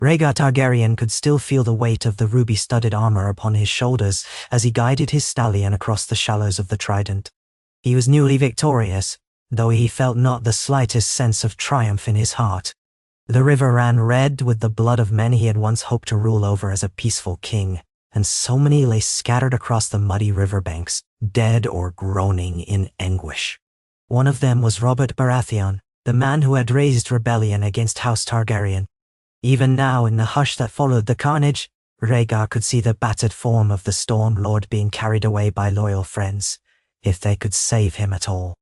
Rhaegar Targaryen could still feel the weight of the ruby-studded armor upon his shoulders as he guided his stallion across the shallows of the Trident. He was newly victorious, though he felt not the slightest sense of triumph in his heart. The river ran red with the blood of men he had once hoped to rule over as a peaceful king, and so many lay scattered across the muddy riverbanks, dead or groaning in anguish. One of them was Robert Baratheon, the man who had raised rebellion against House Targaryen. Even now, in the hush that followed the carnage, Rhaegar could see the battered form of the Storm Lord being carried away by loyal friends, if they could save him at all.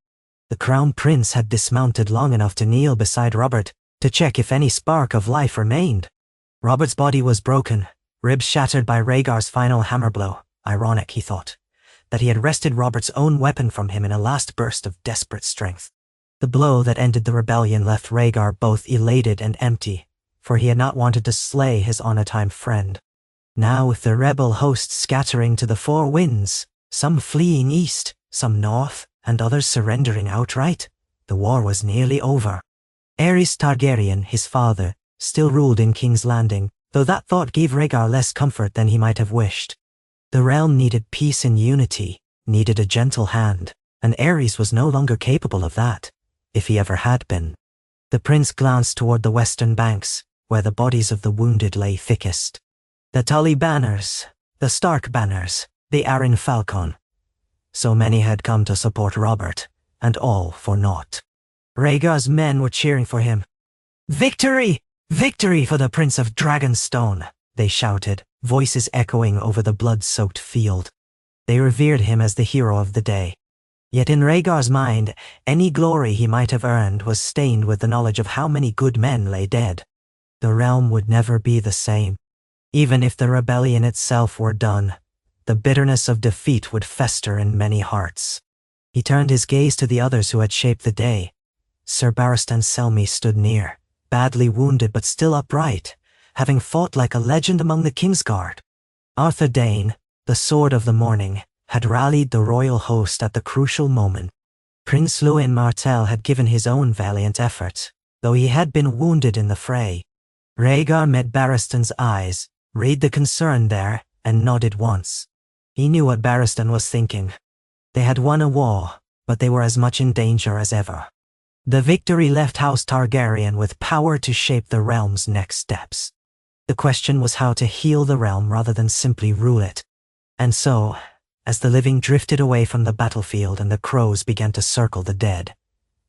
The Crown Prince had dismounted long enough to kneel beside Robert, to check if any spark of life remained. Robert's body was broken, ribs shattered by Rhaegar's final hammer blow. Ironic, he thought, that he had wrested Robert's own weapon from him in a last burst of desperate strength. The blow that ended the rebellion left Rhaegar both elated and empty, for he had not wanted to slay his on-a-time friend. Now, with the rebel host scattering to the four winds, some fleeing east, some north, and others surrendering outright, the war was nearly over. Aerys Targaryen, his father, still ruled in King's Landing, though that thought gave Rhaegar less comfort than he might have wished. The realm needed peace and unity, needed a gentle hand, and Aerys was no longer capable of that, if he ever had been. The prince glanced toward the western banks, where the bodies of the wounded lay thickest. The Tully banners, the Stark banners, the Arryn Falcon. So many had come to support Robert, and all for naught. Rhaegar's men were cheering for him. "Victory! Victory for the Prince of Dragonstone!" they shouted, voices echoing over the blood-soaked field. They revered him as the hero of the day. Yet in Rhaegar's mind, any glory he might have earned was stained with the knowledge of how many good men lay dead. The realm would never be the same. Even if the rebellion itself were done, the bitterness of defeat would fester in many hearts. He turned his gaze to the others who had shaped the day. Sir Barristan Selmy stood near, badly wounded but still upright, having fought like a legend among the Kingsguard. Arthur Dayne, the Sword of the Morning, had rallied the royal host at the crucial moment. Prince Lewin Martell had given his own valiant effort, though he had been wounded in the fray. Rhaegar met Barristan's eyes, read the concern there, and nodded once. He knew what Barristan was thinking. They had won a war, but they were as much in danger as ever. The victory left House Targaryen with power to shape the realm's next steps. The question was how to heal the realm rather than simply rule it. And so, as the living drifted away from the battlefield and the crows began to circle the dead,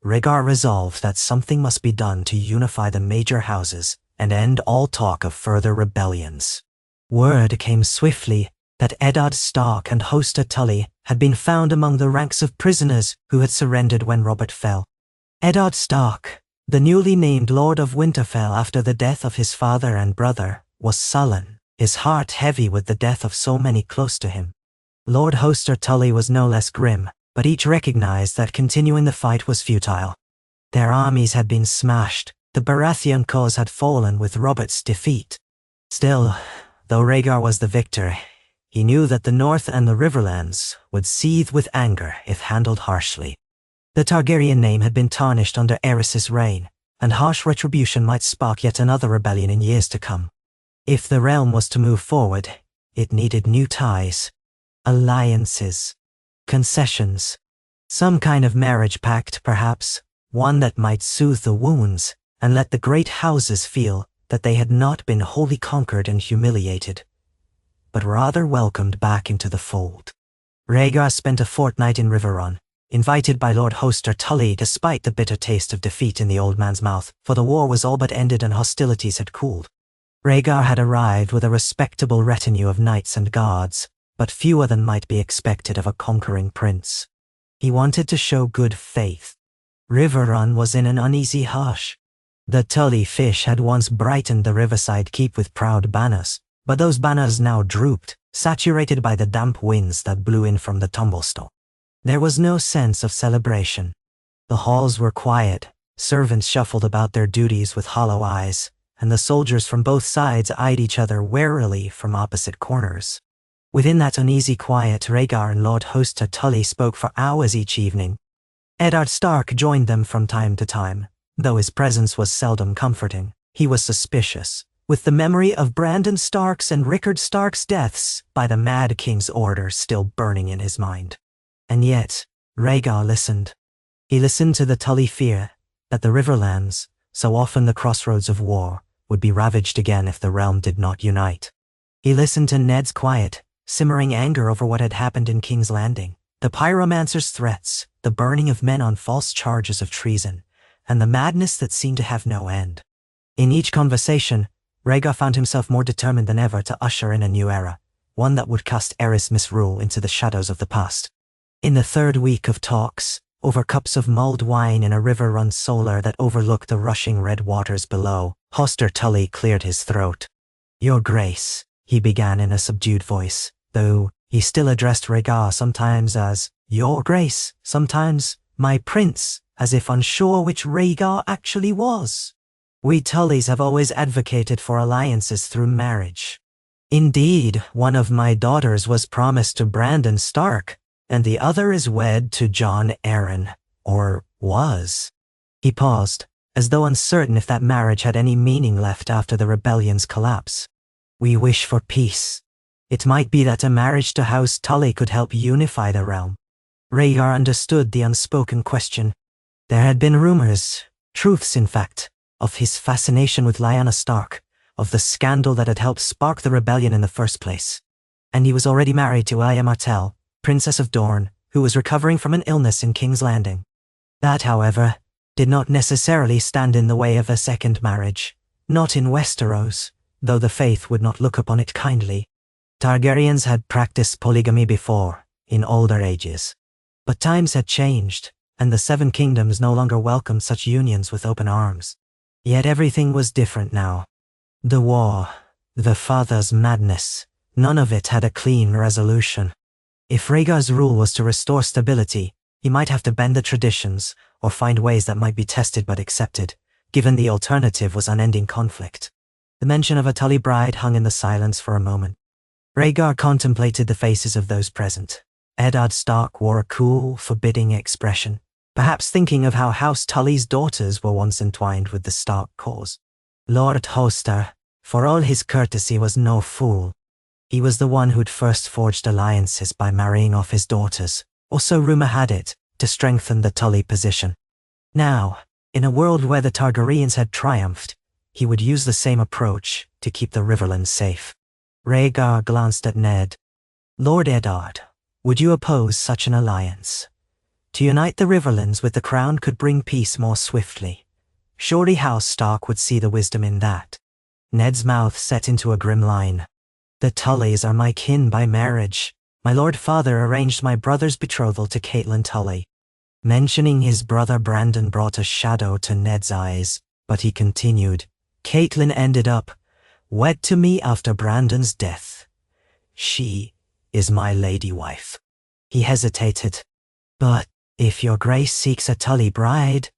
Rhaegar resolved that something must be done to unify the major houses and end all talk of further rebellions. Word came swiftly that Eddard Stark and Hoster Tully had been found among the ranks of prisoners who had surrendered when Robert fell. Eddard Stark, the newly named Lord of Winterfell after the death of his father and brother, was sullen, his heart heavy with the death of so many close to him. Lord Hoster Tully was no less grim, but each recognized that continuing the fight was futile. Their armies had been smashed, the Baratheon cause had fallen with Robert's defeat. Still, though Rhaegar was the victor, he knew that the North and the Riverlands would seethe with anger if handled harshly. The Targaryen name had been tarnished under Aerys's reign, and harsh retribution might spark yet another rebellion in years to come. If the realm was to move forward, it needed new ties, alliances, concessions, some kind of marriage pact perhaps, one that might soothe the wounds and let the great houses feel that they had not been wholly conquered and humiliated, but rather welcomed back into the fold. Rhaegar spent a fortnight in Riverrun, invited by Lord Hoster Tully despite the bitter taste of defeat in the old man's mouth, for the war was all but ended and hostilities had cooled. Rhaegar had arrived with a respectable retinue of knights and guards, but fewer than might be expected of a conquering prince. He wanted to show good faith. Riverrun was in an uneasy hush. The Tully fish had once brightened the riverside keep with proud banners, but those banners now drooped, saturated by the damp winds that blew in from the Tumblestone. There was no sense of celebration. The halls were quiet, servants shuffled about their duties with hollow eyes, and the soldiers from both sides eyed each other warily from opposite corners. Within that uneasy quiet, Rhaegar and Lord Hoster Tully spoke for hours each evening. Eddard Stark joined them from time to time. Though his presence was seldom comforting, he was suspicious, with the memory of Brandon Stark's and Rickard Stark's deaths by the Mad King's order still burning in his mind. And yet, Rhaegar listened. He listened to the Tully fear that the Riverlands, so often the crossroads of war, would be ravaged again if the realm did not unite. He listened to Ned's quiet, simmering anger over what had happened in King's Landing, the pyromancer's threats, the burning of men on false charges of treason, and the madness that seemed to have no end. In each conversation, Rhaegar found himself more determined than ever to usher in a new era, one that would cast Aerys misrule into the shadows of the past. In the third week of talks, over cups of mulled wine in a river-run solar that overlooked the rushing red waters below, Hoster Tully cleared his throat. "Your Grace," he began in a subdued voice, though he still addressed Rhaegar sometimes as "Your Grace," sometimes "My Prince," as if unsure which Rhaegar actually was. "We Tullys have always advocated for alliances through marriage. Indeed, one of my daughters was promised to Brandon Stark, and the other is wed to Jon Arryn, or was." He paused, as though uncertain if that marriage had any meaning left after the rebellion's collapse. "We wish for peace. It might be that a marriage to House Tully could help unify the realm." Rhaegar understood the unspoken question. There had been rumors, truths in fact, of his fascination with Lyanna Stark, of the scandal that had helped spark the rebellion in the first place. And he was already married to Arya Martell, Princess of Dorne, who was recovering from an illness in King's Landing. That, however, did not necessarily stand in the way of a second marriage, not in Westeros, though the faith would not look upon it kindly. Targaryens had practiced polygamy before, in older ages. But times had changed, and the Seven Kingdoms no longer welcomed such unions with open arms. Yet everything was different now. The war, the father's madness, none of it had a clean resolution. If Rhaegar's rule was to restore stability, he might have to bend the traditions, or find ways that might be tested but accepted, given the alternative was unending conflict. The mention of a Tully bride hung in the silence for a moment. Rhaegar contemplated the faces of those present. Eddard Stark wore a cool, forbidding expression, perhaps thinking of how House Tully's daughters were once entwined with the Stark cause. Lord Hoster, for all his courtesy, was no fool. He was the one who'd first forged alliances by marrying off his daughters, or so rumor had it, to strengthen the Tully position. Now, in a world where the Targaryens had triumphed, he would use the same approach to keep the Riverlands safe. Rhaegar glanced at Ned. "Lord Eddard, would you oppose such an alliance? To unite the Riverlands with the crown could bring peace more swiftly. Surely House Stark would see the wisdom in that." Ned's mouth set into a grim line. "The Tullys are my kin by marriage. My Lord Father arranged my brother's betrothal to Catelyn Tully." Mentioning his brother Brandon brought a shadow to Ned's eyes, but he continued, "Catelyn ended up wed to me after Brandon's death. She is my lady wife." He hesitated. "But if your Grace seeks a Tully bride,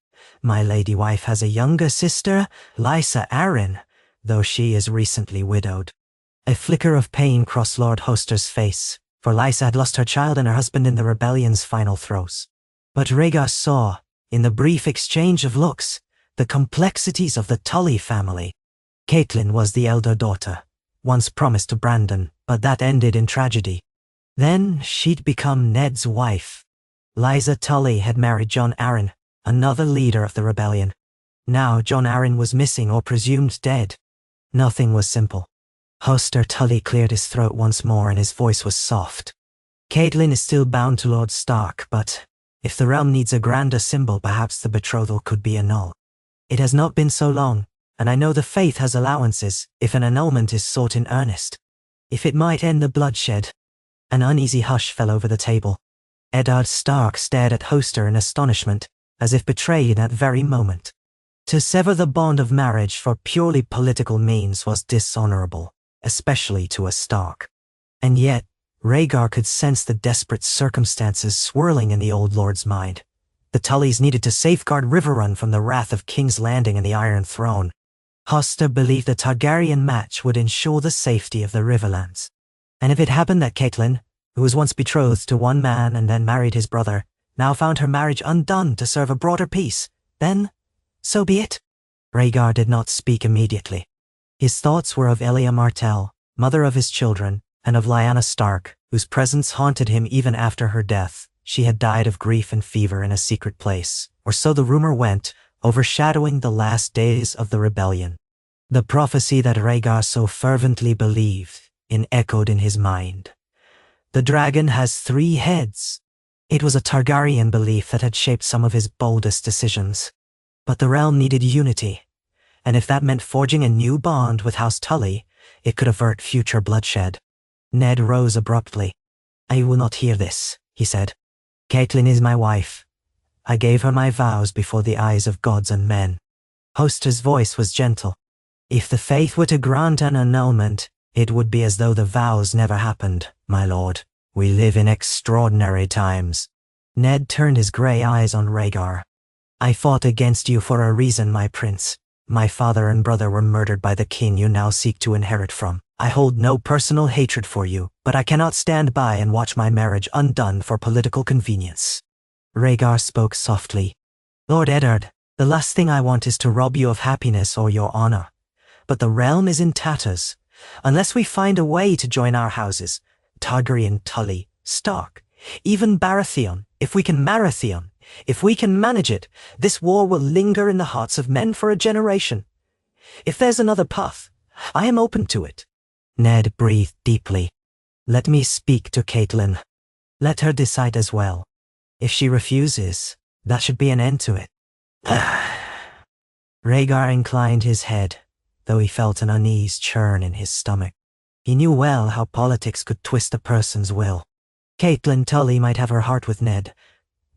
my lady wife has a younger sister, Lysa Arryn, though she is recently widowed." A flicker of pain crossed Lord Hoster's face, for Lysa had lost her child and her husband in the rebellion's final throes. But Rhaegar saw, in the brief exchange of looks, the complexities of the Tully family. Catelyn was the elder daughter, once promised to Brandon, but that ended in tragedy. Then she'd become Ned's wife. Lysa Tully had married Jon Arryn, another leader of the rebellion. Now Jon Arryn was missing or presumed dead. Nothing was simple. Hoster Tully cleared his throat once more and his voice was soft. "Catelyn is still bound to Lord Stark, but if the realm needs a grander symbol, perhaps the betrothal could be annulled. It has not been so long, and I know the faith has allowances if an annulment is sought in earnest. If it might end the bloodshed." An uneasy hush fell over the table. Eddard Stark stared at Hoster in astonishment, as if betrayed in that very moment. To sever the bond of marriage for purely political means was dishonorable, especially to a Stark. And yet, Rhaegar could sense the desperate circumstances swirling in the old lord's mind. The Tullys needed to safeguard Riverrun from the wrath of King's Landing and the Iron Throne. Hoster believed the Targaryen match would ensure the safety of the Riverlands. And if it happened that Catelyn, who was once betrothed to one man and then married his brother, now found her marriage undone to serve a broader peace, then so be it. Rhaegar did not speak immediately. His thoughts were of Elia Martell, mother of his children, and of Lyanna Stark, whose presence haunted him even after her death. She had died of grief and fever in a secret place, or so the rumor went, overshadowing the last days of the rebellion. The prophecy that Rhaegar so fervently believed in echoed in his mind. The dragon has 3 heads. It was a Targaryen belief that had shaped some of his boldest decisions. But the realm needed unity, and if that meant forging a new bond with House Tully, it could avert future bloodshed. Ned rose abruptly. "I will not hear this," he said. "Catelyn is my wife. I gave her my vows before the eyes of gods and men." Hoster's voice was gentle. "If the faith were to grant an annulment, it would be as though the vows never happened, my lord. We live in extraordinary times." Ned turned his grey eyes on Rhaegar. "I fought against you for a reason, my prince. My father and brother were murdered by the king you now seek to inherit from. I hold no personal hatred for you, but I cannot stand by and watch my marriage undone for political convenience." Rhaegar spoke softly. "Lord Eddard, the last thing I want is to rob you of happiness or your honor. But the realm is in tatters. Unless we find a way to join our houses, Targaryen, Tully, Stark, even Baratheon, if we can manage it, this war will linger in the hearts of men for a generation. If there's another path, I am open to it." Ned breathed deeply. "Let me speak to Catelyn. Let her decide as well. If she refuses, that should be an end to it." Rhaegar inclined his head, though he felt an unease churn in his stomach. He knew well how politics could twist a person's will. Catelyn Tully might have her heart with Ned,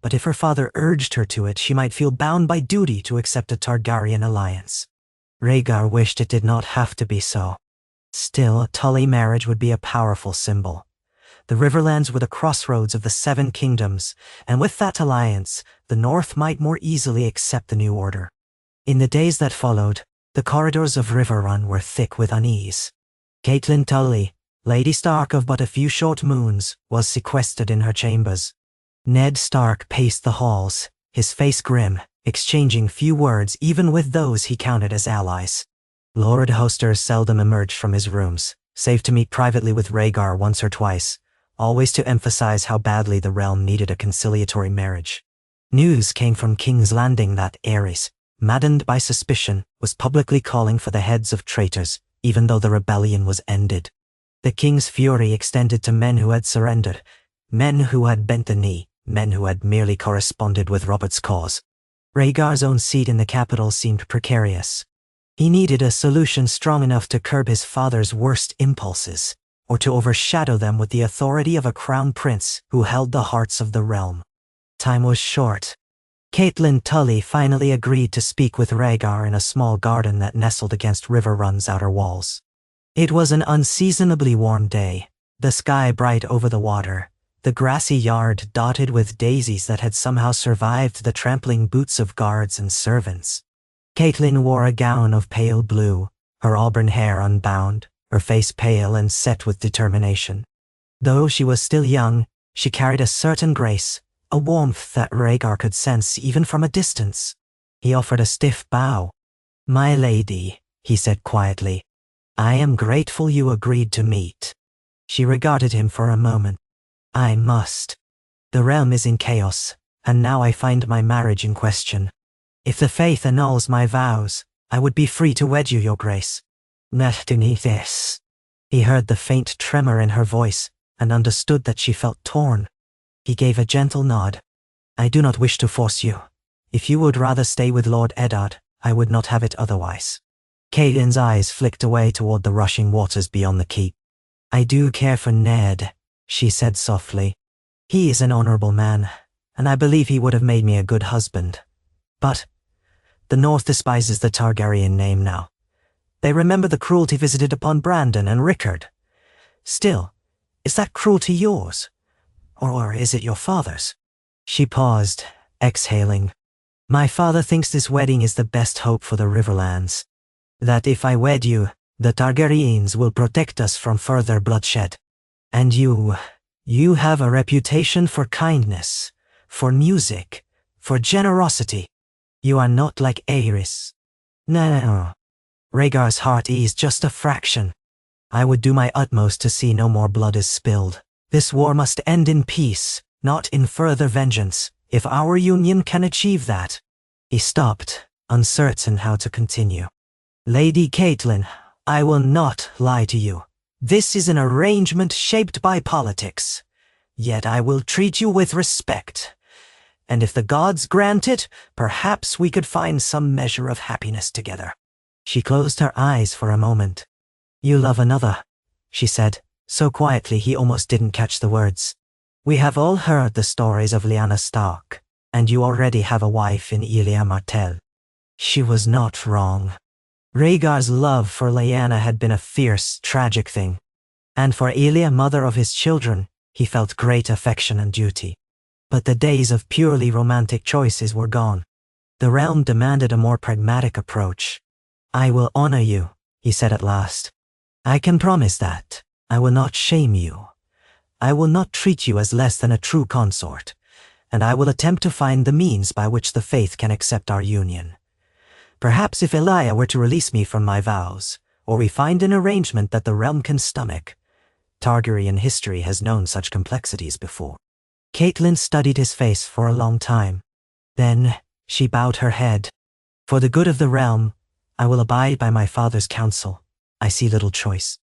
but if her father urged her to it, she might feel bound by duty to accept a Targaryen alliance. Rhaegar wished it did not have to be so. Still, a Tully marriage would be a powerful symbol. The Riverlands were the crossroads of the 7 kingdoms, and with that alliance, the North might more easily accept the new order. In the days that followed, the corridors of Riverrun were thick with unease. Catelyn Tully, Lady Stark of but a few short moons, was sequestered in her chambers. Ned Stark paced the halls, his face grim, exchanging few words even with those he counted as allies. Lord Hoster seldom emerged from his rooms, save to meet privately with Rhaegar once or twice, always to emphasize how badly the realm needed a conciliatory marriage. News came from King's Landing that Aerys, maddened by suspicion, was publicly calling for the heads of traitors, even though the rebellion was ended. The king's fury extended to men who had surrendered, men who had bent the knee, men who had merely corresponded with Robert's cause. Rhaegar's own seat in the capital seemed precarious. He needed a solution strong enough to curb his father's worst impulses, or to overshadow them with the authority of a crown prince who held the hearts of the realm. Time was short. Catelyn Tully finally agreed to speak with Rhaegar in a small garden that nestled against Riverrun's outer walls. It was an unseasonably warm day, the sky bright over the water, the grassy yard dotted with daisies that had somehow survived the trampling boots of guards and servants. Catelyn wore a gown of pale blue, her auburn hair unbound, her face pale and set with determination. Though she was still young, she carried a certain grace, a warmth that Rhaegar could sense even from a distance. He offered a stiff bow. "My lady," he said quietly, "I am grateful you agreed to meet." She regarded him for a moment. "I must. The realm is in chaos, and now I find my marriage in question. If the faith annuls my vows, I would be free to wed you, your grace." "Not beneath this." He heard the faint tremor in her voice, and understood that she felt torn. He gave a gentle nod. "I do not wish to force you. If you would rather stay with Lord Eddard, I would not have it otherwise." Catelyn's eyes flicked away toward the rushing waters beyond the keep. "I do care for Ned," she said softly. "He is an honorable man, and I believe he would have made me a good husband. But the North despises the Targaryen name now. They remember the cruelty visited upon Brandon and Rickard. Still, is that cruelty yours? Or is it your father's?" She paused, exhaling. "My father thinks this wedding is the best hope for the Riverlands. That if I wed you, the Targaryens will protect us from further bloodshed. And you have a reputation for kindness, for music, for generosity. You are not like Aerys." "No." Rhaegar's heart eased just a fraction. I would do my utmost to see no more blood is spilled. This war must end in peace, not in further vengeance, if our union can achieve that. He stopped, uncertain how to continue. Lady Catelyn, I will not lie to you. This is an arrangement shaped by politics. Yet I will treat you with respect. And if the gods grant it, perhaps we could find some measure of happiness together. She closed her eyes for a moment. You love another, she said, so quietly he almost didn't catch the words. We have all heard the stories of Lyanna Stark, and you already have a wife in Elia Martell. She was not wrong. Rhaegar's love for Lyanna had been a fierce, tragic thing. And for Elia, mother of his children, he felt great affection and duty. But the days of purely romantic choices were gone. The realm demanded a more pragmatic approach. I will honor you, he said at last. I can promise that. I will not shame you. I will not treat you as less than a true consort, and I will attempt to find the means by which the faith can accept our union. Perhaps if Elia were to release me from my vows, or we find an arrangement that the realm can stomach. Targaryen history has known such complexities before. Catelyn studied his face for a long time. Then, she bowed her head. For the good of the realm, I will abide by my father's counsel. I see little choice.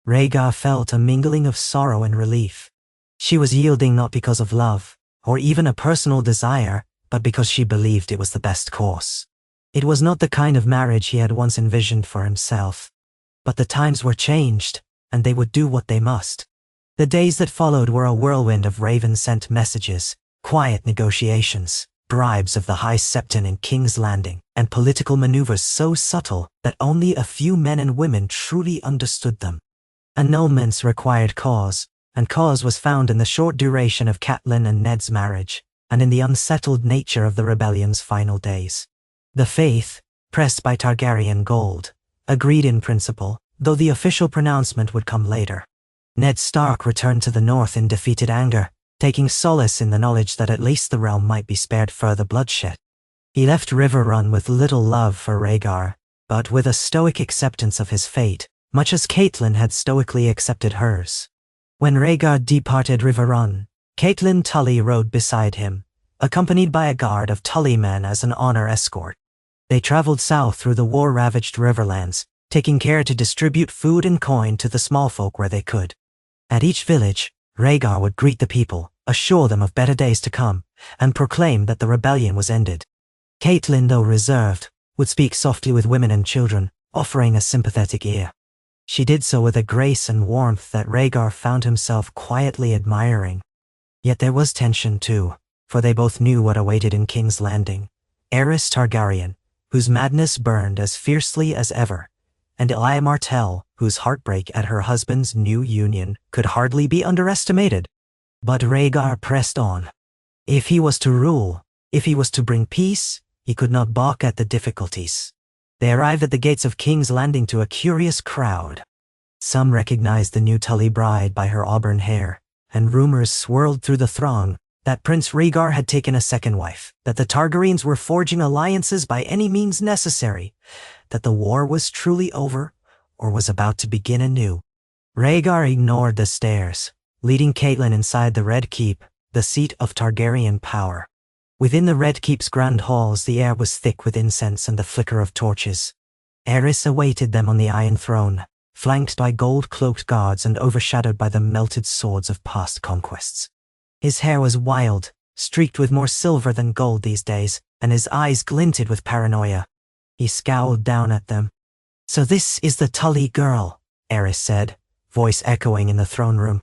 Rhaegar felt a mingling of sorrow and relief. She was yielding not because of love, or even a personal desire, but because she believed it was the best course. It was not the kind of marriage he had once envisioned for himself. But the times were changed, and they would do what they must. The days that followed were a whirlwind of raven-sent messages, quiet negotiations, bribes of the High Septon in King's Landing, and political maneuvers so subtle that only a few men and women truly understood them. Annulments required cause, and cause was found in the short duration of Catelyn and Ned's marriage, and in the unsettled nature of the rebellion's final days. The faith, pressed by Targaryen gold, agreed in principle, though the official pronouncement would come later. Ned Stark returned to the north in defeated anger, taking solace in the knowledge that at least the realm might be spared further bloodshed. He left Riverrun with little love for Rhaegar, but with a stoic acceptance of his fate, much as Catelyn had stoically accepted hers. When Rhaegar departed Riverrun, Catelyn Tully rode beside him, accompanied by a guard of Tully men as an honor escort. They traveled south through the war-ravaged riverlands, taking care to distribute food and coin to the small folk where they could. At each village, Rhaegar would greet the people, assure them of better days to come, and proclaim that the rebellion was ended. Catelyn, though reserved, would speak softly with women and children, offering a sympathetic ear. She did so with a grace and warmth that Rhaegar found himself quietly admiring. Yet there was tension too, for they both knew what awaited in King's Landing. Aerys Targaryen, whose madness burned as fiercely as ever, and Elia Martell, whose heartbreak at her husband's new union could hardly be underestimated. But Rhaegar pressed on. If he was to rule, if he was to bring peace, he could not balk at the difficulties. They arrived at the gates of King's Landing to a curious crowd. Some recognized the new Tully bride by her auburn hair, and rumors swirled through the throng that Prince Rhaegar had taken a second wife, that the Targaryens were forging alliances by any means necessary, that the war was truly over, or was about to begin anew. Rhaegar ignored the stares, leading Catelyn inside the Red Keep, the seat of Targaryen power. Within the Red Keep's grand halls, the air was thick with incense and the flicker of torches. Aerys awaited them on the Iron Throne, flanked by gold-cloaked guards and overshadowed by the melted swords of past conquests. His hair was wild, streaked with more silver than gold these days, and his eyes glinted with paranoia. He scowled down at them. "So this is the Tully girl," Aerys said, voice echoing in the throne room.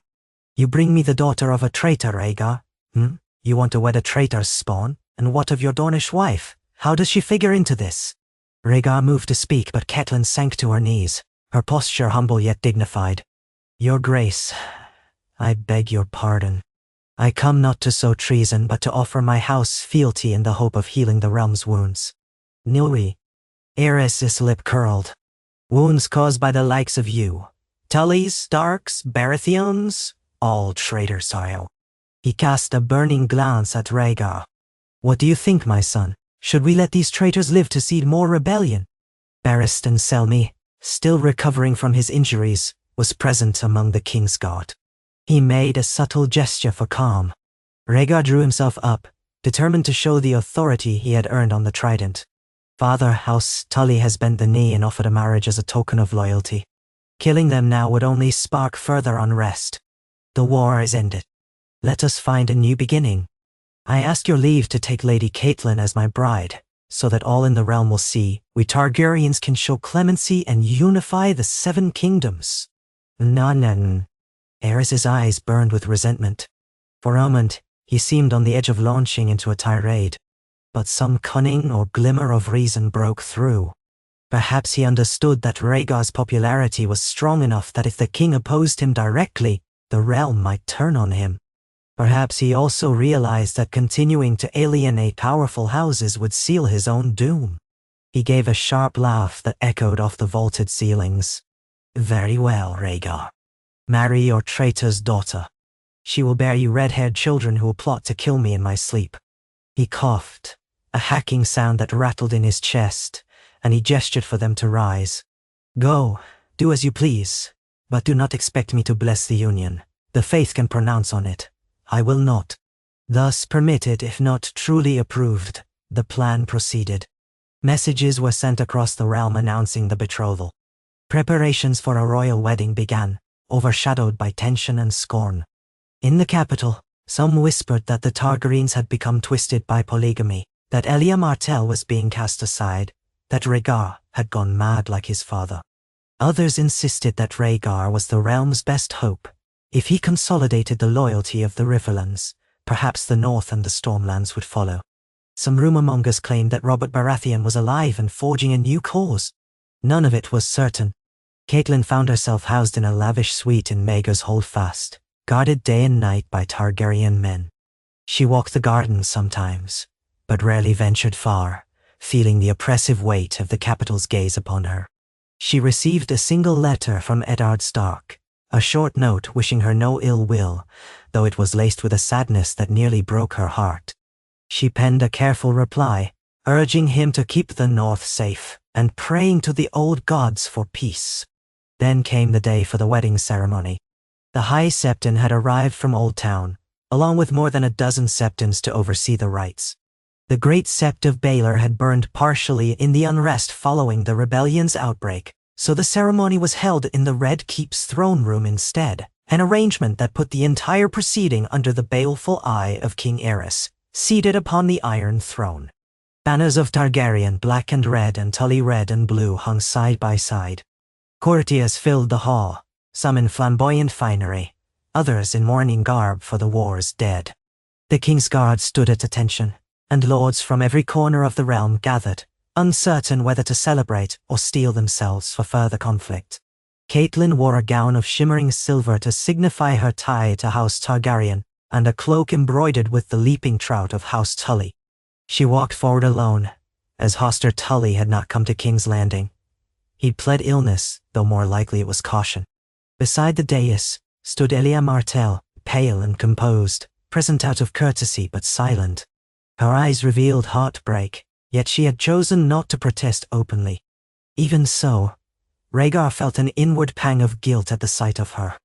"You bring me the daughter of a traitor, Rhaegar? You want to wed a traitor's spawn? And what of your Dornish wife? How does she figure into this?" Rhaegar moved to speak, but Catelyn sank to her knees, her posture humble yet dignified. "Your Grace, I beg your pardon. I come not to sow treason, but to offer my house fealty in the hope of healing the realm's wounds." "Nui." Aerys' lip curled. "Wounds caused by the likes of you. Tullys, Starks, Baratheons, all traitors are you." He cast a burning glance at Rhaegar. "What do you think, my son? Should we let these traitors live to seed more rebellion?" "Barristan Selmy," still recovering from his injuries, was present among the king's guard. He made a subtle gesture for calm. Rhaegar drew himself up, determined to show the authority he had earned on the Trident. Father House Tully has bent the knee and offered a marriage as a token of loyalty. Killing them now would only spark further unrest. The war is ended. Let us find a new beginning. I ask your leave to take Lady Catelyn as my bride, so that all in the realm will see we Targaryens can show clemency and unify the 7 kingdoms. Nanan. Aerys's eyes burned with resentment. For a moment, he seemed on the edge of launching into a tirade. But some cunning or glimmer of reason broke through. Perhaps he understood that Rhaegar's popularity was strong enough that if the king opposed him directly, the realm might turn on him. Perhaps he also realized that continuing to alienate powerful houses would seal his own doom. He gave a sharp laugh that echoed off the vaulted ceilings. Very well, Rhaegar. Marry your traitor's daughter. She will bear you red-haired children who will plot to kill me in my sleep. He coughed, a hacking sound that rattled in his chest, and he gestured for them to rise. Go, do as you please, but do not expect me to bless the union. The faith can pronounce on it. I will not. Thus permitted, if not truly approved, the plan proceeded. Messages were sent across the realm announcing the betrothal. Preparations for a royal wedding began, overshadowed by tension and scorn. In the capital, some whispered that the Targaryens had become twisted by polygamy, that Elia Martell was being cast aside, that Rhaegar had gone mad like his father. Others insisted that Rhaegar was the realm's best hope. If he consolidated the loyalty of the Riverlands, perhaps the North and the Stormlands would follow. Some rumor-mongers claimed that Robert Baratheon was alive and forging a new cause. None of it was certain. Catelyn found herself housed in a lavish suite in Rhaegar's holdfast, guarded day and night by Targaryen men. She walked the gardens sometimes, but rarely ventured far, feeling the oppressive weight of the capital's gaze upon her. She received a single letter from Eddard Stark, a short note wishing her no ill will, though it was laced with a sadness that nearly broke her heart. She penned a careful reply, urging him to keep the North safe, and praying to the old gods for peace. Then came the day for the wedding ceremony. The High Septon had arrived from Old Town, along with more than a dozen Septons to oversee the rites. The Great Sept of Baelor had burned partially in the unrest following the rebellion's outbreak, so the ceremony was held in the Red Keep's throne room instead, an arrangement that put the entire proceeding under the baleful eye of King Aerys, seated upon the Iron Throne. Banners of Targaryen, black and red, and Tully red and blue, hung side by side. Courtiers filled the hall, some in flamboyant finery, others in mourning garb for the war's dead. The king's guard stood at attention, and lords from every corner of the realm gathered, uncertain whether to celebrate or steel themselves for further conflict. Catelyn wore a gown of shimmering silver to signify her tie to House Targaryen, and a cloak embroidered with the leaping trout of House Tully. She walked forward alone, as Hoster Tully had not come to King's Landing. He'd pled illness, though more likely it was caution. Beside the dais stood Elia Martell, pale and composed, present out of courtesy but silent. Her eyes revealed heartbreak, yet she had chosen not to protest openly. Even so, Rhaegar felt an inward pang of guilt at the sight of her.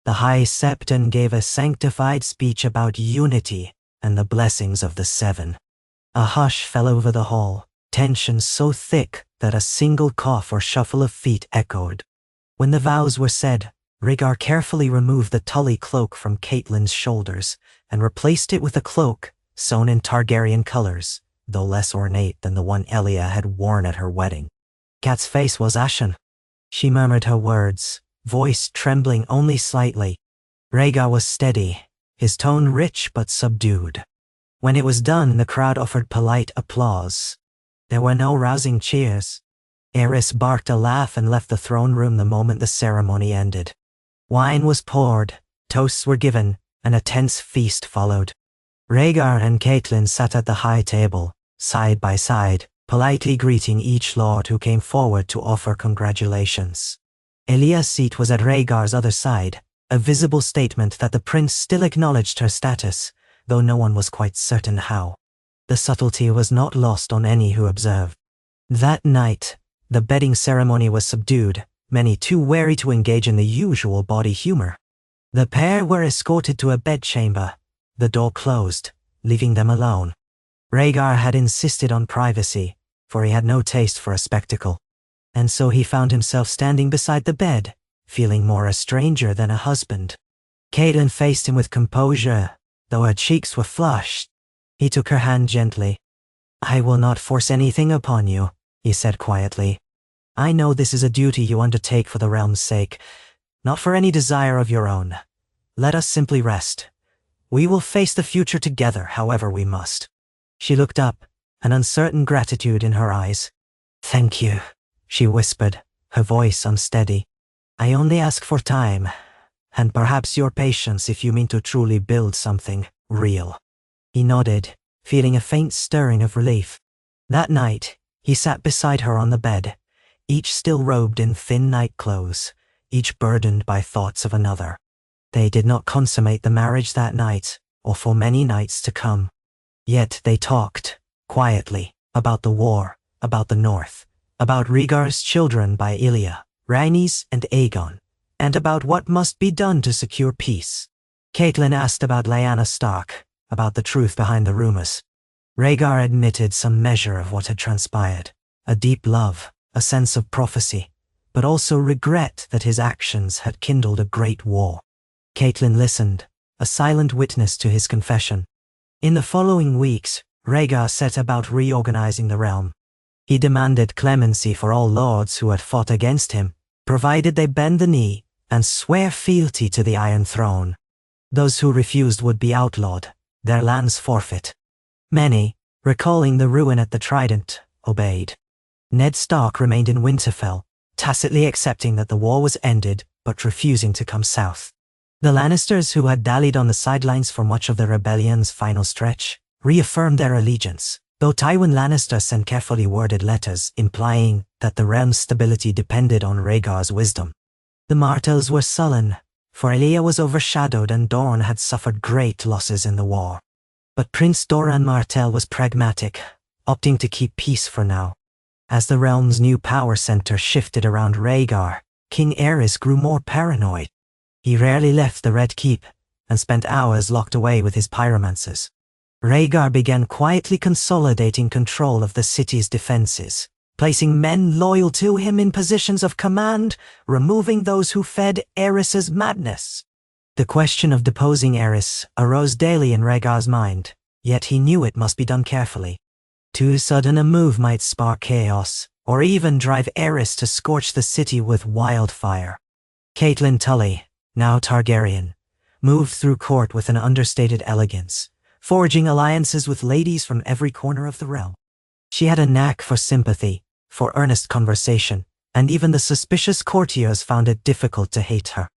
The High Septon gave a sanctified speech about unity and the blessings of the 7. A hush fell over the hall, tension so thick that a single cough or shuffle of feet echoed. When the vows were said, Rhaegar carefully removed the Tully cloak from Catelyn's shoulders and replaced it with a cloak sewn in Targaryen colors, though less ornate than the one Elia had worn at her wedding. Cat's face was ashen. She murmured her words, voice trembling only slightly. Rhaegar was steady, his tone rich but subdued. When it was done, the crowd offered polite applause. There were no rousing cheers. Aerys barked a laugh and left the throne room the moment the ceremony ended. Wine was poured, toasts were given, and a tense feast followed. Rhaegar and Catelyn sat at the high table, side by side, politely greeting each lord who came forward to offer congratulations. Elia's seat was at Rhaegar's other side, a visible statement that the prince still acknowledged her status, though no one was quite certain how. The subtlety was not lost on any who observed. That night, The bedding ceremony was subdued, many too wary to engage in the usual body humor. The pair were escorted to a bedchamber. The door closed, leaving them alone. Rhaegar had insisted on privacy, for he had no taste for a spectacle. And so he found himself standing beside the bed, feeling more a stranger than a husband. Catelyn faced him with composure, though her cheeks were flushed. He took her hand gently. "I will not force anything upon you," he said quietly. "I know this is a duty you undertake for the realm's sake, not for any desire of your own. Let us simply rest. We will face the future together, however we must." She looked up, an uncertain gratitude in her eyes. "Thank you," she whispered, her voice unsteady. "I only ask for time, and perhaps your patience if you mean to truly build something real." He nodded, feeling a faint stirring of relief. That night, he sat beside her on the bed, each still robed in thin night clothes, each burdened by thoughts of another. They did not consummate the marriage that night, or for many nights to come. Yet they talked, quietly, about the war, about the North, about Rhaegar's children by Ilya, Rhaenys and Aegon, and about what must be done to secure peace. Catelyn asked about Lyanna Stark, about the truth behind the rumors. Rhaegar admitted some measure of what had transpired, a deep love, a sense of prophecy, but also regret that his actions had kindled a great war. Catelyn listened, a silent witness to his confession. In the following weeks, Rhaegar set about reorganizing the realm. He demanded clemency for all lords who had fought against him, provided they bend the knee and swear fealty to the Iron Throne. Those who refused would be outlawed, their lands forfeit. Many, recalling the ruin at the Trident, obeyed. Ned Stark remained in Winterfell, tacitly accepting that the war was ended, but refusing to come south. The Lannisters, who had dallied on the sidelines for much of the rebellion's final stretch, reaffirmed their allegiance, though Tywin Lannister sent carefully worded letters implying that the realm's stability depended on Rhaegar's wisdom. The Martells were sullen, for Elia was overshadowed and Dorne had suffered great losses in the war. But Prince Doran Martell was pragmatic, opting to keep peace for now. As the realm's new power center shifted around Rhaegar, King Aerys grew more paranoid. He rarely left the Red Keep, and spent hours locked away with his pyromancers. Rhaegar began quietly consolidating control of the city's defenses, placing men loyal to him in positions of command, removing those who fed Aerys's madness. The question of deposing Aerys arose daily in Rhaegar's mind, yet he knew it must be done carefully. Too sudden a move might spark chaos, or even drive Aerys to scorch the city with wildfire. Catelyn Tully, now Targaryen, moved through court with an understated elegance, forging alliances with ladies from every corner of the realm. She had a knack for sympathy, for earnest conversation, and even the suspicious courtiers found it difficult to hate her.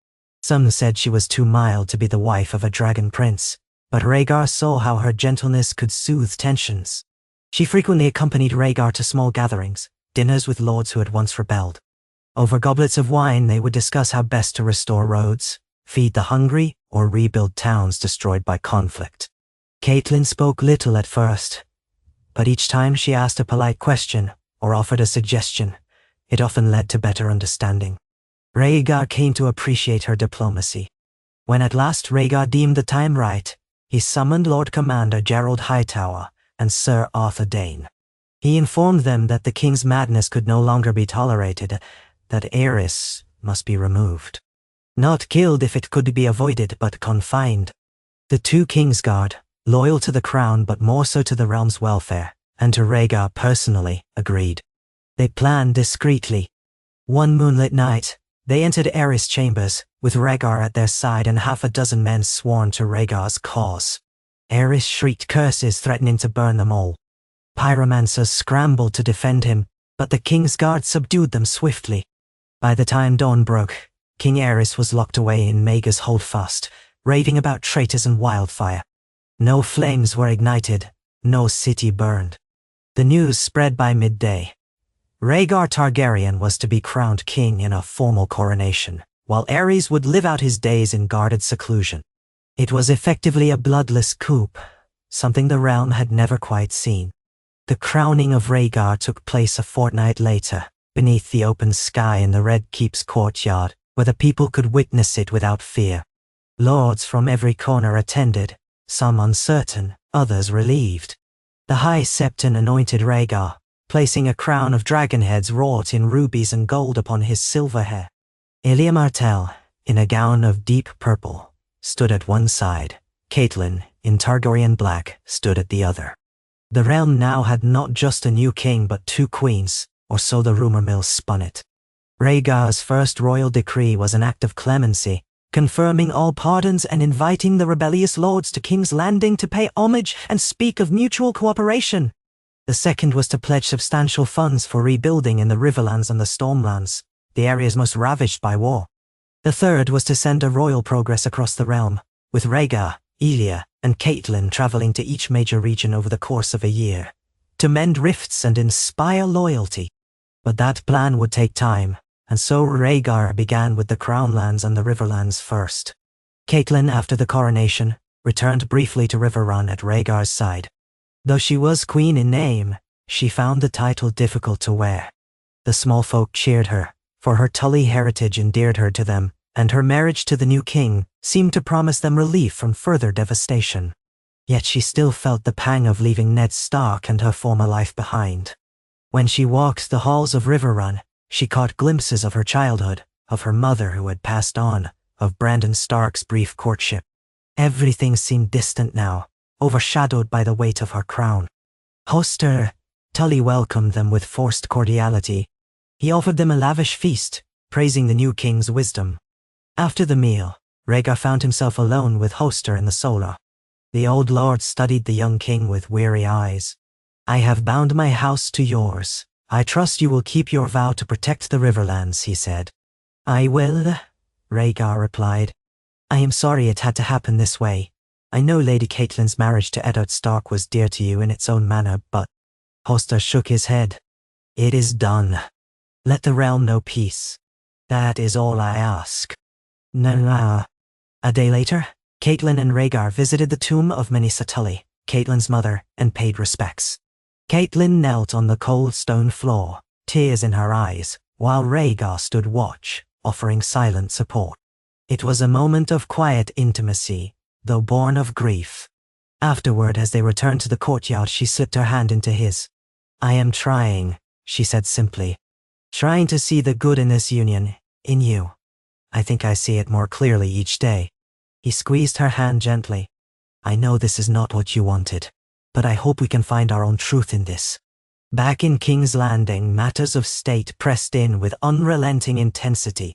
Some said she was too mild to be the wife of a dragon prince, but Rhaegar saw how her gentleness could soothe tensions. She frequently accompanied Rhaegar to small gatherings, dinners with lords who had once rebelled. Over goblets of wine they would discuss how best to restore roads, feed the hungry, or rebuild towns destroyed by conflict. Catelyn spoke little at first, but each time she asked a polite question or offered a suggestion, it often led to better understanding. Rhaegar came to appreciate her diplomacy. When at last Rhaegar deemed the time right, he summoned Lord Commander Gerald Hightower and Sir Arthur Dane. He informed them that the king's madness could no longer be tolerated, that Aerys must be removed. Not killed if it could be avoided, but confined. The two Kingsguard, loyal to the crown but more so to the realm's welfare, and to Rhaegar personally, agreed. They planned discreetly. One moonlit night, they entered Aerys' chambers, with Rhaegar at their side and half a dozen men sworn to Rhaegar's cause. Aerys shrieked curses threatening to burn them all. Pyromancers scrambled to defend him, but the Kingsguard subdued them swiftly. By the time dawn broke, King Aerys was locked away in Maegor's holdfast, raving about traitors and wildfire. No flames were ignited, no city burned. The news spread by midday. Rhaegar Targaryen was to be crowned king in a formal coronation, while Aerys would live out his days in guarded seclusion. It was effectively a bloodless coup, something the realm had never quite seen. The crowning of Rhaegar took place a fortnight later, beneath the open sky in the Red Keep's courtyard, where the people could witness it without fear. Lords from every corner attended, some uncertain, others relieved. The High Septon anointed Rhaegar, placing a crown of dragon heads wrought in rubies and gold upon his silver hair. Ilia Martell, in a gown of deep purple, stood at one side. Catelyn, in Targaryen black, stood at the other. The realm now had not just a new king but two queens, or so the rumor mill spun it. Rhaegar's first royal decree was an act of clemency, confirming all pardons and inviting the rebellious lords to King's Landing to pay homage and speak of mutual cooperation. The second was to pledge substantial funds for rebuilding in the Riverlands and the Stormlands, the areas most ravaged by war. The third was to send a royal progress across the realm, with Rhaegar, Elia, and Catelyn traveling to each major region over the course of a year, to mend rifts and inspire loyalty. But that plan would take time, and so Rhaegar began with the Crownlands and the Riverlands first. Catelyn, after the coronation, returned briefly to Riverrun at Rhaegar's side. Though she was queen in name, she found the title difficult to wear. The small folk cheered her, for her Tully heritage endeared her to them, and her marriage to the new king seemed to promise them relief from further devastation. Yet she still felt the pang of leaving Ned Stark and her former life behind. When she walked the halls of Riverrun, she caught glimpses of her childhood, of her mother who had passed on, of Brandon Stark's brief courtship. Everything seemed distant now, overshadowed by the weight of her crown. Hoster, Tully welcomed them with forced cordiality. He offered them a lavish feast, praising the new king's wisdom. After the meal, Rhaegar found himself alone with Hoster in the Solar. The old lord studied the young king with weary eyes. "I have bound my house to yours. I trust you will keep your vow to protect the Riverlands," he said. "I will," Rhaegar replied. "I am sorry it had to happen this way. I know Lady Catelyn's marriage to Eddard Stark was dear to you in its own manner, but—" Hoster shook his head. "It is done. Let the realm know peace. That is all I ask." A day later, Catelyn and Rhaegar visited the tomb of Menisa Tully, Catelyn's mother, and paid respects. Catelyn knelt on the cold stone floor, tears in her eyes, while Rhaegar stood watch, offering silent support. It was a moment of quiet intimacy, though born of grief. Afterward, as they returned to the courtyard, she slipped her hand into his. "I am trying," she said simply. "Trying to see the good in this union, in you. I think I see it more clearly each day." He squeezed her hand gently. "I know this is not what you wanted, but I hope we can find our own truth in this." Back in King's Landing, matters of state pressed in with unrelenting intensity.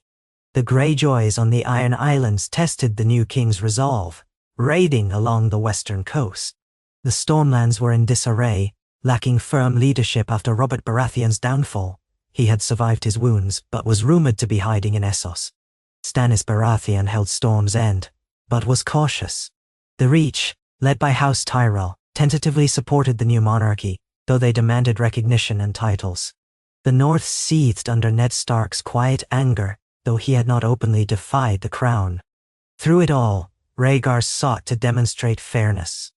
The Greyjoys on the Iron Islands tested the new king's resolve, raiding along the western coast. The Stormlands were in disarray, lacking firm leadership after Robert Baratheon's downfall. He had survived his wounds, but was rumored to be hiding in Essos. Stannis Baratheon held Storm's End, but was cautious. The Reach, led by House Tyrell, tentatively supported the new monarchy, though they demanded recognition and titles. The North seethed under Ned Stark's quiet anger, though he had not openly defied the crown. Through it all, Rhaegar sought to demonstrate fairness.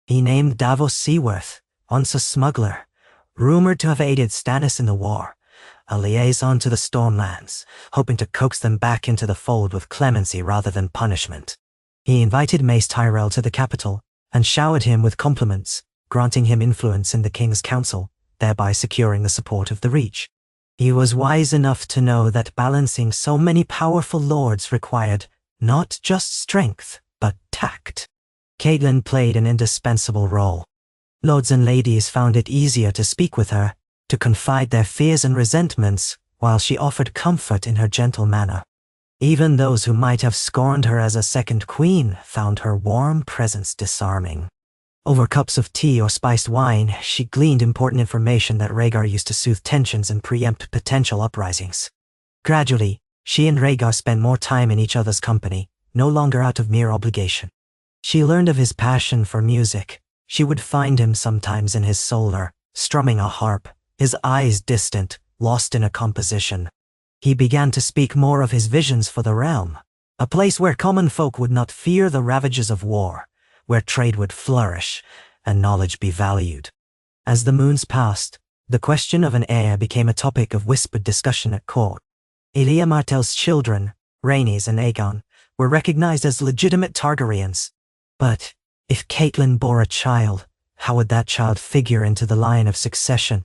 He named Davos Seaworth, once a smuggler, rumored to have aided Stannis in the war, a liaison to the Stormlands, hoping to coax them back into the fold with clemency rather than punishment. He invited Mace Tyrell to the capital and showered him with compliments, granting him influence in the King's Council, thereby securing the support of the Reach. He was wise enough to know that balancing so many powerful lords required not just strength, but tact. Catelyn played an indispensable role. Lords and ladies found it easier to speak with her, to confide their fears and resentments, while she offered comfort in her gentle manner. Even those who might have scorned her as a second queen found her warm presence disarming. Over cups of tea or spiced wine, she gleaned important information that Rhaegar used to soothe tensions and preempt potential uprisings. Gradually, she and Rhaegar spent more time in each other's company, no longer out of mere obligation. She learned of his passion for music. She would find him sometimes in his solar, strumming a harp, his eyes distant, lost in a composition. He began to speak more of his visions for the realm, a place where common folk would not fear the ravages of war, where trade would flourish and knowledge be valued. As the moons passed, The question of an heir became a topic of whispered discussion at court. Elia Martell's children, Rhaenys and Aegon, were recognized as legitimate Targaryens. But if Catelyn bore a child, how would that child figure into the line of succession?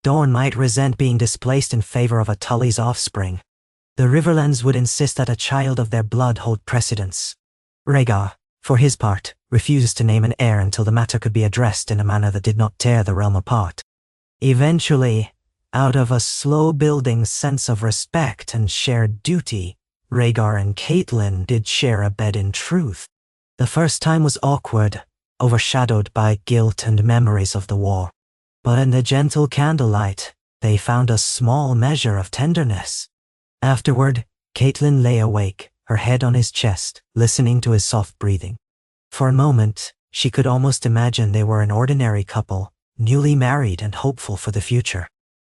Dorne might resent being displaced in favor of a Tully's offspring. The Riverlands would insist that a child of their blood hold precedence. Rhaegar, for his part, refused to name an heir until the matter could be addressed in a manner that did not tear the realm apart. Eventually, out of a slow-building sense of respect and shared duty, Rhaegar and Catelyn did share a bed in truth. The first time was awkward, overshadowed by guilt and memories of the war. But in the gentle candlelight, they found a small measure of tenderness. Afterward, Catelyn lay awake, her head on his chest, listening to his soft breathing. For a moment, she could almost imagine they were an ordinary couple, newly married and hopeful for the future.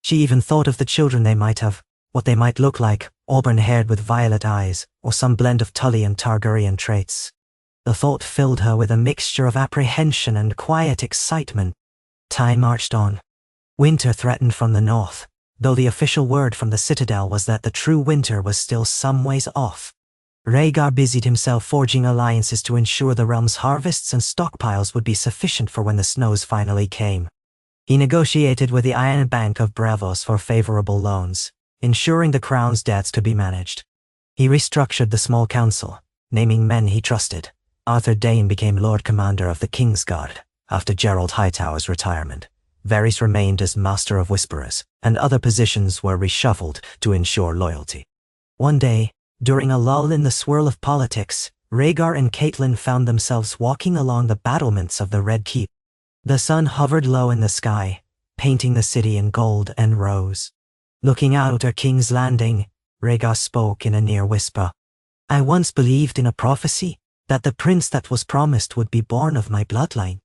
She even thought of the children they might have, what they might look like, auburn-haired with violet eyes, or some blend of Tully and Targaryen traits. The thought filled her with a mixture of apprehension and quiet excitement. Time marched on. Winter threatened from the north, though the official word from the citadel was that the true winter was still some ways off. Rhaegar busied himself forging alliances to ensure the realm's harvests and stockpiles would be sufficient for when the snows finally came. He negotiated with the Iron Bank of Braavos for favorable loans, ensuring the crown's debts could be managed. He restructured the small council, naming men he trusted. Arthur Dayne became Lord Commander of the Kingsguard after Gerald Hightower's retirement. Varys remained as Master of Whisperers, and other positions were reshuffled to ensure loyalty. One day, during a lull in the swirl of politics, Rhaegar and Catelyn found themselves walking along the battlements of the Red Keep. The sun hovered low in the sky, painting the city in gold and rose. Looking out at King's Landing, Rhaegar spoke in a near whisper. "I once believed in a prophecy, that the prince that was promised would be born of my bloodline.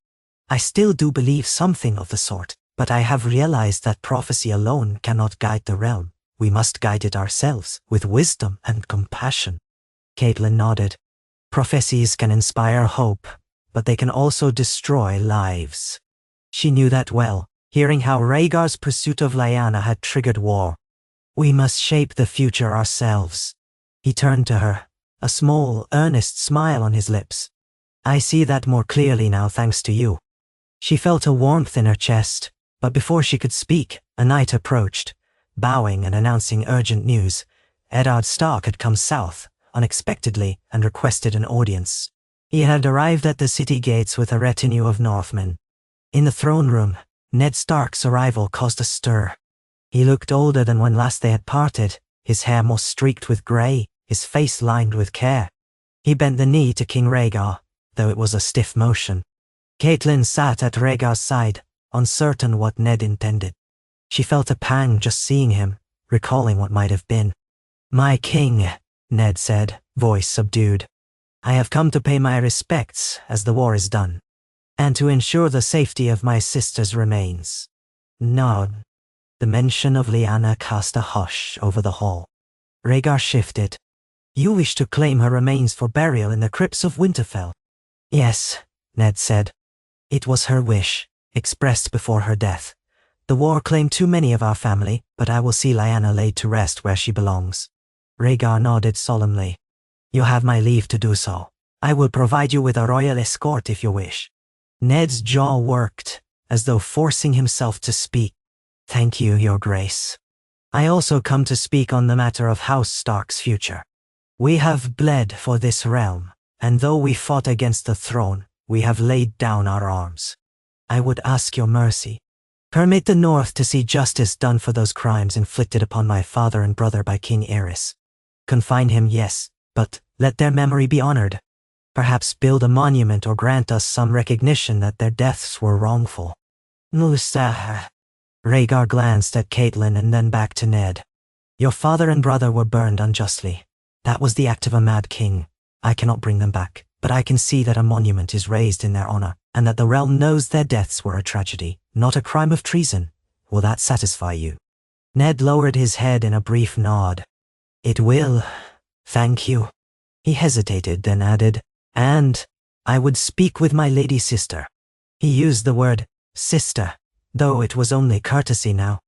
I still do believe something of the sort, but I have realized that prophecy alone cannot guide the realm. We must guide it ourselves, with wisdom and compassion." Catelyn nodded. Prophecies can inspire hope, but they can also destroy lives. She knew that well, hearing how Rhaegar's pursuit of Lyanna had triggered war. "We must shape the future ourselves." He turned to her, a small, earnest smile on his lips. "I see that more clearly now thanks to you." She felt a warmth in her chest, but before she could speak, a knight approached, bowing and announcing urgent news. Eddard Stark had come south, unexpectedly, and requested an audience. He had arrived at the city gates with a retinue of Northmen. In the throne room, Ned Stark's arrival caused a stir. He looked older than when last they had parted, his hair more streaked with grey, his face lined with care. He bent the knee to King Rhaegar, though it was a stiff motion. Catelyn sat at Rhaegar's side, uncertain what Ned intended. She felt a pang just seeing him, recalling what might have been. "My king," Ned said, voice subdued. "I have come to pay my respects as the war is done, and to ensure the safety of my sister's remains." Nod. The mention of Lyanna cast a hush over the hall. Rhaegar shifted. "You wish to claim her remains for burial in the crypts of Winterfell?" "Yes," Ned said. "It was her wish, expressed before her death. The war claimed too many of our family, but I will see Lyanna laid to rest where she belongs." Rhaegar nodded solemnly. "You have my leave to do so. I will provide you with a royal escort if you wish." Ned's jaw worked, as though forcing himself to speak. "Thank you, Your Grace. I also come to speak on the matter of House Stark's future. We have bled for this realm, and though we fought against the throne, we have laid down our arms. I would ask your mercy. Permit the North to see justice done for those crimes inflicted upon my father and brother by King Aerys. Confine him, yes, but let their memory be honored. Perhaps build a monument or grant us some recognition that their deaths were wrongful." "Nusa." Rhaegar glanced at Catelyn and then back to Ned. "Your father and brother were burned unjustly. That was the act of a mad king. I cannot bring them back, but I can see that a monument is raised in their honor, and that the realm knows their deaths were a tragedy, not a crime of treason. Will that satisfy you?" Ned lowered his head in a brief nod. "It will. Thank you." He hesitated, then added, "And I would speak with my lady sister." He used the word sister, though it was only courtesy now.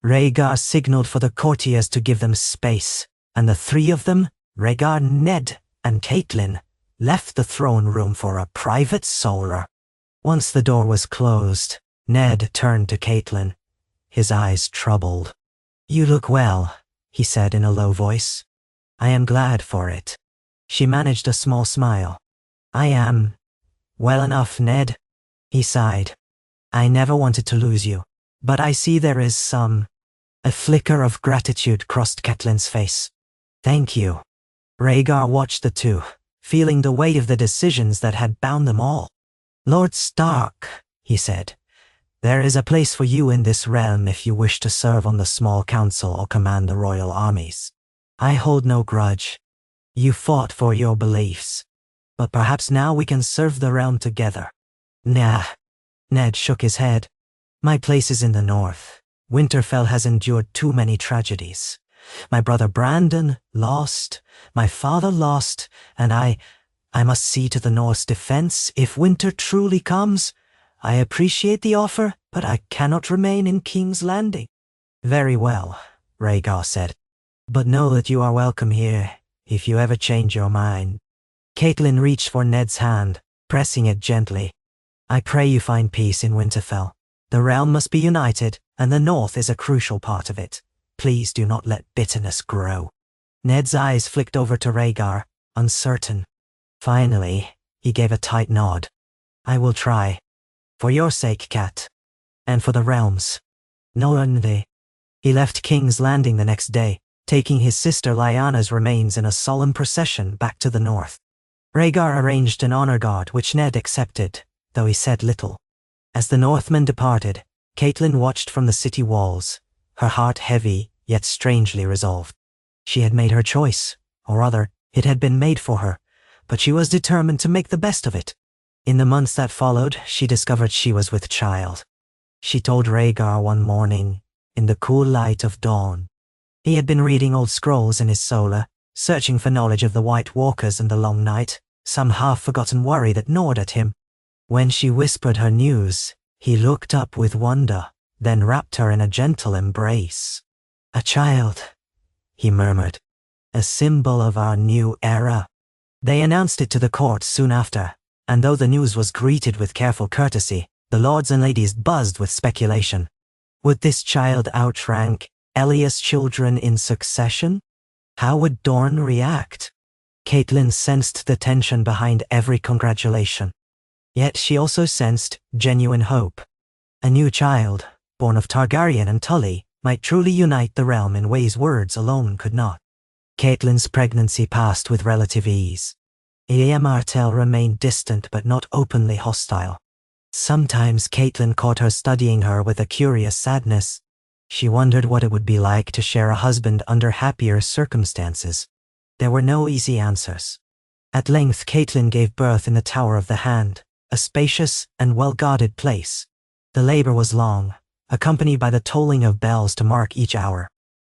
Rhaegar signaled for the courtiers to give them space, and the three of them, Rhaegar, Ned, and Catelyn, left the throne room for a private solar. Once the door was closed, Ned turned to Catelyn, his eyes troubled. "You look well," he said in a low voice. "I am glad for it." She managed a small smile. "I am well enough, Ned," he sighed. "I never wanted to lose you, but I see there is some—" A flicker of gratitude crossed Catelyn's face. "Thank you." Rhaegar watched the two, feeling the weight of the decisions that had bound them all. "Lord Stark," he said, "there is a place for you in this realm if you wish to serve on the small council or command the royal armies. I hold no grudge. You fought for your beliefs. But perhaps now we can serve the realm together." "Nah." Ned shook his head. "My place is in the north. Winterfell has endured too many tragedies. My brother Brandon lost, my father lost, and I must see to the North's defense if winter truly comes. I appreciate the offer, but I cannot remain in King's Landing." "Very well," Rhaegar said. "But know that you are welcome here, if you ever change your mind." Catelyn reached for Ned's hand, pressing it gently. "I pray you find peace in Winterfell. The realm must be united, and the North is a crucial part of it. Please do not let bitterness grow." Ned's eyes flicked over to Rhaegar, uncertain. Finally, he gave a tight nod. "I will try. For your sake, Cat. And for the realm's." No envy. He left King's Landing the next day, taking his sister Lyanna's remains in a solemn procession back to the north. Rhaegar arranged an honor guard, which Ned accepted, though he said little. As the Northmen departed, Catelyn watched from the city walls, her heart heavy, yet strangely resolved. She had made her choice, or rather, it had been made for her, but she was determined to make the best of it. In the months that followed, she discovered she was with child. She told Rhaegar one morning, in the cool light of dawn. He had been reading old scrolls in his solar, searching for knowledge of the White Walkers and the Long Night, some half-forgotten worry that gnawed at him. When she whispered her news, he looked up with wonder, then wrapped her in a gentle embrace. "A child," he murmured, "a symbol of our new era." They announced it to the court soon after, and though the news was greeted with careful courtesy, the lords and ladies buzzed with speculation. Would this child outrank Elias' children in succession? How would Dorne react? Catelyn sensed the tension behind every congratulation. Yet she also sensed genuine hope. A new child, born of Targaryen and Tully, might truly unite the realm in ways words alone could not. Catelyn's pregnancy passed with relative ease. Elia Martell remained distant but not openly hostile. Sometimes Catelyn caught her studying her with a curious sadness. She wondered what it would be like to share a husband under happier circumstances. There were no easy answers. At length Catelyn gave birth in the Tower of the Hand, a spacious and well-guarded place. The labor was long, accompanied by the tolling of bells to mark each hour.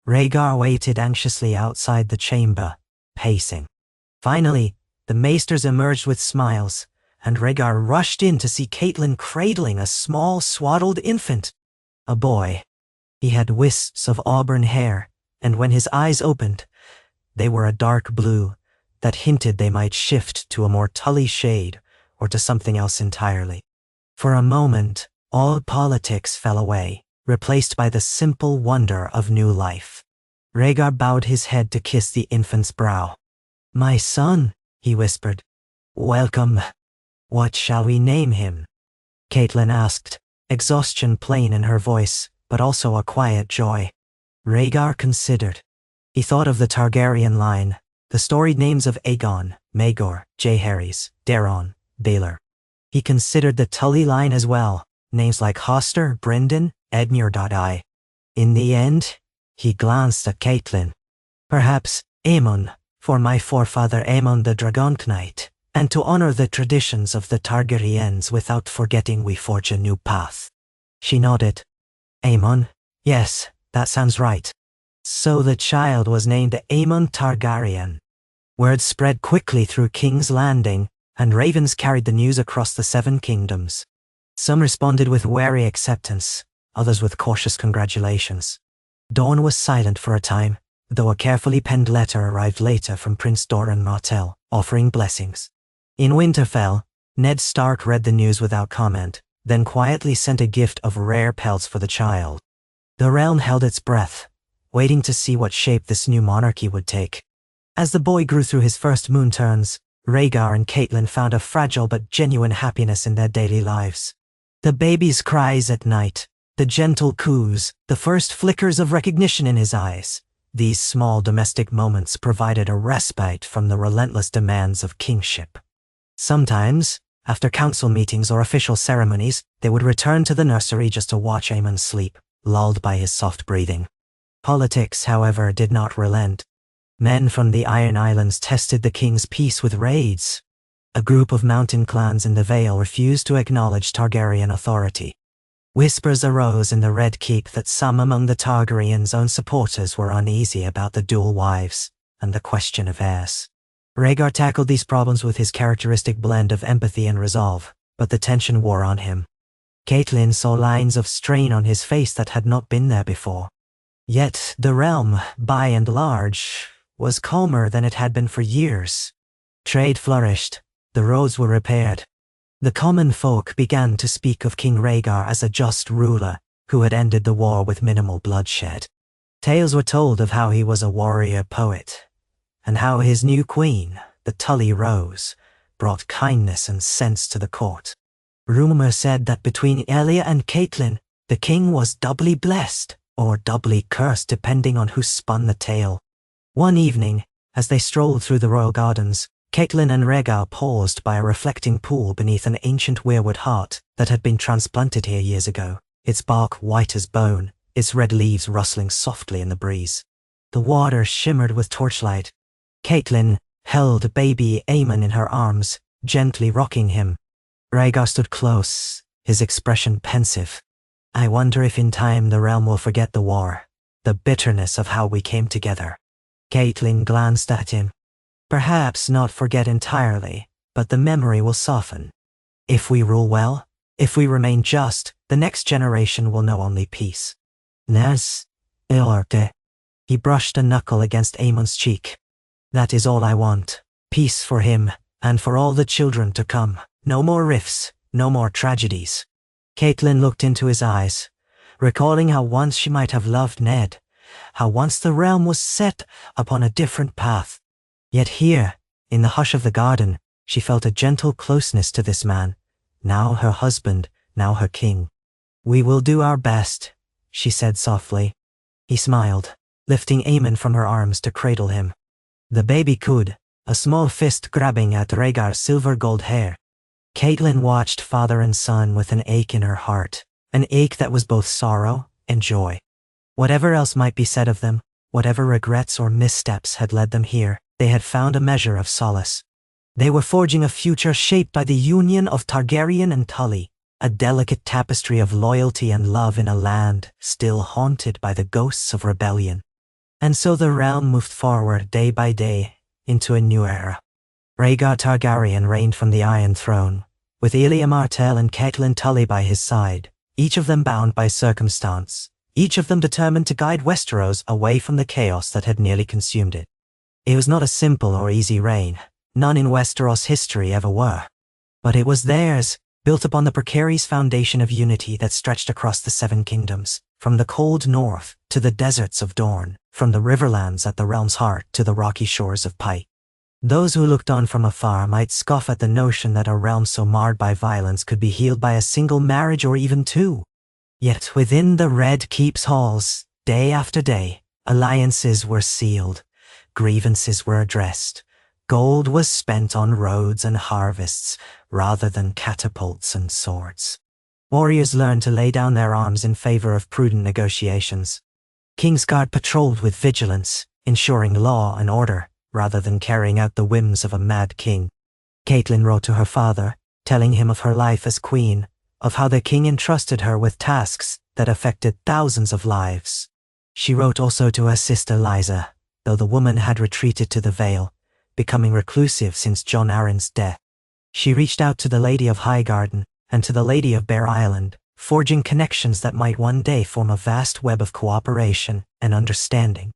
Rhaegar waited anxiously outside the chamber, pacing. Finally, the maesters emerged with smiles, and Rhaegar rushed in to see Catelyn cradling a small, swaddled infant. A boy. He had wisps of auburn hair, and when his eyes opened, they were a dark blue that hinted they might shift to a more Tully shade or to something else entirely. For a moment, all politics fell away, replaced by the simple wonder of new life. Rhaegar bowed his head to kiss the infant's brow. "My son," he whispered. "Welcome. What shall we name him?" Catelyn asked, exhaustion plain in her voice, but also a quiet joy. Rhaegar considered. He thought of the Targaryen line, the storied names of Aegon, Maegor, Jaehaerys, Daeron, Baelor. He considered the Tully line as well, names like Hoster, Brynden, Edmure. In the end, he glanced at Catelyn. "Perhaps Aemon, for my forefather Aemon the Dragonknight, and to honor the traditions of the Targaryens without forgetting we forge a new path." She nodded. "Aemon? Yes, that sounds right." So the child was named Aemon Targaryen. Word spread quickly through King's Landing, and ravens carried the news across the 7 kingdoms. Some responded with wary acceptance, others with cautious congratulations. Dawn was silent for a time, though a carefully penned letter arrived later from Prince Doran Martell, offering blessings. In Winterfell, Ned Stark read the news without comment, then quietly sent a gift of rare pelts for the child. The realm held its breath, waiting to see what shape this new monarchy would take. As the boy grew through his first moon turns, Rhaegar and Catelyn found a fragile but genuine happiness in their daily lives. The baby's cries at night, the gentle coos, the first flickers of recognition in his eyes. These small domestic moments provided a respite from the relentless demands of kingship. Sometimes, after council meetings or official ceremonies, they would return to the nursery just to watch Aemon sleep, lulled by his soft breathing. Politics, however, did not relent. Men from the Iron Islands tested the king's peace with raids. A group of mountain clans in the Vale refused to acknowledge Targaryen authority. Whispers arose in the Red Keep that some among the Targaryens' own supporters were uneasy about the dual wives and the question of heirs. Rhaegar tackled these problems with his characteristic blend of empathy and resolve, but the tension wore on him. Catelyn saw lines of strain on his face that had not been there before. Yet the realm, by and large, was calmer than it had been for years. Trade flourished, the roads were repaired. The common folk began to speak of King Rhaegar as a just ruler who had ended the war with minimal bloodshed. Tales were told of how he was a warrior poet, and how his new queen, the Tully Rose, brought kindness and sense to the court. Rumor said that between Elia and Catelyn, the king was doubly blessed, or doubly cursed depending on who spun the tale. One evening, as they strolled through the royal gardens, Catelyn and Rhaegar paused by a reflecting pool beneath an ancient weirwood heart that had been transplanted here years ago, its bark white as bone, its red leaves rustling softly in the breeze. The water shimmered with torchlight. Catelyn held baby Aemon in her arms, gently rocking him. Rhaegar stood close, his expression pensive. I wonder if in time the realm will forget the war, the bitterness of how we came together. Catelyn glanced at him. Perhaps not forget entirely, but the memory will soften. If we rule well, if we remain just, the next generation will know only peace. Nes Ilarte. He brushed a knuckle against Aemon's cheek. That is all I want. Peace for him, and for all the children to come. No more rifts, no more tragedies. Catelyn looked into his eyes, recalling how once she might have loved Ned, how once the realm was set upon a different path. Yet here, in the hush of the garden, she felt a gentle closeness to this man, now her husband, now her king. We will do our best, she said softly. He smiled, lifting Aemon from her arms to cradle him. The baby cooed, a small fist grabbing at Rhaegar's silver-gold hair. Catelyn watched father and son with an ache in her heart, an ache that was both sorrow and joy. Whatever else might be said of them, whatever regrets or missteps had led them here, they had found a measure of solace. They were forging a future shaped by the union of Targaryen and Tully, a delicate tapestry of loyalty and love in a land still haunted by the ghosts of rebellion. And so the realm moved forward day by day into a new era. Rhaegar Targaryen reigned from the Iron Throne, with Elia Martell and Catelyn Tully by his side, each of them bound by circumstance, each of them determined to guide Westeros away from the chaos that had nearly consumed it. It was not a simple or easy reign. None in Westeros history ever were. But it was theirs, built upon the precarious foundation of unity that stretched across the Seven Kingdoms, from the cold north to the deserts of Dorne, from the riverlands at the realm's heart to the rocky shores of Pike. Those who looked on from afar might scoff at the notion that a realm so marred by violence could be healed by a single marriage or even two. Yet within the Red Keep's halls, day after day, alliances were sealed, grievances were addressed, gold was spent on roads and harvests rather than catapults and swords. Warriors learned to lay down their arms in favor of prudent negotiations. Kingsguard patrolled with vigilance, ensuring law and order, rather than carrying out the whims of a mad king. Catelyn wrote to her father, telling him of her life as queen, of how the king entrusted her with tasks that affected thousands of lives. She wrote also to her sister Lysa, though the woman had retreated to the Vale, becoming reclusive since Jon Arryn's death. She reached out to the Lady of Highgarden and to the Lady of Bear Island, forging connections that might one day form a vast web of cooperation and understanding.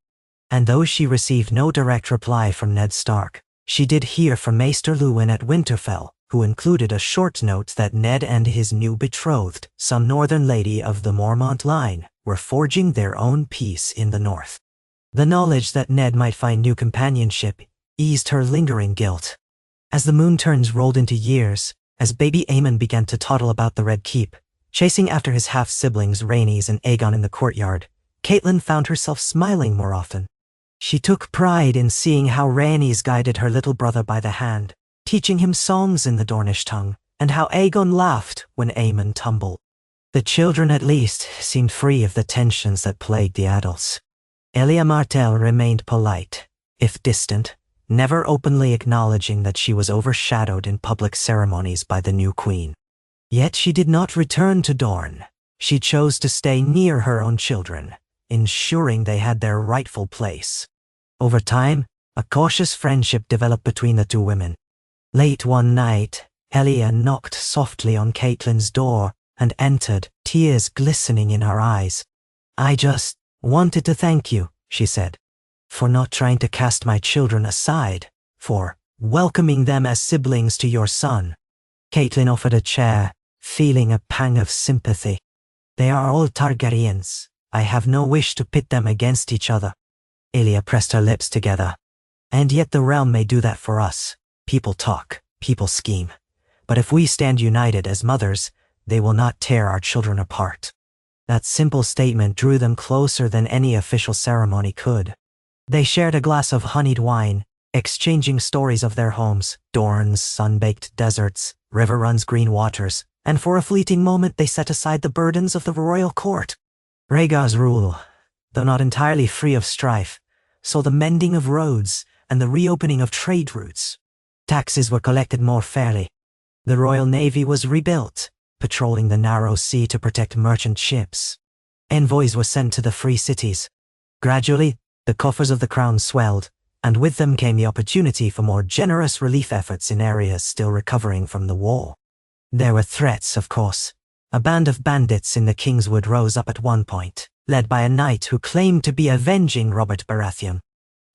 And though she received no direct reply from Ned Stark, she did hear from Maester Luwin at Winterfell, who included a short note that Ned and his new betrothed, some northern lady of the Mormont line, were forging their own peace in the north. The knowledge that Ned might find new companionship eased her lingering guilt. As the moon turns rolled into years, as baby Aemon began to toddle about the Red Keep, chasing after his half-siblings Rhaenys and Aegon in the courtyard, Catelyn found herself smiling more often. She took pride in seeing how Rhaenys guided her little brother by the hand, teaching him songs in the Dornish tongue, and how Aegon laughed when Aemon tumbled. The children at least seemed free of the tensions that plagued the adults. Elia Martell remained polite, if distant, never openly acknowledging that she was overshadowed in public ceremonies by the new queen. Yet she did not return to Dorne. She chose to stay near her own children, ensuring they had their rightful place. Over time, a cautious friendship developed between the two women. Late one night, Elia knocked softly on Catelyn's door and entered, tears glistening in her eyes. "I just wanted to thank you," she said, "for not trying to cast my children aside, for welcoming them as siblings to your son." Catelyn offered a chair, feeling a pang of sympathy. "They are all Targaryens. I have no wish to pit them against each other." Elia pressed her lips together. "And yet the realm may do that for us. People talk, people scheme. But if we stand united as mothers, they will not tear our children apart." That simple statement drew them closer than any official ceremony could. They shared a glass of honeyed wine, exchanging stories of their homes, Dorne's sun-baked deserts, Riverrun's green waters, and for a fleeting moment they set aside the burdens of the royal court. Rhaegar's rule, though not entirely free of strife, saw the mending of roads and the reopening of trade routes. Taxes were collected more fairly. The Royal Navy was rebuilt, patrolling the narrow sea to protect merchant ships. Envoys were sent to the free cities. Gradually, the coffers of the crown swelled, and with them came the opportunity for more generous relief efforts in areas still recovering from the war. There were threats, of course. A band of bandits in the Kingswood rose up at one point, led by a knight who claimed to be avenging Robert Baratheon.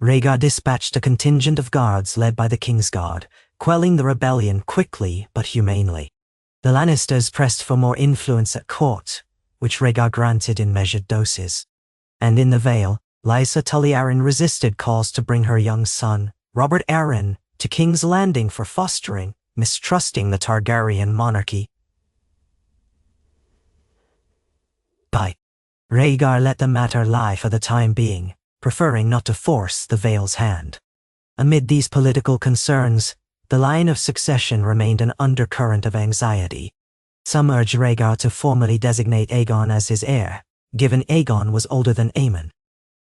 Rhaegar dispatched a contingent of guards led by the Kingsguard, quelling the rebellion quickly but humanely. The Lannisters pressed for more influence at court, which Rhaegar granted in measured doses. And in the Vale, Lysa Tully Arryn resisted calls to bring her young son, Robert Arryn, to King's Landing for fostering, mistrusting the Targaryen monarchy. But Rhaegar let the matter lie for the time being, preferring not to force the Vale's hand. Amid these political concerns, the line of succession remained an undercurrent of anxiety. Some urged Rhaegar to formally designate Aegon as his heir, given Aegon was older than Aemon.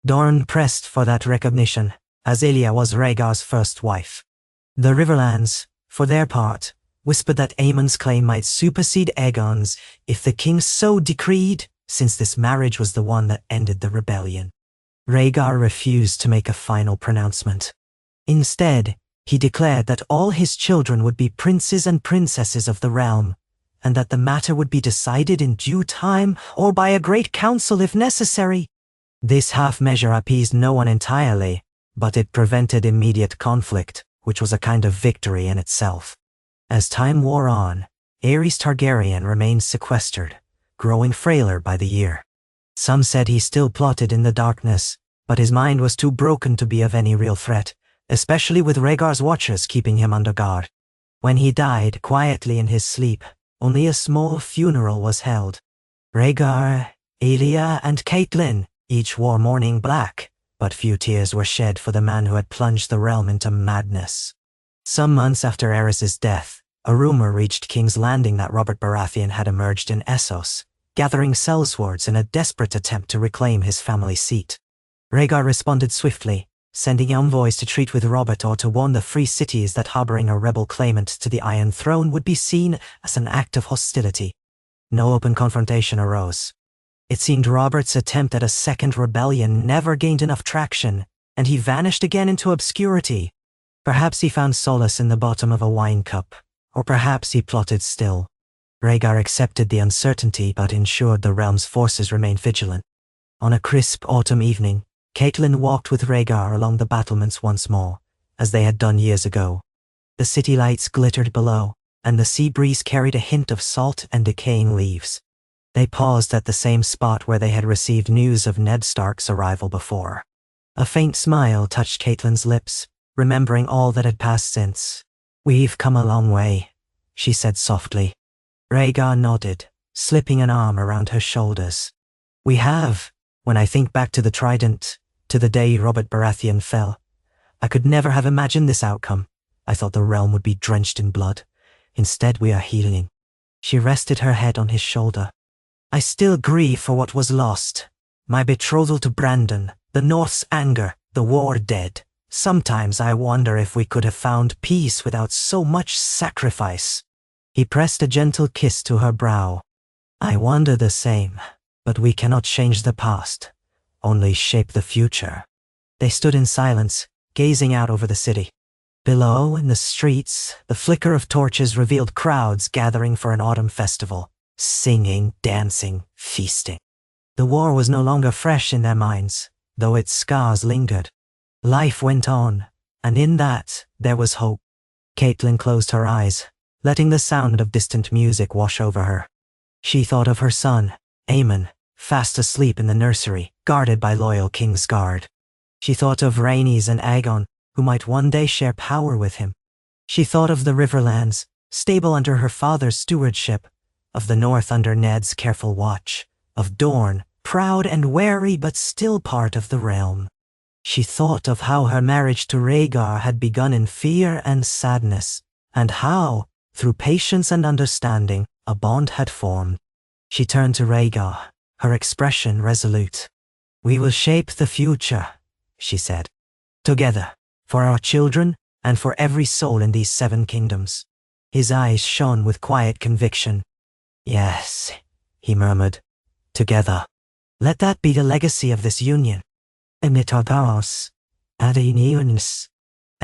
Dorne pressed for that recognition, as Elia was Rhaegar's first wife. The Riverlands, for their part, whispered that Aemon's claim might supersede Aegon's if the king so decreed, since this marriage was the one that ended the rebellion. Rhaegar refused to make a final pronouncement. Instead, he declared that all his children would be princes and princesses of the realm, and that the matter would be decided in due time or by a great council if necessary. This half-measure appeased no one entirely, but it prevented immediate conflict, which was a kind of victory in itself. As time wore on, Aerys Targaryen remained sequestered, growing frailer by the year. Some said he still plotted in the darkness, but his mind was too broken to be of any real threat, especially with Rhaegar's watchers keeping him under guard. When he died quietly in his sleep, only a small funeral was held. Rhaegar, Elia, and Catelyn each wore mourning black, but few tears were shed for the man who had plunged the realm into madness. Some months after Aerys' death, a rumor reached King's Landing that Robert Baratheon had emerged in Essos, gathering sellswords in a desperate attempt to reclaim his family seat. Rhaegar responded swiftly, sending envoys to treat with Robert or to warn the free cities that harboring a rebel claimant to the Iron Throne would be seen as an act of hostility. No open confrontation arose. It seemed Robert's attempt at a second rebellion never gained enough traction, and he vanished again into obscurity. Perhaps he found solace in the bottom of a wine cup, or perhaps he plotted still. Rhaegar accepted the uncertainty but ensured the realm's forces remained vigilant. On a crisp autumn evening, Catelyn walked with Rhaegar along the battlements once more, as they had done years ago. The city lights glittered below, and the sea breeze carried a hint of salt and decaying leaves. They paused at the same spot where they had received news of Ned Stark's arrival before. A faint smile touched Catelyn's lips, remembering all that had passed since. "We've come a long way," she said softly. Rhaegar nodded, slipping an arm around her shoulders. "We have. When I think back to the Trident, to the day Robert Baratheon fell, I could never have imagined this outcome. I thought the realm would be drenched in blood. Instead, we are healing." She rested her head on his shoulder. "I still grieve for what was lost. My betrothal to Brandon, the North's anger, the war dead. Sometimes I wonder if we could have found peace without so much sacrifice." He pressed a gentle kiss to her brow. "I wonder the same, but we cannot change the past, only shape the future." They stood in silence, gazing out over the city. Below, in the streets, the flicker of torches revealed crowds gathering for an autumn festival, singing, dancing, feasting. The war was no longer fresh in their minds, though its scars lingered. Life went on, and in that, there was hope. Catelyn closed her eyes, letting the sound of distant music wash over her. She thought of her son, Aemon, fast asleep in the nursery, guarded by loyal Kingsguard. She thought of Rhaenys and Aegon, who might one day share power with him. She thought of the Riverlands, stable under her father's stewardship, of the North under Ned's careful watch, of Dorne, proud and wary but still part of the realm. She thought of how her marriage to Rhaegar had begun in fear and sadness, and how, through patience and understanding, a bond had formed. She turned to Rhaegar, her expression resolute. "We will shape the future," she said. "Together, for our children and for every soul in these 7 kingdoms." His eyes shone with quiet conviction. "Yes," he murmured, "together. Let that be the legacy of this union." And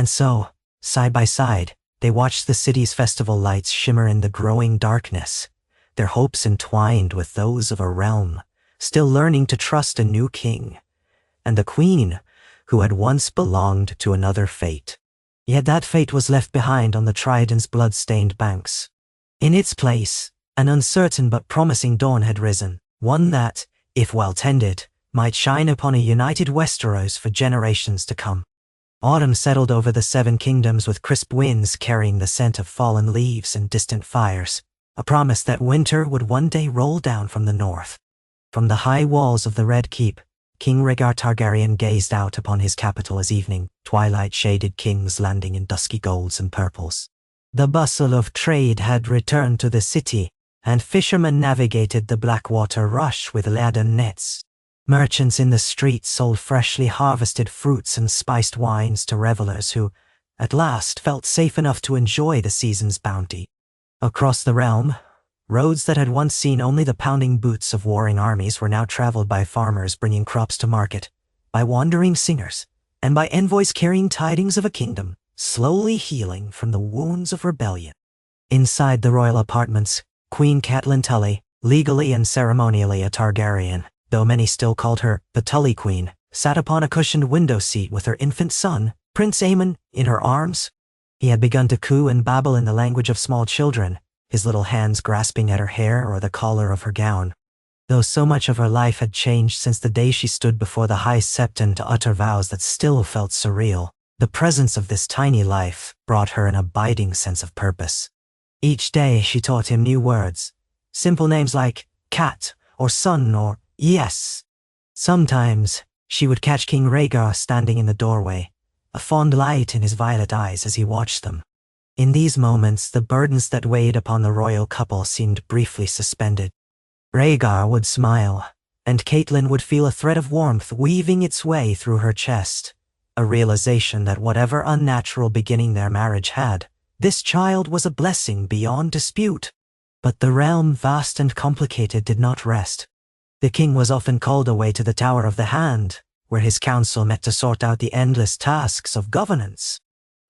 so, side by side, they watched the city's festival lights shimmer in the growing darkness, their hopes entwined with those of a realm still learning to trust a new king, and a queen who had once belonged to another fate. Yet that fate was left behind on the Trident's blood-stained banks. In its place, an uncertain but promising dawn had risen, one that, if well tended, might shine upon a united Westeros for generations to come. Autumn settled over the 7 kingdoms with crisp winds carrying the scent of fallen leaves and distant fires, a promise that winter would one day roll down from the north. From the high walls of the Red Keep, King Rhaegar Targaryen gazed out upon his capital as evening, twilight-shaded kings landing in dusky golds and purples. The bustle of trade had returned to the city, and fishermen navigated the Blackwater rush with laden nets. Merchants in the streets sold freshly harvested fruits and spiced wines to revelers who, at last, felt safe enough to enjoy the season's bounty. Across the realm, roads that had once seen only the pounding boots of warring armies were now traveled by farmers bringing crops to market, by wandering singers, and by envoys carrying tidings of a kingdom slowly healing from the wounds of rebellion. Inside the royal apartments, Queen Catelyn Tully, legally and ceremonially a Targaryen, though many still called her the Tully Queen, sat upon a cushioned window seat with her infant son, Prince Aemon, in her arms. He had begun to coo and babble in the language of small children, his little hands grasping at her hair or the collar of her gown. Though so much of her life had changed since the day she stood before the High Septon to utter vows that still felt surreal, the presence of this tiny life brought her an abiding sense of purpose. Each day she taught him new words, simple names like cat or son or yes. Sometimes she would catch King Rhaegar standing in the doorway, a fond light in his violet eyes as he watched them. In these moments, the burdens that weighed upon the royal couple seemed briefly suspended. Rhaegar would smile, and Catelyn would feel a thread of warmth weaving its way through her chest, a realization that whatever unnatural beginning their marriage had, this child was a blessing beyond dispute. But the realm, vast and complicated, did not rest. The king was often called away to the Tower of the Hand, where his council met to sort out the endless tasks of governance.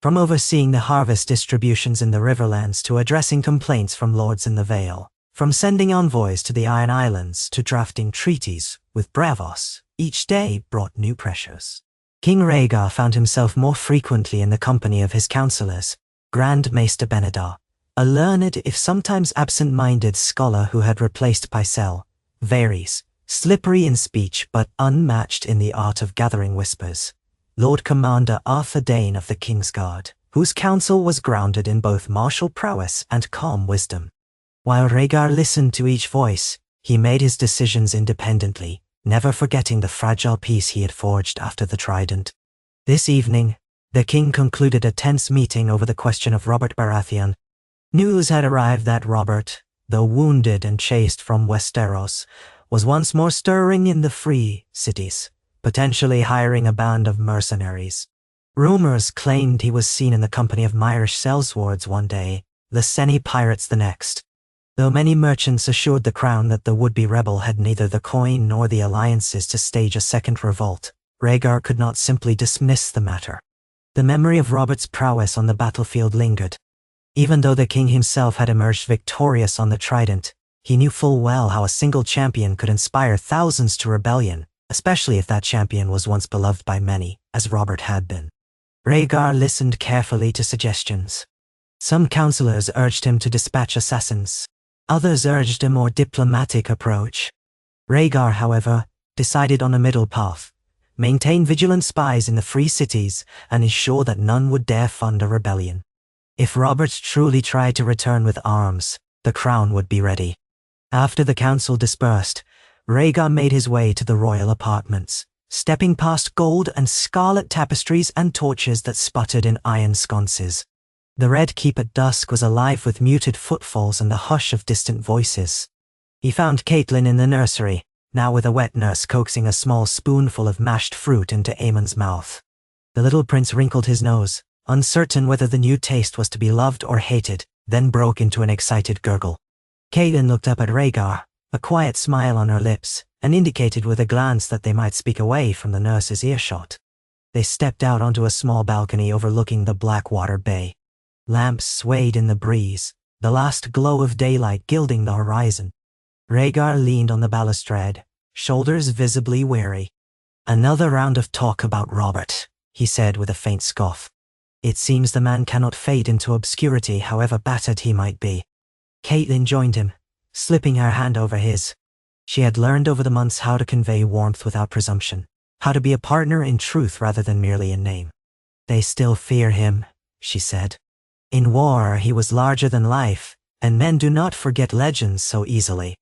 From overseeing the harvest distributions in the Riverlands to addressing complaints from lords in the Vale, From sending envoys to the Iron Islands to drafting treaties with Braavos, each day brought new pressures. King Rhaegar found himself more frequently in the company of his counselors, Grand Maester Benedar, a learned if sometimes absent-minded scholar who had replaced Pycelle, Varys, slippery in speech but unmatched in the art of gathering whispers, Lord Commander Arthur Dayne of the Kingsguard, whose counsel was grounded in both martial prowess and calm wisdom. While Rhaegar listened to each voice, he made his decisions independently, never forgetting the fragile peace he had forged after the Trident. This evening, the king concluded a tense meeting over the question of Robert Baratheon. News had arrived that Robert, though wounded and chased from Westeros, was once more stirring in the free cities, potentially hiring a band of mercenaries. Rumors claimed he was seen in the company of Myrish sellswords one day, Lyseni pirates the next. Though many merchants assured the crown that the would-be rebel had neither the coin nor the alliances to stage a second revolt, Rhaegar could not simply dismiss the matter. The memory of Robert's prowess on the battlefield lingered. Even though the king himself had emerged victorious on the Trident, he knew full well how a single champion could inspire thousands to rebellion, especially if that champion was once beloved by many, as Robert had been. Rhaegar listened carefully to suggestions. Some counselors urged him to dispatch assassins. Others urged a more diplomatic approach. Rhaegar, however, decided on a middle path: maintain vigilant spies in the free cities and ensure that none would dare fund a rebellion. If Robert truly tried to return with arms, the crown would be ready. After the council dispersed, Rhaegar made his way to the royal apartments, stepping past gold and scarlet tapestries and torches that sputtered in iron sconces. The Red Keep at dusk was alive with muted footfalls and the hush of distant voices. He found Catelyn in the nursery, now with a wet nurse coaxing a small spoonful of mashed fruit into Aemon's mouth. The little prince wrinkled his nose, uncertain whether the new taste was to be loved or hated, then broke into an excited gurgle. Catelyn looked up at Rhaegar, a quiet smile on her lips, and indicated with a glance that they might speak away from the nurse's earshot. They stepped out onto a small balcony overlooking the Blackwater Bay. Lamps swayed in the breeze, the last glow of daylight gilding the horizon. Rhaegar leaned on the balustrade, shoulders visibly weary. "Another round of talk about Robert," he said with a faint scoff. "It seems the man cannot fade into obscurity however battered he might be." Catelyn joined him, slipping her hand over his. She had learned over the months how to convey warmth without presumption, how to be a partner in truth rather than merely in name. "They still fear him," she said. "In war he was larger than life, and men do not forget legends so easily."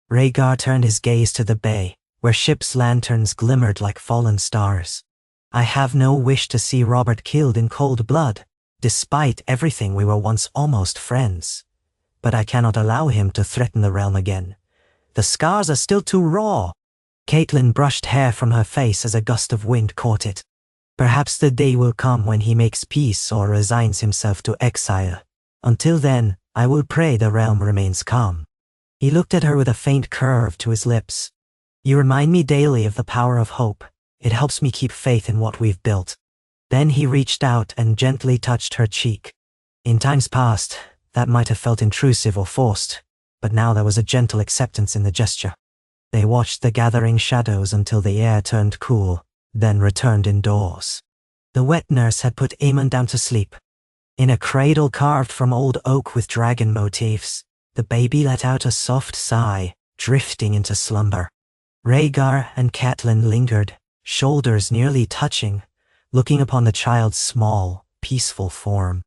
Rhaegar turned his gaze to the bay, where ships' lanterns glimmered like fallen stars. "I have no wish to see Robert killed in cold blood. Despite everything, we were once almost friends. But I cannot allow him to threaten the realm again. The scars are still too raw." Catelyn brushed hair from her face as a gust of wind caught it. "Perhaps the day will come when he makes peace or resigns himself to exile. Until then, I will pray the realm remains calm." He looked at her with a faint curve to his lips. "You remind me daily of the power of hope. It helps me keep faith in what we've built." Then he reached out and gently touched her cheek. In times past, that might have felt intrusive or forced, but now there was a gentle acceptance in the gesture. They watched the gathering shadows until the air turned cool, then returned indoors. The wet nurse had put Aemon down to sleep. In a cradle carved from old oak with dragon motifs, the baby let out a soft sigh, drifting into slumber. Rhaegar and Catelyn lingered, shoulders nearly touching, looking upon the child's small, peaceful form.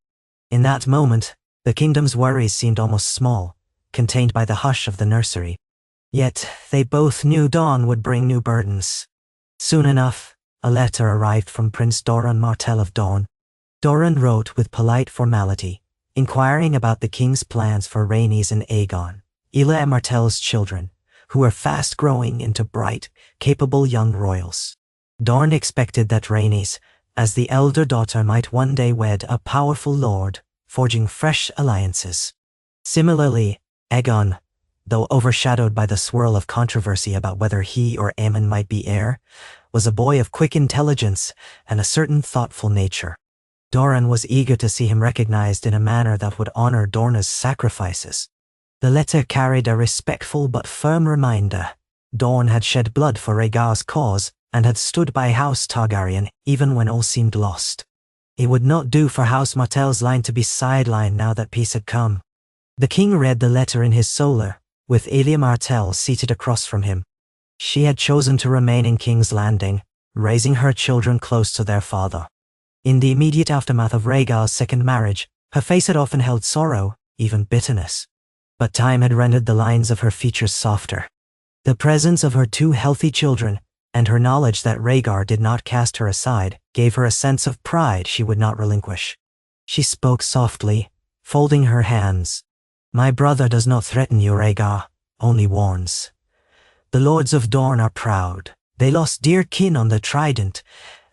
In that moment, the kingdom's worries seemed almost small, contained by the hush of the nursery. Yet they both knew dawn would bring new burdens. Soon enough, a letter arrived from Prince Doran Martell of Dorne. Doran wrote with polite formality, inquiring about the king's plans for Rhaenys and Aegon, Ela Martell's children, who were fast growing into bright, capable young royals. Dorne expected that Rhaenys, as the elder daughter, might one day wed a powerful lord, forging fresh alliances. Similarly, Aegon, though overshadowed by the swirl of controversy about whether he or Aemon might be heir, was a boy of quick intelligence and a certain thoughtful nature. Doran was eager to see him recognized in a manner that would honor Dorna's sacrifices. The letter carried a respectful but firm reminder. Dorne had shed blood for Rhaegar's cause and had stood by House Targaryen even when all seemed lost. It would not do for House Martell's line to be sidelined now that peace had come. The king read the letter in his solar, with Aelia Martell seated across from him. She had chosen to remain in King's Landing, raising her children close to their father. In the immediate aftermath of Rhaegar's second marriage, her face had often held sorrow, even bitterness. But time had rendered the lines of her features softer. The presence of her two healthy children, and her knowledge that Rhaegar did not cast her aside, gave her a sense of pride she would not relinquish. She spoke softly, folding her hands. "My brother does not threaten you, Rhaegar, only warns. The lords of Dorne are proud. They lost dear kin on the Trident,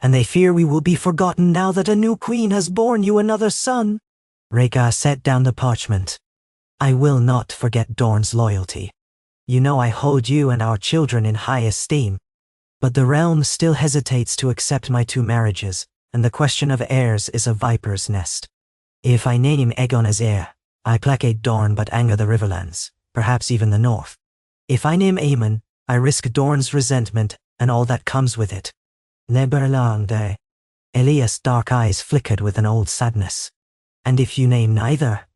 and they fear we will be forgotten now that a new queen has borne you another son." Rhaegar set down the parchment. "I will not forget Dorne's loyalty. You know I hold you and our children in high esteem. But the realm still hesitates to accept my two marriages, and the question of heirs is a viper's nest. If I name Aegon as heir, I placate Dorne but anger the Riverlands, perhaps even the North. If I name Aemon, I risk Dorne's resentment and all that comes with it." Neberlande. Elias' dark eyes flickered with an old sadness. "And if you name neither,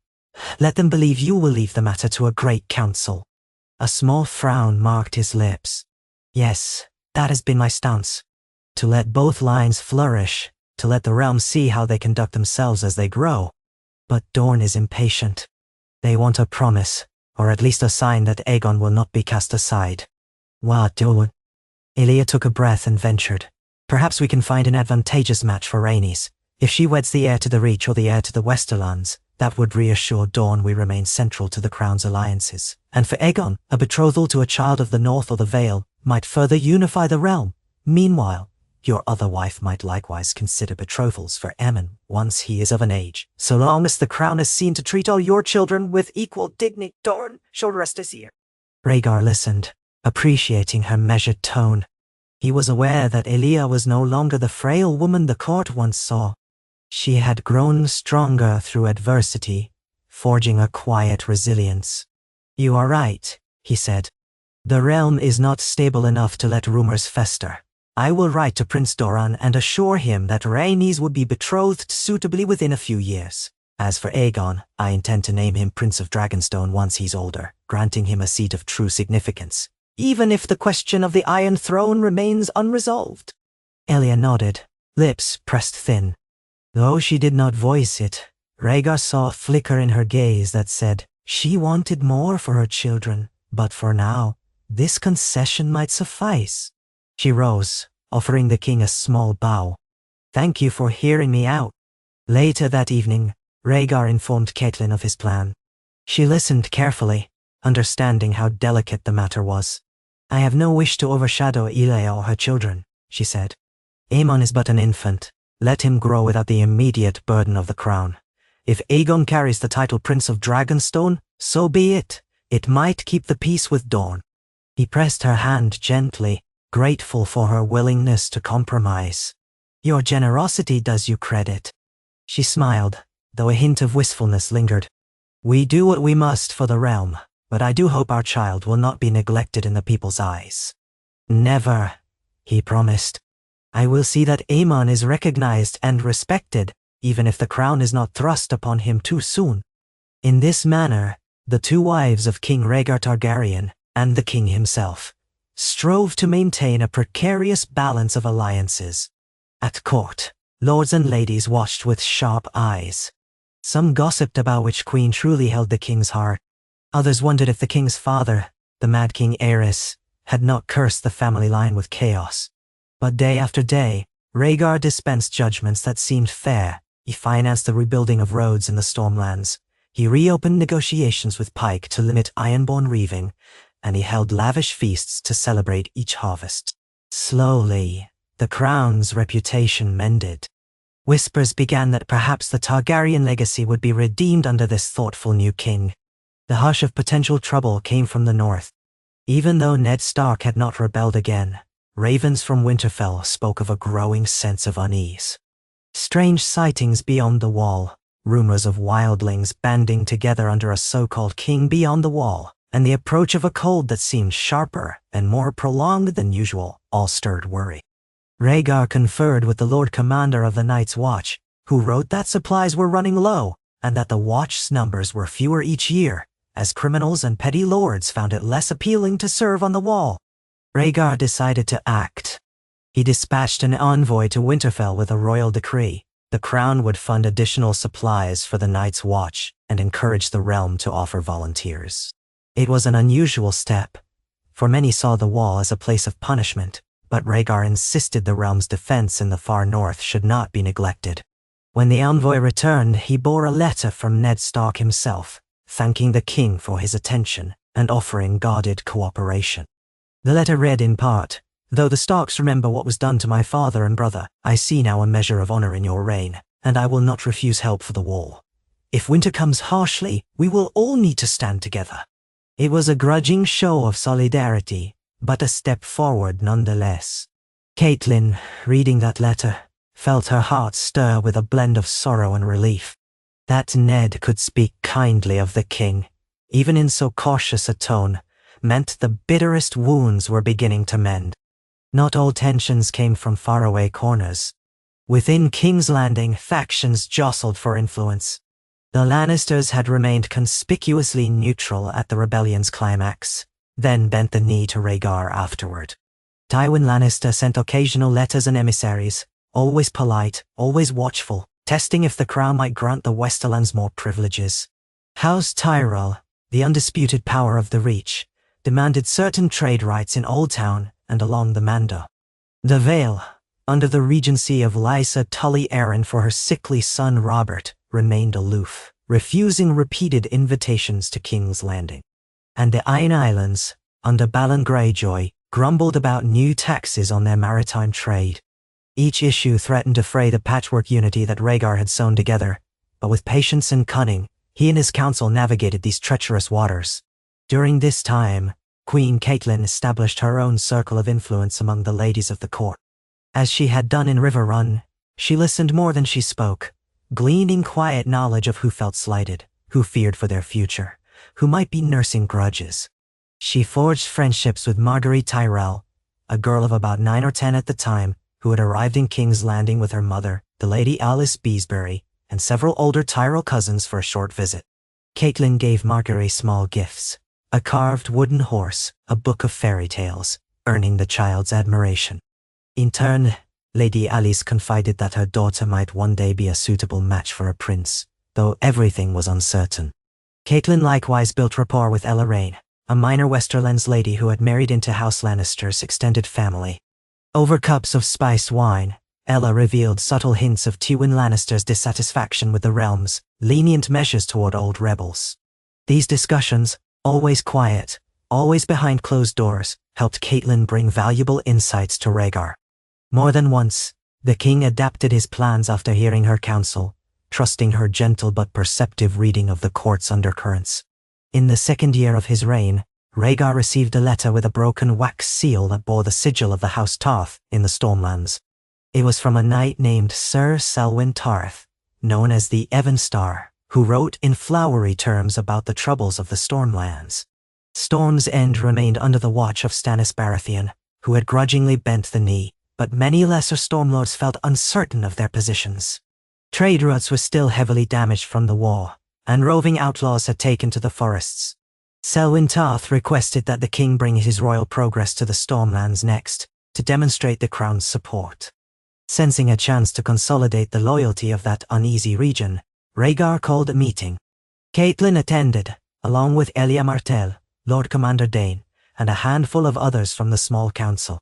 let them believe you will leave the matter to a great council." A small frown marked his lips. "Yes, that has been my stance. To let both lines flourish, to let the realm see how they conduct themselves as they grow. But Dorne is impatient. They want a promise, or at least a sign that Aegon will not be cast aside." "What do?" Aelia took a breath and ventured. "Perhaps we can find an advantageous match for Rhaenys. If she weds the heir to the Reach or the heir to the Westerlands, that would reassure Dorne we remain central to the Crown's alliances. And for Aegon, a betrothal to a child of the North or the Vale might further unify the realm. Meanwhile, your other wife might likewise consider betrothals for Aemon once he is of an age. So long as the Crown is seen to treat all your children with equal dignity, Dorne shall rest his ear." Rhaegar listened, appreciating her measured tone. He was aware that Aelia was no longer the frail woman the court once saw. She had grown stronger through adversity, forging a quiet resilience. "You are right," he said. "The realm is not stable enough to let rumors fester. I will write to Prince Doran and assure him that Rhaenys would be betrothed suitably within a few years. As for Aegon, I intend to name him Prince of Dragonstone once he's older, granting him a seat of true significance, even if the question of the Iron Throne remains unresolved." Aelia nodded, lips pressed thin. Though she did not voice it, Rhaegar saw a flicker in her gaze that said she wanted more for her children, but for now, this concession might suffice. She rose, offering the king a small bow. "Thank you for hearing me out." Later that evening, Rhaegar informed Catelyn of his plan. She listened carefully, understanding how delicate the matter was. "I have no wish to overshadow Aelia or her children," she said. "Aemon is but an infant. Let him grow without the immediate burden of the crown. If Aegon carries the title Prince of Dragonstone, so be it. It might keep the peace with Dorne." He pressed her hand gently, grateful for her willingness to compromise. "Your generosity does you credit." She smiled, though a hint of wistfulness lingered. "We do what we must for the realm, but I do hope our child will not be neglected in the people's eyes." "Never," he promised. "I will see that Aemon is recognized and respected, even if the crown is not thrust upon him too soon." In this manner, the two wives of King Rhaegar Targaryen, and the king himself, strove to maintain a precarious balance of alliances. At court, lords and ladies watched with sharp eyes. Some gossiped about which queen truly held the king's heart. Others wondered if the king's father, the Mad King Aerys, had not cursed the family line with chaos. But day after day, Rhaegar dispensed judgments that seemed fair. He financed the rebuilding of roads in the Stormlands. He reopened negotiations with Pike to limit ironborn reaving, and he held lavish feasts to celebrate each harvest. Slowly, the crown's reputation mended. Whispers began that perhaps the Targaryen legacy would be redeemed under this thoughtful new king. The hush of potential trouble came from the north. Even though Ned Stark had not rebelled again, ravens from Winterfell spoke of a growing sense of unease. Strange sightings beyond the wall, rumors of wildlings banding together under a so-called king beyond the wall, and the approach of a cold that seemed sharper and more prolonged than usual, all stirred worry. Rhaegar conferred with the Lord Commander of the Night's Watch, who wrote that supplies were running low, and that the watch's numbers were fewer each year, as criminals and petty lords found it less appealing to serve on the wall. Rhaegar decided to act. He dispatched an envoy to Winterfell with a royal decree. The crown would fund additional supplies for the Night's Watch and encourage the realm to offer volunteers. It was an unusual step, for many saw the wall as a place of punishment, but Rhaegar insisted the realm's defense in the far north should not be neglected. When the envoy returned, he bore a letter from Ned Stark himself, thanking the king for his attention and offering guarded cooperation. The letter read in part, "Though the Starks remember what was done to my father and brother, I see now a measure of honor in your reign, and I will not refuse help for the wall. If winter comes harshly, we will all need to stand together." It was a grudging show of solidarity, but a step forward nonetheless. Catelyn, reading that letter, felt her heart stir with a blend of sorrow and relief. That Ned could speak kindly of the king, even in so cautious a tone, meant the bitterest wounds were beginning to mend. Not all tensions came from faraway corners. Within King's Landing, factions jostled for influence. The Lannisters had remained conspicuously neutral at the rebellion's climax, then bent the knee to Rhaegar afterward. Tywin Lannister sent occasional letters and emissaries, always polite, always watchful, testing if the crown might grant the Westerlands more privileges. House Tyrell, the undisputed power of the Reach, demanded certain trade rights in Old Town and along the Mando. The Vale, under the regency of Lysa Tully Arryn for her sickly son Robert, remained aloof, refusing repeated invitations to King's Landing. And the Iron Islands, under Balon Greyjoy, grumbled about new taxes on their maritime trade. Each issue threatened to fray the patchwork unity that Rhaegar had sewn together, but with patience and cunning, he and his council navigated these treacherous waters. During this time, Queen Catelyn established her own circle of influence among the ladies of the court. As she had done in River Run, she listened more than she spoke, gleaning quiet knowledge of who felt slighted, who feared for their future, who might be nursing grudges. She forged friendships with Marguerite Tyrell, a girl of about 9 or 10 at the time, who had arrived in King's Landing with her mother, the Lady Alice Beesbury, and several older Tyrell cousins for a short visit. Catelyn gave Marguerite small gifts, a carved wooden horse, a book of fairy tales, earning the child's admiration. In turn, Lady Alice confided that her daughter might one day be a suitable match for a prince, though everything was uncertain. Catelyn likewise built rapport with Ella Raine, a minor Westerlands lady who had married into House Lannister's extended family. Over cups of spiced wine, Ella revealed subtle hints of Tywin Lannister's dissatisfaction with the realm's lenient measures toward old rebels. These discussions, always quiet, always behind closed doors, helped Catelyn bring valuable insights to Rhaegar. More than once, the king adapted his plans after hearing her counsel, trusting her gentle but perceptive reading of the court's undercurrents. In the second year of his reign, Rhaegar received a letter with a broken wax seal that bore the sigil of the House Tarth in the Stormlands. It was from a knight named Sir Selwyn Tarth, known as the Evan Star, who wrote in flowery terms about the troubles of the Stormlands. Storm's End remained under the watch of Stannis Baratheon, who had grudgingly bent the knee, but many lesser Stormlords felt uncertain of their positions. Trade routes were still heavily damaged from the war, and roving outlaws had taken to the forests. Selwyn Tarth requested that the king bring his royal progress to the Stormlands next, to demonstrate the crown's support. Sensing a chance to consolidate the loyalty of that uneasy region, Rhaegar called a meeting. Catelyn attended, along with Elia Martell, Lord Commander Dane, and a handful of others from the small council.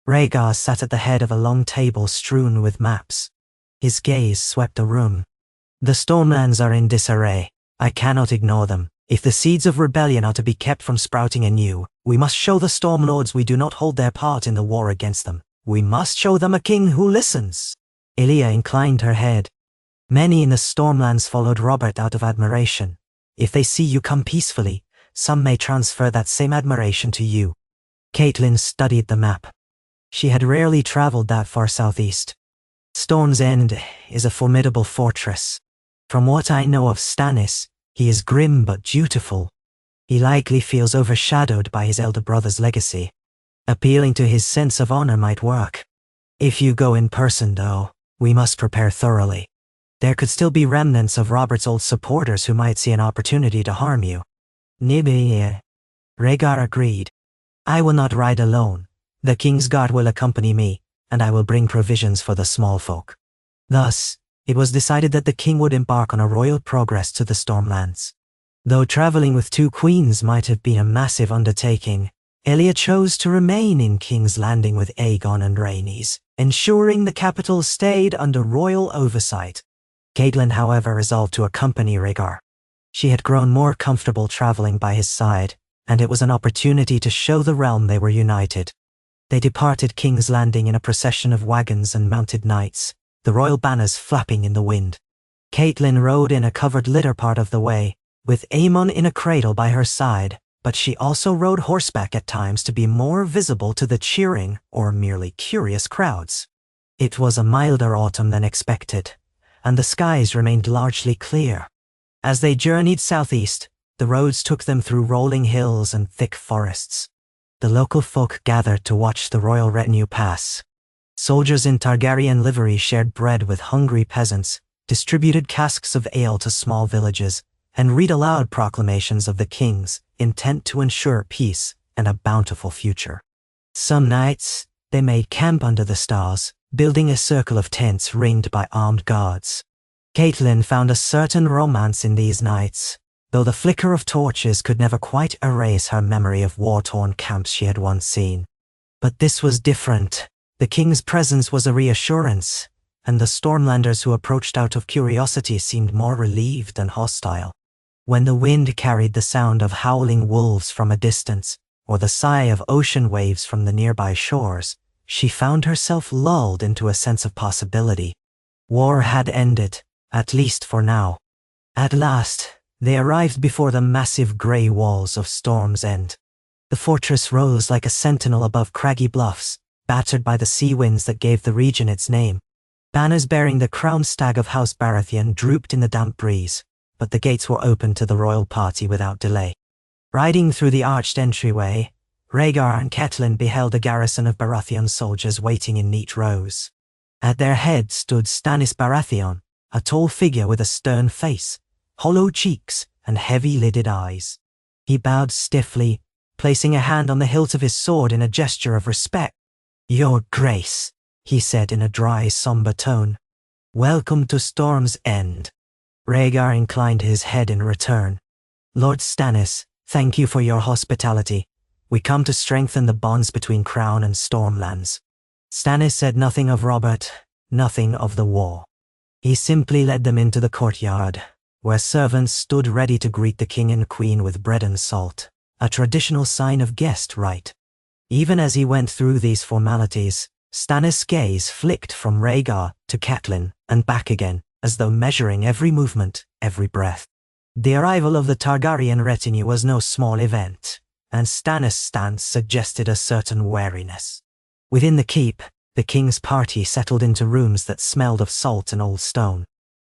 Rhaegar sat at the head of a long table strewn with maps. His gaze swept the room. The Stormlands are in disarray. I cannot ignore them. If the seeds of rebellion are to be kept from sprouting anew, we must show the Stormlords we do not hold their part in the war against them. We must show them a king who listens. Elia inclined her head. Many in the Stormlands followed Robert out of admiration. If they see you come peacefully, some may transfer that same admiration to you. Catelyn studied the map. She had rarely traveled that far southeast. Storm's End is a formidable fortress. From what I know of Stannis, he is grim but dutiful. He likely feels overshadowed by his elder brother's legacy. Appealing to his sense of honor might work. If you go in person, though, we must prepare thoroughly. There could still be remnants of Robert's old supporters who might see an opportunity to harm you. Nibby. Rhaegar agreed. I will not ride alone. The King's Guard will accompany me, and I will bring provisions for the small folk. Thus, it was decided that the king would embark on a royal progress to the Stormlands. Though traveling with 2 queens might have been a massive undertaking, Elia chose to remain in King's Landing with Aegon and Rhaenys, ensuring the capital stayed under royal oversight. Catelyn, however, resolved to accompany Rhaegar. She had grown more comfortable traveling by his side, and it was an opportunity to show the realm they were united. They departed King's Landing in a procession of wagons and mounted knights, the royal banners flapping in the wind. Catelyn rode in a covered litter part of the way, with Aemon in a cradle by her side, but she also rode horseback at times to be more visible to the cheering or merely curious crowds. It was a milder autumn than expected, and the skies remained largely clear. As they journeyed southeast, the roads took them through rolling hills and thick forests. The local folk gathered to watch the royal retinue pass. Soldiers in Targaryen livery shared bread with hungry peasants, distributed casks of ale to small villages, and read aloud proclamations of the kings, intent to ensure peace and a bountiful future. Some nights, they made camp under the stars, building a circle of tents ringed by armed guards. Catelyn found a certain romance in these nights, though the flicker of torches could never quite erase her memory of war-torn camps she had once seen. But this was different. The king's presence was a reassurance, and the Stormlanders who approached out of curiosity seemed more relieved than hostile. When the wind carried the sound of howling wolves from a distance, or the sigh of ocean waves from the nearby shores, she found herself lulled into a sense of possibility. War had ended, at least for now. At last, they arrived before the massive grey walls of Storm's End. The fortress rose like a sentinel above craggy bluffs, battered by the sea winds that gave the region its name. Banners bearing the crowned stag of House Baratheon drooped in the damp breeze, but the gates were opened to the royal party without delay. Riding through the arched entryway, Rhaegar and Catelyn beheld a garrison of Baratheon soldiers waiting in neat rows. At their head stood Stannis Baratheon, a tall figure with a stern face, hollow cheeks, and heavy-lidded eyes. He bowed stiffly, placing a hand on the hilt of his sword in a gesture of respect. "Your Grace," he said in a dry, somber tone. "Welcome to Storm's End." Rhaegar inclined his head in return. "Lord Stannis, thank you for your hospitality. We come to strengthen the bonds between Crown and Stormlands." Stannis said nothing of Robert, nothing of the war. He simply led them into the courtyard, where servants stood ready to greet the king and queen with bread and salt, a traditional sign of guest right. Even as he went through these formalities, Stannis' gaze flicked from Rhaegar to Catelyn and back again, as though measuring every movement, every breath. The arrival of the Targaryen retinue was no small event, and Stannis' stance suggested a certain wariness. Within the keep, the king's party settled into rooms that smelled of salt and old stone.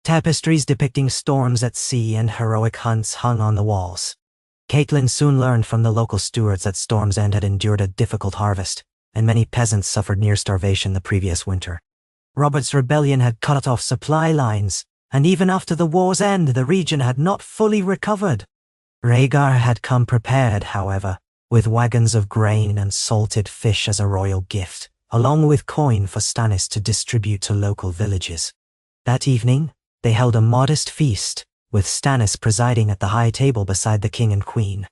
Tapestries depicting storms at sea and heroic hunts hung on the walls. Catelyn soon learned from the local stewards that Storm's End had endured a difficult harvest, and many peasants suffered near starvation the previous winter. Robert's rebellion had cut off supply lines, and even after the war's end, the region had not fully recovered. Rhaegar had come prepared, however, with wagons of grain and salted fish as a royal gift, along with coin for Stannis to distribute to local villages. That evening, they held a modest feast, with Stannis presiding at the high table beside the king and queen.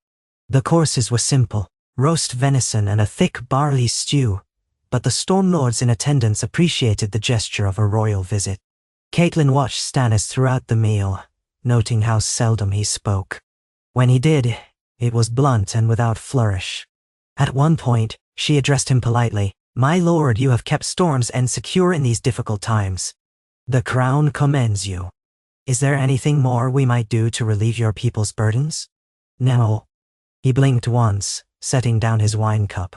The courses were simple, roast venison and a thick barley stew, but the Stormlords in attendance appreciated the gesture of a royal visit. Catelyn watched Stannis throughout the meal, noting how seldom he spoke. When he did, it was blunt and without flourish. At one point, she addressed him politely. "My lord, you have kept Storm's End secure in these difficult times. The crown commends you. Is there anything more we might do to relieve your people's burdens?" "No." He blinked once, setting down his wine cup.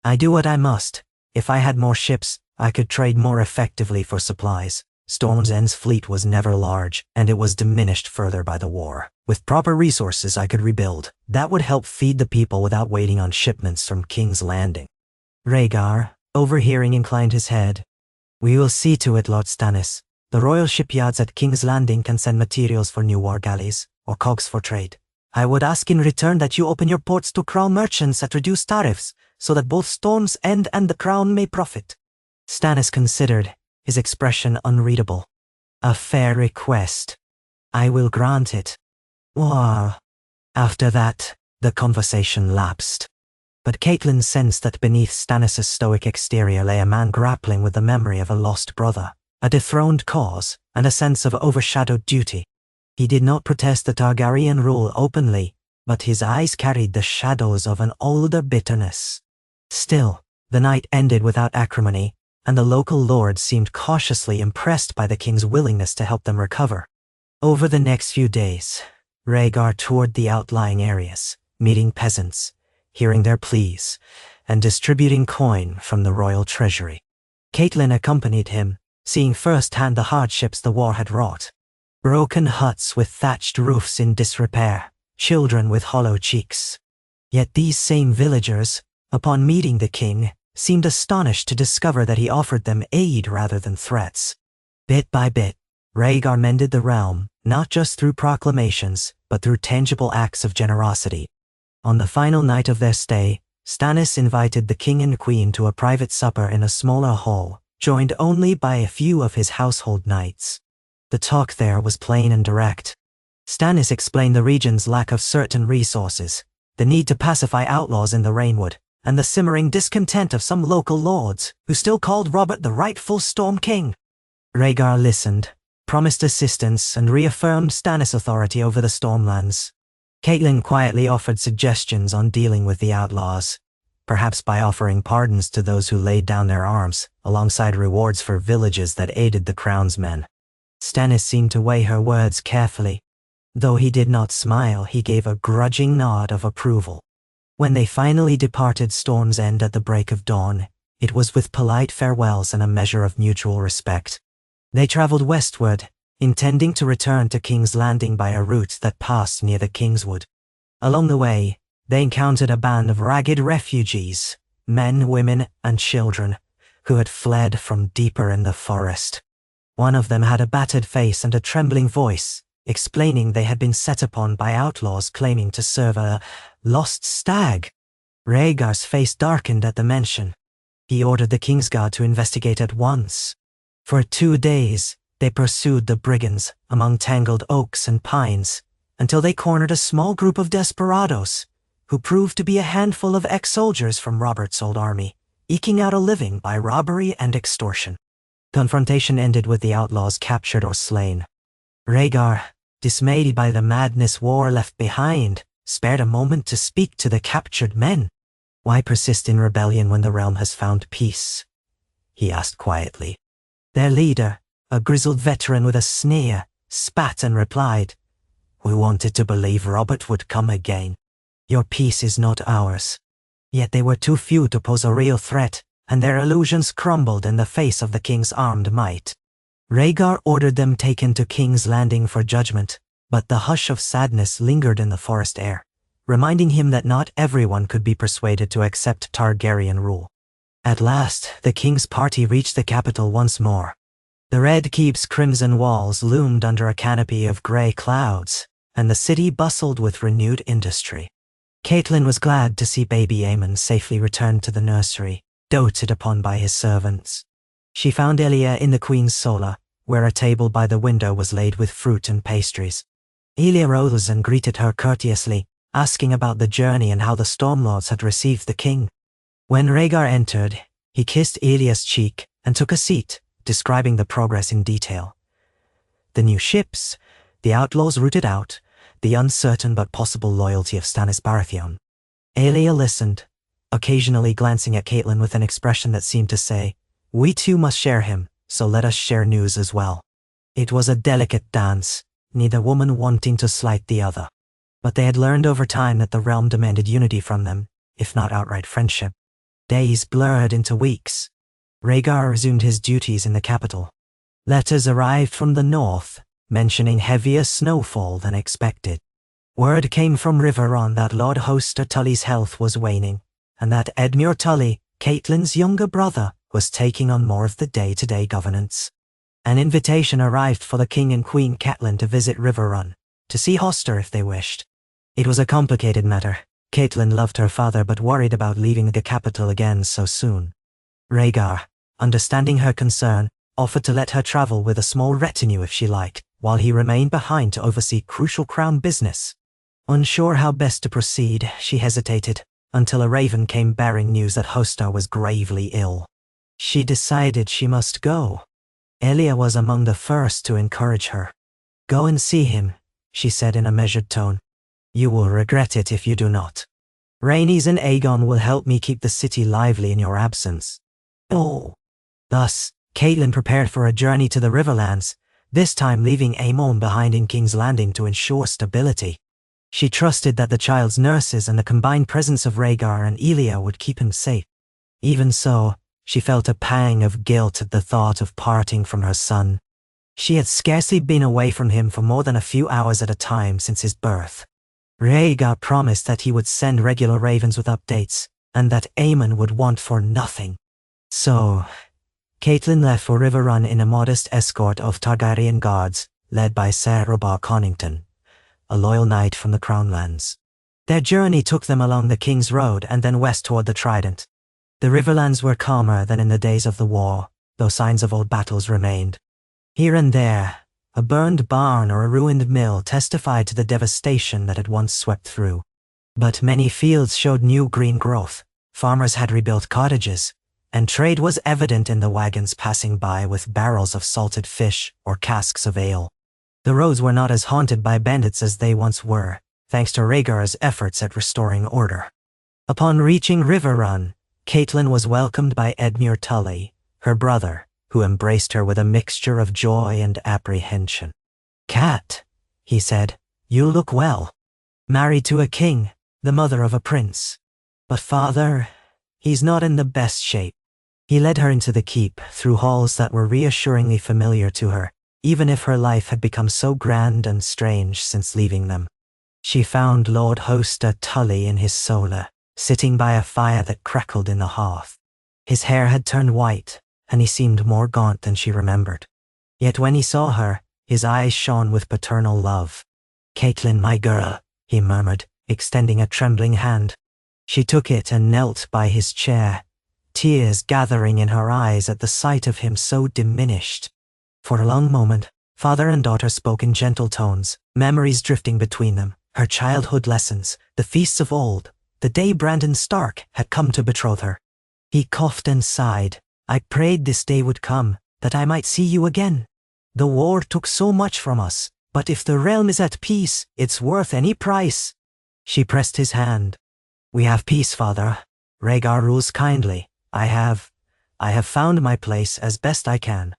"I do what I must. If I had more ships, I could trade more effectively for supplies. Storm's End's fleet was never large, and it was diminished further by the war. With proper resources I could rebuild. That would help feed the people without waiting on shipments from King's Landing. Rhaegar, overhearing, inclined his head. We will see to it, Lord Stannis. The royal shipyards at King's Landing can send materials for new war galleys, or cogs for trade. I would ask in return that you open your ports to crown merchants at reduced tariffs, so that both Storm's End and the crown may profit. Stannis considered, his expression unreadable. A fair request. I will grant it. Wow. After that, the conversation lapsed. But Catelyn sensed that beneath Stannis' stoic exterior lay a man grappling with the memory of a lost brother, a dethroned cause, and a sense of overshadowed duty. He did not protest the Targaryen rule openly, but his eyes carried the shadows of an older bitterness. Still, the night ended without acrimony, and the local lords seemed cautiously impressed by the king's willingness to help them recover. Over the next few days, Rhaegar toured the outlying areas, meeting peasants, hearing their pleas, and distributing coin from the royal treasury. Catelyn accompanied him, seeing firsthand the hardships the war had wrought. Broken huts with thatched roofs in disrepair, children with hollow cheeks. Yet these same villagers, upon meeting the king, seemed astonished to discover that he offered them aid rather than threats. Bit by bit, Rhaegar mended the realm, not just through proclamations, but through tangible acts of generosity. On the final night of their stay, Stannis invited the king and queen to a private supper in a smaller hall, joined only by a few of his household knights. The talk there was plain and direct. Stannis explained the region's lack of certain resources, the need to pacify outlaws in the Rainwood, and the simmering discontent of some local lords, who still called Robert the rightful Storm King. Rhaegar listened, promised assistance, and reaffirmed Stannis' authority over the Stormlands. Catelyn quietly offered suggestions on dealing with the outlaws, perhaps by offering pardons to those who laid down their arms, alongside rewards for villages that aided the crown's men. Stannis seemed to weigh her words carefully. Though he did not smile, he gave a grudging nod of approval. When they finally departed Storm's End at the break of dawn, it was with polite farewells and a measure of mutual respect. They traveled westward, intending to return to King's Landing by a route that passed near the Kingswood. Along the way, they encountered a band of ragged refugees, men, women, and children, who had fled from deeper in the forest. One of them had a battered face and a trembling voice, explaining they had been set upon by outlaws claiming to serve a lost stag. Rhaegar's face darkened at the mention. He ordered the Kingsguard to investigate at once. For 2 days, they pursued the brigands among tangled oaks and pines, until they cornered a small group of desperados, who proved to be a handful of ex-soldiers from Robert's old army, eking out a living by robbery and extortion. Confrontation ended with the outlaws captured or slain. Rhaegar, dismayed by the madness war left behind, spared a moment to speak to the captured men. Why persist in rebellion when the realm has found peace? He asked quietly. Their leader, a grizzled veteran with a sneer, spat and replied, We wanted to believe Robert would come again. Your peace is not ours. Yet they were too few to pose a real threat, and their illusions crumbled in the face of the king's armed might. Rhaegar ordered them taken to King's Landing for judgment, but the hush of sadness lingered in the forest air, reminding him that not everyone could be persuaded to accept Targaryen rule. At last, the king's party reached the capital once more. The Red Keep's crimson walls loomed under a canopy of grey clouds, and the city bustled with renewed industry. Catelyn was glad to see baby Aemon safely returned to the nursery, doted upon by his servants. She found Elia in the Queen's sola, where a table by the window was laid with fruit and pastries. Elia rose and greeted her courteously, asking about the journey and how the Stormlords had received the king. When Rhaegar entered, he kissed Elia's cheek and took a seat, describing the progress in detail. The new ships, the outlaws rooted out, the uncertain but possible loyalty of Stannis Baratheon. Elia listened, occasionally glancing at Catelyn with an expression that seemed to say, We too must share him, so let us share news as well. It was a delicate dance, neither woman wanting to slight the other. But they had learned over time that the realm demanded unity from them, if not outright friendship. Days blurred into weeks. Rhaegar resumed his duties in the capital. Letters arrived from the north, mentioning heavier snowfall than expected. Word came from Riverrun that Lord Hoster Tully's health was waning, and that Edmure Tully, Catelyn's younger brother, was taking on more of the day-to-day governance. An invitation arrived for the King and Queen Catelyn to visit Riverrun, to see Hoster if they wished. It was a complicated matter. Catelyn loved her father but worried about leaving the capital again so soon. Rhaegar, understanding her concern, offered to let her travel with a small retinue if she liked, while he remained behind to oversee crucial crown business. Unsure how best to proceed, she hesitated, until a raven came bearing news that Hoster was gravely ill. She decided she must go. Elia was among the first to encourage her. "Go and see him," she said in a measured tone. "You will regret it if you do not. Rhaenys and Aegon will help me keep the city lively in your absence." Oh. Thus, Catelyn prepared for a journey to the Riverlands, this time leaving Aemon behind in King's Landing to ensure stability. She trusted that the child's nurses and the combined presence of Rhaegar and Elia would keep him safe. Even so, she felt a pang of guilt at the thought of parting from her son. She had scarcely been away from him for more than a few hours at a time since his birth. Rhaegar promised that he would send regular ravens with updates, and that Aemon would want for nothing. So, Catelyn left for Riverrun in a modest escort of Targaryen guards, led by Ser Robar Connington, a loyal knight from the Crownlands. Their journey took them along the King's Road and then west toward the Trident. The Riverlands were calmer than in the days of the war, though signs of old battles remained. Here and there, a burned barn or a ruined mill testified to the devastation that had once swept through. But many fields showed new green growth, farmers had rebuilt cottages, and trade was evident in the wagons passing by with barrels of salted fish or casks of ale. The roads were not as haunted by bandits as they once were, thanks to Rhaegar's efforts at restoring order. Upon reaching Riverrun, Catelyn was welcomed by Edmure Tully, her brother, who embraced her with a mixture of joy and apprehension. "Cat," he said, "you look well. Married to a king, the mother of a prince. But father, he's not in the best shape." He led her into the keep, through halls that were reassuringly familiar to her, even if her life had become so grand and strange since leaving them. She found Lord Hoster Tully in his solar, sitting by a fire that crackled in the hearth. His hair had turned white, and he seemed more gaunt than she remembered. Yet when he saw her, his eyes shone with paternal love. "Catelyn, my girl," he murmured, extending a trembling hand. She took it and knelt by his chair, tears gathering in her eyes at the sight of him so diminished. For a long moment, father and daughter spoke in gentle tones, memories drifting between them, her childhood lessons, the feasts of old, the day Brandon Stark had come to betroth her. He coughed and sighed. "I prayed this day would come, that I might see you again. The war took so much from us, but if the realm is at peace, it's worth any price." She pressed his hand. "We have peace, father. Rhaegar rules kindly. I have found my place as best I can."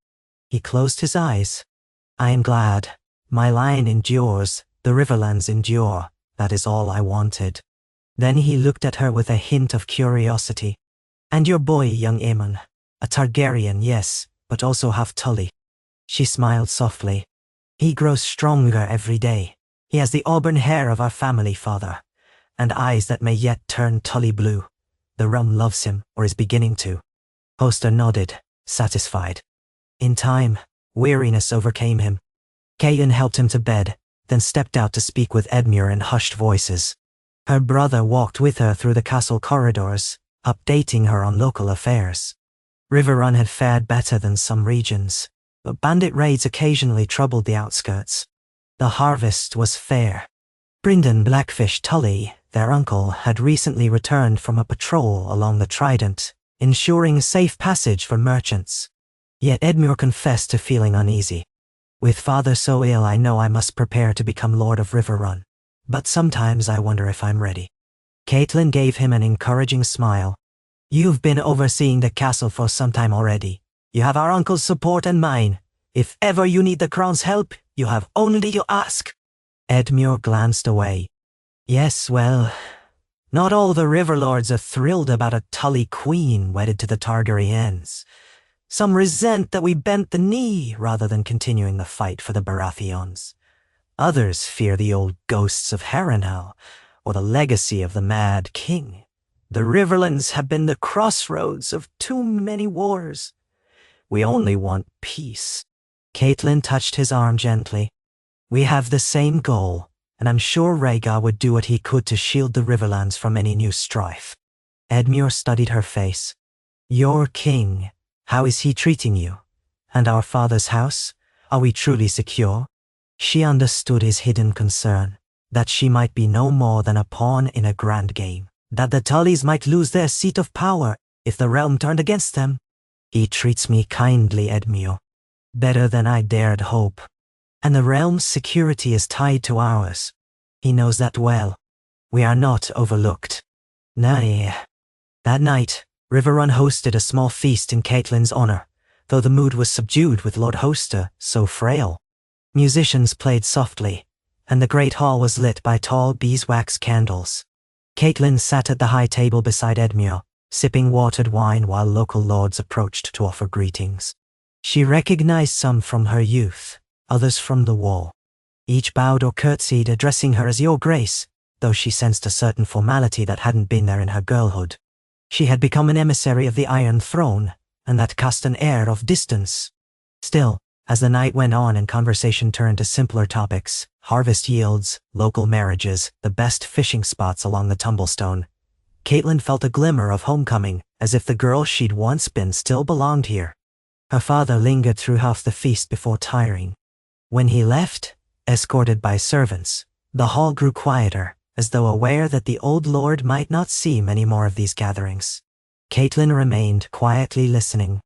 He closed his eyes. "I am glad. My line endures, the Riverlands endure. That is all I wanted." Then he looked at her with a hint of curiosity. "And your boy, young Aemon? A Targaryen, yes, but also half Tully." She smiled softly. "He grows stronger every day. He has the auburn hair of our family, father, and eyes that may yet turn Tully blue. The realm loves him, or is beginning to." Hoster nodded, satisfied. In time, weariness overcame him. Catelyn helped him to bed, then stepped out to speak with Edmure in hushed voices. Her brother walked with her through the castle corridors, updating her on local affairs. Riverrun had fared better than some regions, but bandit raids occasionally troubled the outskirts. The harvest was fair. Brynden Blackfish Tully, their uncle, had recently returned from a patrol along the Trident, ensuring safe passage for merchants. Yet Edmure confessed to feeling uneasy. "With father so ill, I know I must prepare to become Lord of Riverrun, but sometimes I wonder if I'm ready." Catelyn gave him an encouraging smile. "You've been overseeing the castle for some time already. You have our uncle's support and mine. If ever you need the crown's help, you have only to ask." Edmure glanced away. "Yes, well, not all the Riverlords are thrilled about a Tully queen wedded to the Targaryens. Some resent that we bent the knee rather than continuing the fight for the Baratheons. Others fear the old ghosts of Harrenhal or the legacy of the Mad King. The Riverlands have been the crossroads of too many wars. We only want peace. Catelyn touched his arm gently. We have the same goal, and I'm sure Rhaegar would do what he could to shield the Riverlands from any new strife. Edmure studied her face. Your king, how is he treating you? And our father's house? Are we truly secure? She understood his hidden concern, that she might be no more than a pawn in a grand game, that the Tullys might lose their seat of power if the realm turned against them. He treats me kindly, Edmure, better than I dared hope. And the realm's security is tied to ours. He knows that well. We are not overlooked. Nay. That night, Riverrun hosted a small feast in Catelyn's honor, though the mood was subdued with Lord Hoster so frail. Musicians played softly, and the great hall was lit by tall beeswax candles. Catelyn sat at the high table beside Edmure, sipping watered wine while local lords approached to offer greetings. She recognized some from her youth, others from the wall. Each bowed or curtsied, addressing her as Your Grace, though she sensed a certain formality that hadn't been there in her girlhood. She had become an emissary of the Iron Throne, and that cast an air of distance. Still, as the night went on and conversation turned to simpler topics, harvest yields, local marriages, the best fishing spots along the Tumblestone, Catelyn felt a glimmer of homecoming, as if the girl she'd once been still belonged here. Her father lingered through half the feast before tiring. When he left, escorted by servants, the hall grew quieter, as though aware that the old lord might not see many more of these gatherings. Catelyn remained quietly listening.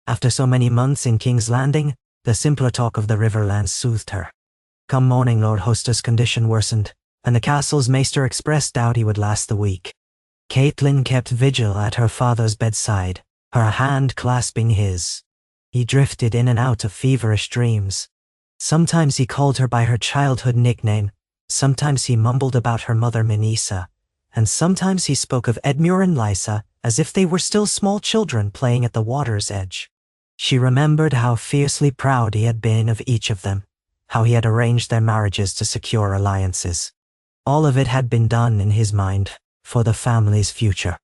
After so many months in King's Landing, the simpler talk of the Riverlands soothed her. Come morning, Lord Hoster's condition worsened, and the castle's maester expressed doubt he would last the week. Catelyn kept vigil at her father's bedside, her hand clasping his. He drifted in and out of feverish dreams. Sometimes he called her by her childhood nickname, sometimes he mumbled about her mother Minisa, and sometimes he spoke of Edmure and Lysa as if they were still small children playing at the water's edge. She remembered how fiercely proud he had been of each of them, how he had arranged their marriages to secure alliances. All of it had been done in his mind, for the family's future.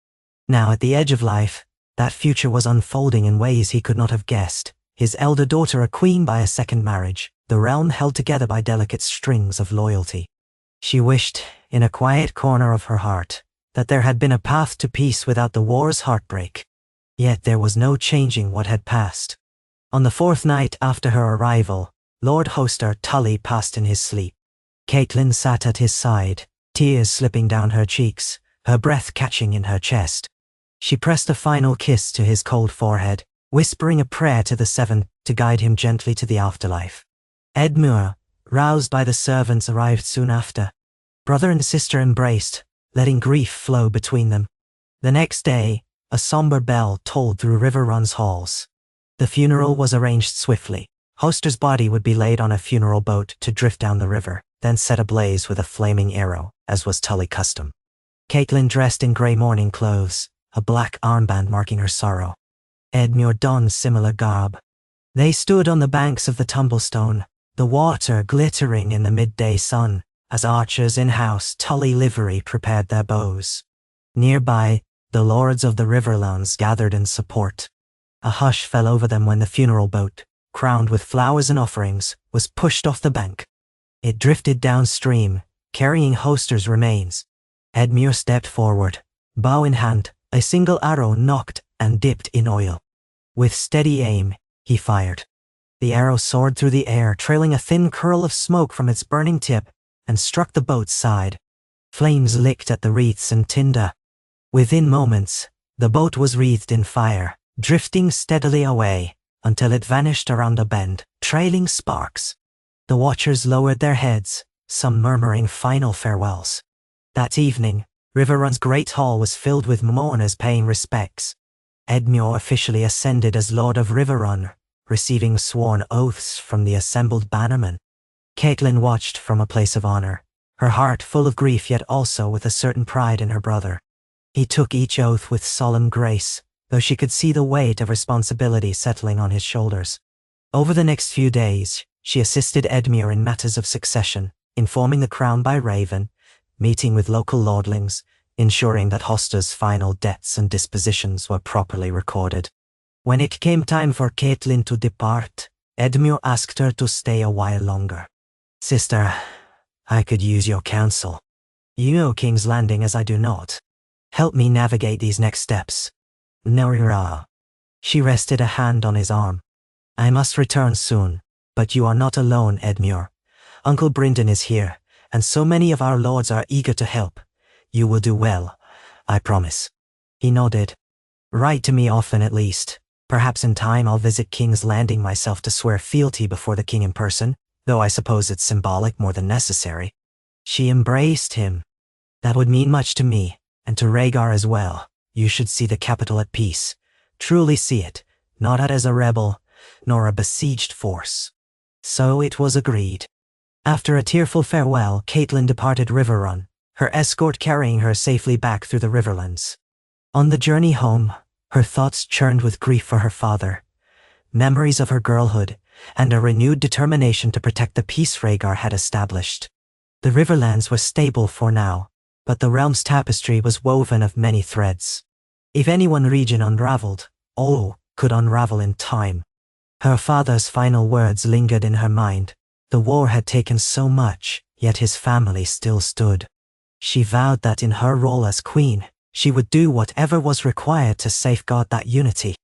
Now at the edge of life, that future was unfolding in ways he could not have guessed. His elder daughter a queen by a second marriage, the realm held together by delicate strings of loyalty. She wished, in a quiet corner of her heart, that there had been a path to peace without the war's heartbreak. Yet there was no changing what had passed. On the fourth night after her arrival, Lord Hoster Tully passed in his sleep. Catelyn sat at his side, tears slipping down her cheeks, her breath catching in her chest. She pressed a final kiss to his cold forehead, whispering a prayer to the Seven to guide him gently to the afterlife. Edmure, roused by the servants, arrived soon after. Brother and sister embraced, letting grief flow between them. The next day, a somber bell tolled through Riverrun's halls. The funeral was arranged swiftly. Hoster's body would be laid on a funeral boat to drift down the river, then set ablaze with a flaming arrow, as was Tully custom. Catelyn dressed in grey mourning clothes, a black armband marking her sorrow. Edmure donned similar garb. They stood on the banks of the Tumblestone, the water glittering in the midday sun, as archers in house Tully livery prepared their bows. Nearby, the lords of the Riverlands gathered in support. A hush fell over them when the funeral boat, crowned with flowers and offerings, was pushed off the bank. It drifted downstream, carrying Hoster's remains. Edmure stepped forward, bow in hand, a single arrow nocked and dipped in oil. With steady aim, he fired. The arrow soared through the air, trailing a thin curl of smoke from its burning tip, and struck the boat's side. Flames licked at the wreaths and tinder. Within moments, the boat was wreathed in fire, drifting steadily away, until it vanished around a bend, trailing sparks. The watchers lowered their heads, some murmuring final farewells. That evening, Riverrun's great hall was filled with mourners paying respects. Edmure officially ascended as Lord of Riverrun, receiving sworn oaths from the assembled bannermen. Catelyn watched from a place of honor, her heart full of grief yet also with a certain pride in her brother. He took each oath with solemn grace, though she could see the weight of responsibility settling on his shoulders. Over the next few days, she assisted Edmure in matters of succession, informing the crown by Raven, meeting with local lordlings, ensuring that Hoster's final debts and dispositions were properly recorded. When it came time for Catelyn to depart, Edmure asked her to stay a while longer. "Sister, I could use your counsel. You know King's Landing as I do not. Help me navigate these next steps." "Nora." She rested a hand on his arm. "I must return soon, but you are not alone, Edmure. Uncle Brynden is here, and so many of our lords are eager to help. You will do well, I promise." He nodded. "Write to me often at least. Perhaps in time I'll visit King's Landing myself to swear fealty before the king in person, though I suppose it's symbolic more than necessary." She embraced him. "That would mean much to me, and to Rhaegar as well. You should see the capital at peace. Truly see it, not as a rebel, nor a besieged force." So it was agreed. After a tearful farewell, Catelyn departed Riverrun, her escort carrying her safely back through the Riverlands. On the journey home, her thoughts churned with grief for her father, memories of her girlhood, and a renewed determination to protect the peace Rhaegar had established. The Riverlands were stable for now, but the realm's tapestry was woven of many threads. If any one region unraveled, all could unravel in time. Her father's final words lingered in her mind. The war had taken so much, yet his family still stood. She vowed that in her role as queen, she would do whatever was required to safeguard that unity.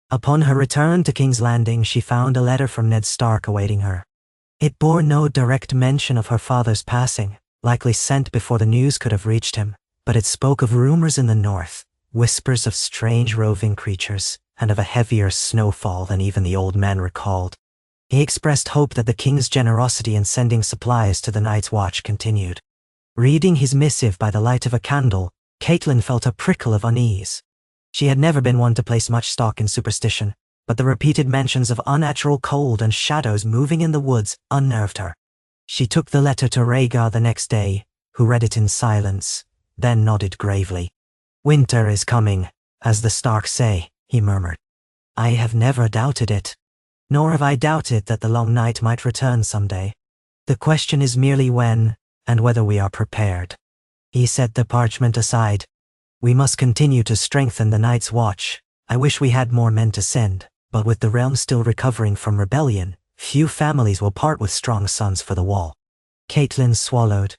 Upon her return to King's Landing, she found a letter from Ned Stark awaiting her. It bore no direct mention of her father's passing, likely sent before the news could have reached him, but it spoke of rumors in the north, whispers of strange roving creatures, and of a heavier snowfall than even the old man recalled. He expressed hope that the king's generosity in sending supplies to the Night's Watch continued. Reading his missive by the light of a candle, Catelyn felt a prickle of unease. She had never been one to place much stock in superstition, but the repeated mentions of unnatural cold and shadows moving in the woods unnerved her. She took the letter to Rhaegar the next day, who read it in silence, then nodded gravely. "Winter is coming, as the Starks say," he murmured. "I have never doubted it. Nor have I doubted that the long night might return someday. The question is merely when, and whether we are prepared." He set the parchment aside. "We must continue to strengthen the Night's Watch. I wish we had more men to send, but with the realm still recovering from rebellion, few families will part with strong sons for the wall." Catelyn swallowed.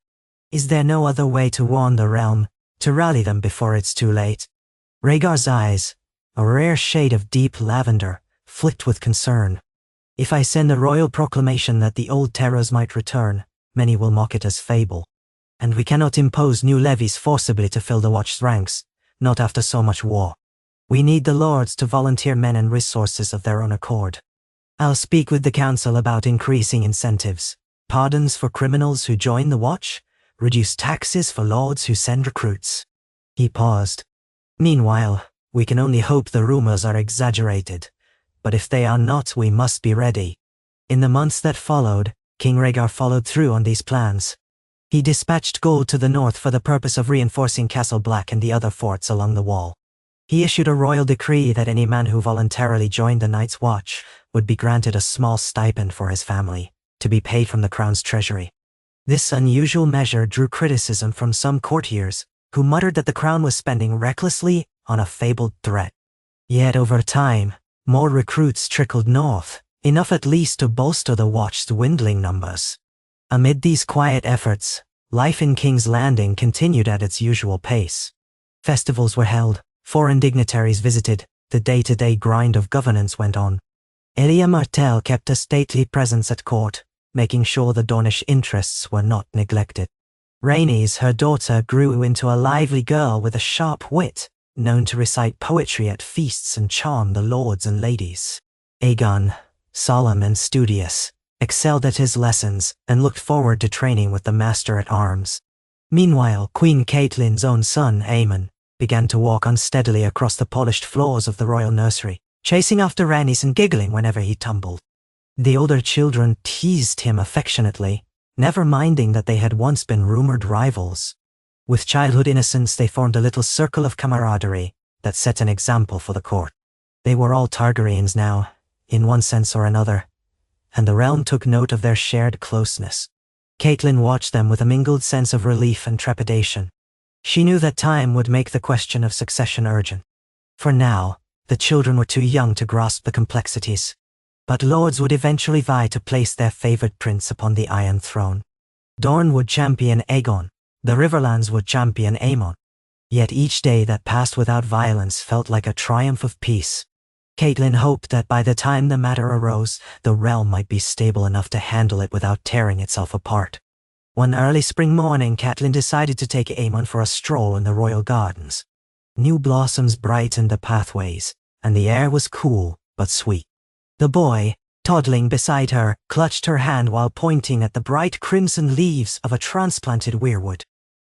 "Is there no other way to warn the realm, to rally them before it's too late?" Rhaegar's eyes, a rare shade of deep lavender, flicked with concern. "If I send a royal proclamation that the old terrors might return, many will mock it as fable. And we cannot impose new levies forcibly to fill the Watch's ranks, not after so much war. We need the lords to volunteer men and resources of their own accord. I'll speak with the council about increasing incentives, pardons for criminals who join the Watch, reduce taxes for lords who send recruits." He paused. "Meanwhile, we can only hope the rumors are exaggerated, but if they are not, we must be ready." In the months that followed, King Rhaegar followed through on these plans. He dispatched gold to the north for the purpose of reinforcing Castle Black and the other forts along the wall. He issued a royal decree that any man who voluntarily joined the Night's Watch would be granted a small stipend for his family, to be paid from the crown's treasury. This unusual measure drew criticism from some courtiers, who muttered that the crown was spending recklessly on a fabled threat. Yet over time, more recruits trickled north, enough at least to bolster the Watch's dwindling numbers. Amid these quiet efforts, life in King's Landing continued at its usual pace. Festivals were held, foreign dignitaries visited, the day-to-day grind of governance went on. Elia Martell kept a stately presence at court, making sure the Dornish interests were not neglected. Rhaenys, her daughter, grew into a lively girl with a sharp wit, known to recite poetry at feasts and charm the lords and ladies. Aegon, solemn and studious, excelled at his lessons and looked forward to training with the master-at-arms. Meanwhile, Queen Catelyn's own son, Aemon, began to walk unsteadily across the polished floors of the royal nursery, chasing after Rhaenys and giggling whenever he tumbled. The older children teased him affectionately, never minding that they had once been rumored rivals. With childhood innocence, they formed a little circle of camaraderie, that set an example for the court. They were all Targaryens now, in one sense or another, and the realm took note of their shared closeness. Catelyn watched them with a mingled sense of relief and trepidation. She knew that time would make the question of succession urgent. For now, the children were too young to grasp the complexities. But lords would eventually vie to place their favored prince upon the Iron Throne. Dorne would champion Aegon, the Riverlands would champion Aemon. Yet each day that passed without violence felt like a triumph of peace. Catelyn hoped that by the time the matter arose, the realm might be stable enough to handle it without tearing itself apart. One early spring morning, Catelyn decided to take Aemon for a stroll in the royal gardens. New blossoms brightened the pathways, and the air was cool but sweet. The boy, toddling beside her, clutched her hand while pointing at the bright crimson leaves of a transplanted weirwood.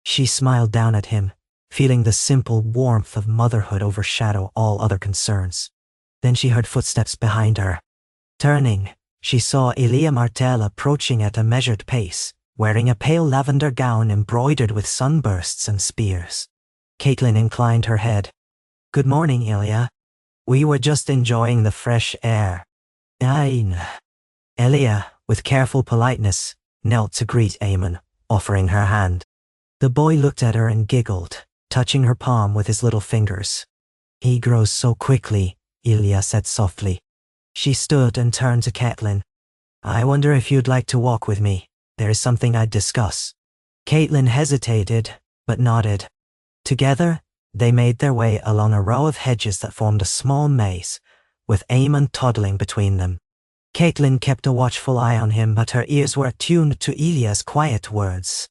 She smiled down at him, feeling the simple warmth of motherhood overshadow all other concerns. Then she heard footsteps behind her. Turning, she saw Elia Martell approaching at a measured pace, wearing a pale lavender gown embroidered with sunbursts and spears. Catelyn inclined her head. "Good morning, Elia. We were just enjoying the fresh air." "Ain." Elia, with careful politeness, knelt to greet Aemon, offering her hand. The boy looked at her and giggled, touching her palm with his little fingers. "He grows so quickly," Elia said softly. She stood and turned to Catelyn. "I wonder if you'd like to walk with me. There is something I'd discuss." Catelyn hesitated, but nodded. Together, they made their way along a row of hedges that formed a small maze, with Aemon toddling between them. Catelyn kept a watchful eye on him, but her ears were attuned to Elia's quiet words.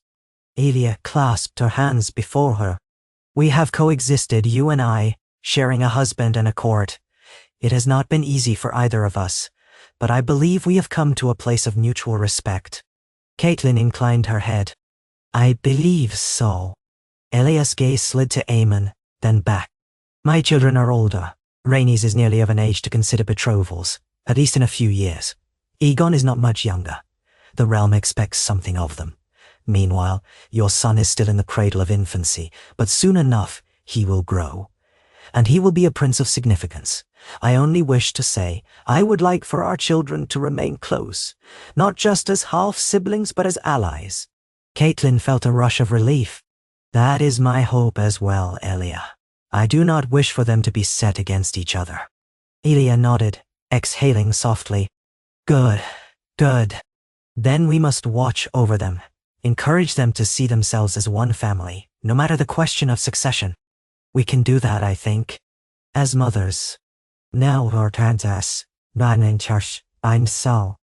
Elia clasped her hands before her. "We have coexisted, you and I, sharing a husband and a court. It has not been easy for either of us, but I believe we have come to a place of mutual respect." Catelyn inclined her head. "I believe so." Elia's gaze slid to Aemon, then back. "My children are older. Rhaenys is nearly of an age to consider betrothals, at least in a few years. Aegon is not much younger. The realm expects something of them. Meanwhile, your son is still in the cradle of infancy, but soon enough he will grow. And he will be a prince of significance. I only wish to say, I would like for our children to remain close, not just as half-siblings but as allies." Catelyn felt a rush of relief. "That is my hope as well, Elia. I do not wish for them to be set against each other." Elia nodded, exhaling softly. Good. Then we must watch over them, encourage them to see themselves as one family, no matter the question of succession. We can do that, I think, as mothers. Now Hortense, Church, I'm so.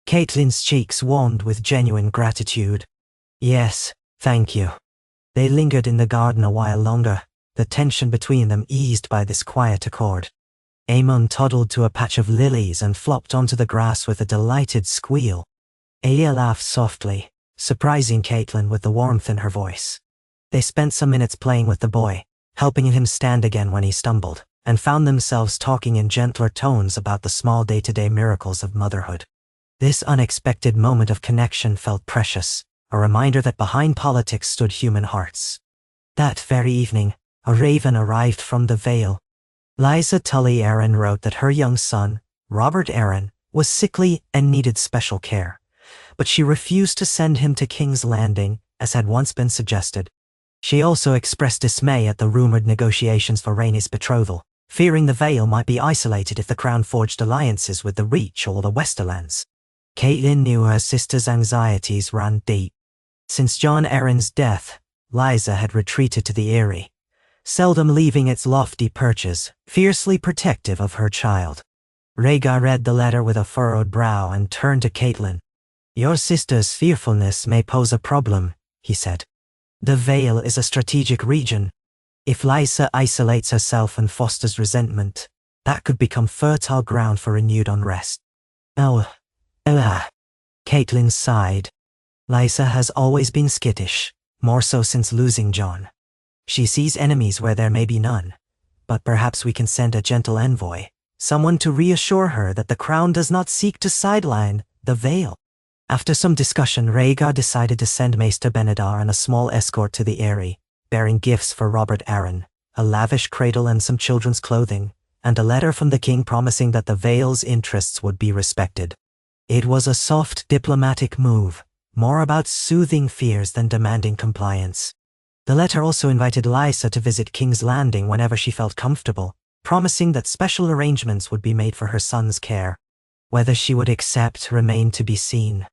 Catelyn's cheeks warmed with genuine gratitude. "Yes, thank you." They lingered in the garden a while longer, the tension between them eased by this quiet accord. Aemon toddled to a patch of lilies and flopped onto the grass with a delighted squeal. Elia laughed softly, surprising Catelyn with the warmth in her voice. They spent some minutes playing with the boy, helping him stand again when he stumbled, and found themselves talking in gentler tones about the small day-to-day miracles of motherhood. This unexpected moment of connection felt precious, a reminder that behind politics stood human hearts. That very evening, a raven arrived from the Vale. Lysa Tully Arryn wrote that her young son, Robert Arryn, was sickly and needed special care, but she refused to send him to King's Landing, as had once been suggested. She also expressed dismay at the rumored negotiations for Rhaenys' betrothal, fearing the Vale might be isolated if the crown forged alliances with the Reach or the Westerlands. Catelyn knew her sister's anxieties ran deep. Since Jon Arryn's death, Lysa had retreated to the Eyrie, seldom leaving its lofty perches, fiercely protective of her child. Rhaegar read the letter with a furrowed brow and turned to Catelyn. "Your sister's fearfulness may pose a problem," he said. "The Vale is a strategic region. If Lysa isolates herself and fosters resentment, that could become fertile ground for renewed unrest." Catelyn sighed. Lysa has always been skittish, more so since losing Jon. She sees enemies where there may be none, but perhaps we can send a gentle envoy, someone to reassure her that the crown does not seek to sideline the Vale. After some discussion, Rhaegar decided to send Maester Benedar and a small escort to the Eyrie, bearing gifts for Robert Arryn, a lavish cradle and some children's clothing, and a letter from the king promising that the Vale's interests would be respected. It was a soft diplomatic move, more about soothing fears than demanding compliance. The letter also invited Lysa to visit King's Landing whenever she felt comfortable, promising that special arrangements would be made for her son's care. Whether she would accept remained to be seen.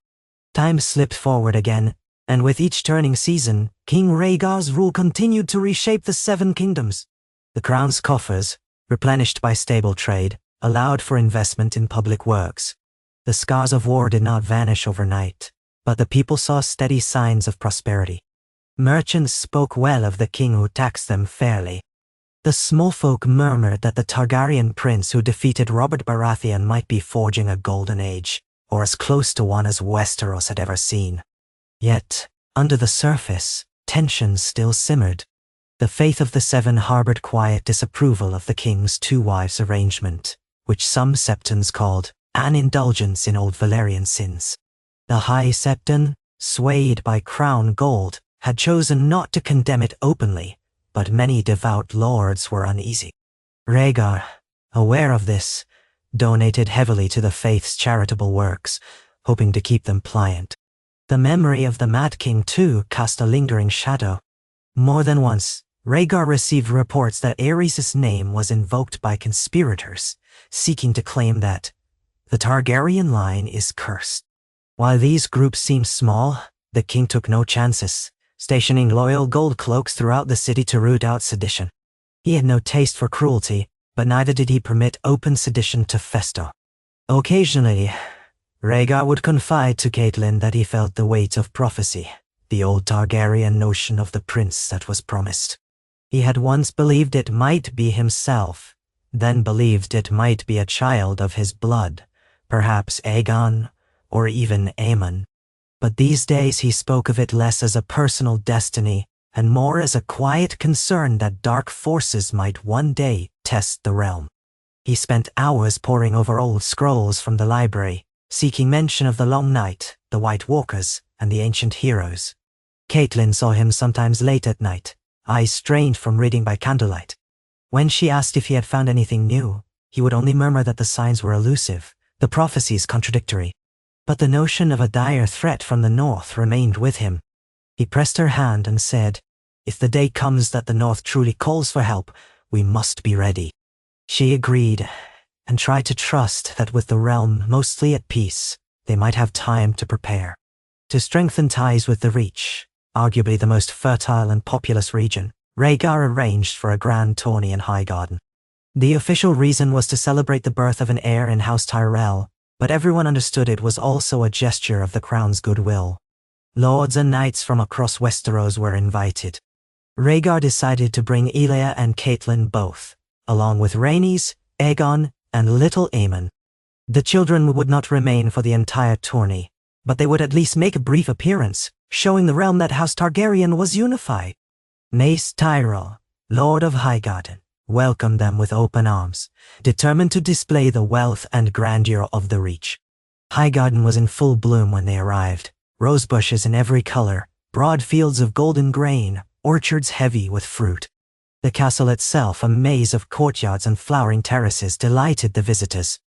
Time slipped forward again, and with each turning season, King Rhaegar's rule continued to reshape the Seven Kingdoms. The crown's coffers, replenished by stable trade, allowed for investment in public works. The scars of war did not vanish overnight, but the people saw steady signs of prosperity. Merchants spoke well of the king who taxed them fairly. The small folk murmured that the Targaryen prince who defeated Robert Baratheon might be forging a golden age, or as close to one as Westeros had ever seen. Yet, under the surface, tensions still simmered. The Faith of the Seven harbored quiet disapproval of the king's two-wives arrangement, which some Septons called an indulgence in old Valyrian sins. The High Septon, swayed by crown gold, had chosen not to condemn it openly, but many devout lords were uneasy. Rhaegar, aware of this, donated heavily to the faith's charitable works, hoping to keep them pliant. The memory of the Mad King, too, cast a lingering shadow. More than once, Rhaegar received reports that Aerys' name was invoked by conspirators, seeking to claim that the Targaryen line is cursed. While these groups seemed small, the king took no chances, stationing loyal gold cloaks throughout the city to root out sedition. He had no taste for cruelty, but neither did he permit open sedition to fester. Occasionally, Rhaegar would confide to Catelyn that he felt the weight of prophecy, the old Targaryen notion of the prince that was promised. He had once believed it might be himself, then believed it might be a child of his blood, perhaps Aegon, or even Aemon. But these days he spoke of it less as a personal destiny and more as a quiet concern that dark forces might one day test the realm. He spent hours poring over old scrolls from the library, seeking mention of the Long Night, the White Walkers, and the ancient heroes. Catelyn saw him sometimes late at night, eyes strained from reading by candlelight. When she asked if he had found anything new, he would only murmur that the signs were elusive, the prophecies contradictory. But the notion of a dire threat from the north remained with him. He pressed her hand and said, "If the day comes that the north truly calls for help, we must be ready." She agreed, and tried to trust that with the realm mostly at peace, they might have time to prepare. To strengthen ties with the Reach, arguably the most fertile and populous region, Rhaegar arranged for a grand tourney in Highgarden. The official reason was to celebrate the birth of an heir in House Tyrell, but everyone understood it was also a gesture of the crown's goodwill. Lords and knights from across Westeros were invited. Rhaegar decided to bring Elia and Catelyn both, along with Rhaenys, Aegon, and little Aemon. The children would not remain for the entire tourney, but they would at least make a brief appearance, showing the realm that House Targaryen was unified. Mace Tyrell, Lord of Highgarden, welcomed them with open arms, determined to display the wealth and grandeur of the Reach. Highgarden was in full bloom when they arrived, rose bushes in every color, broad fields of golden grain, orchards heavy with fruit. The castle itself, a maze of courtyards and flowering terraces, delighted the visitors.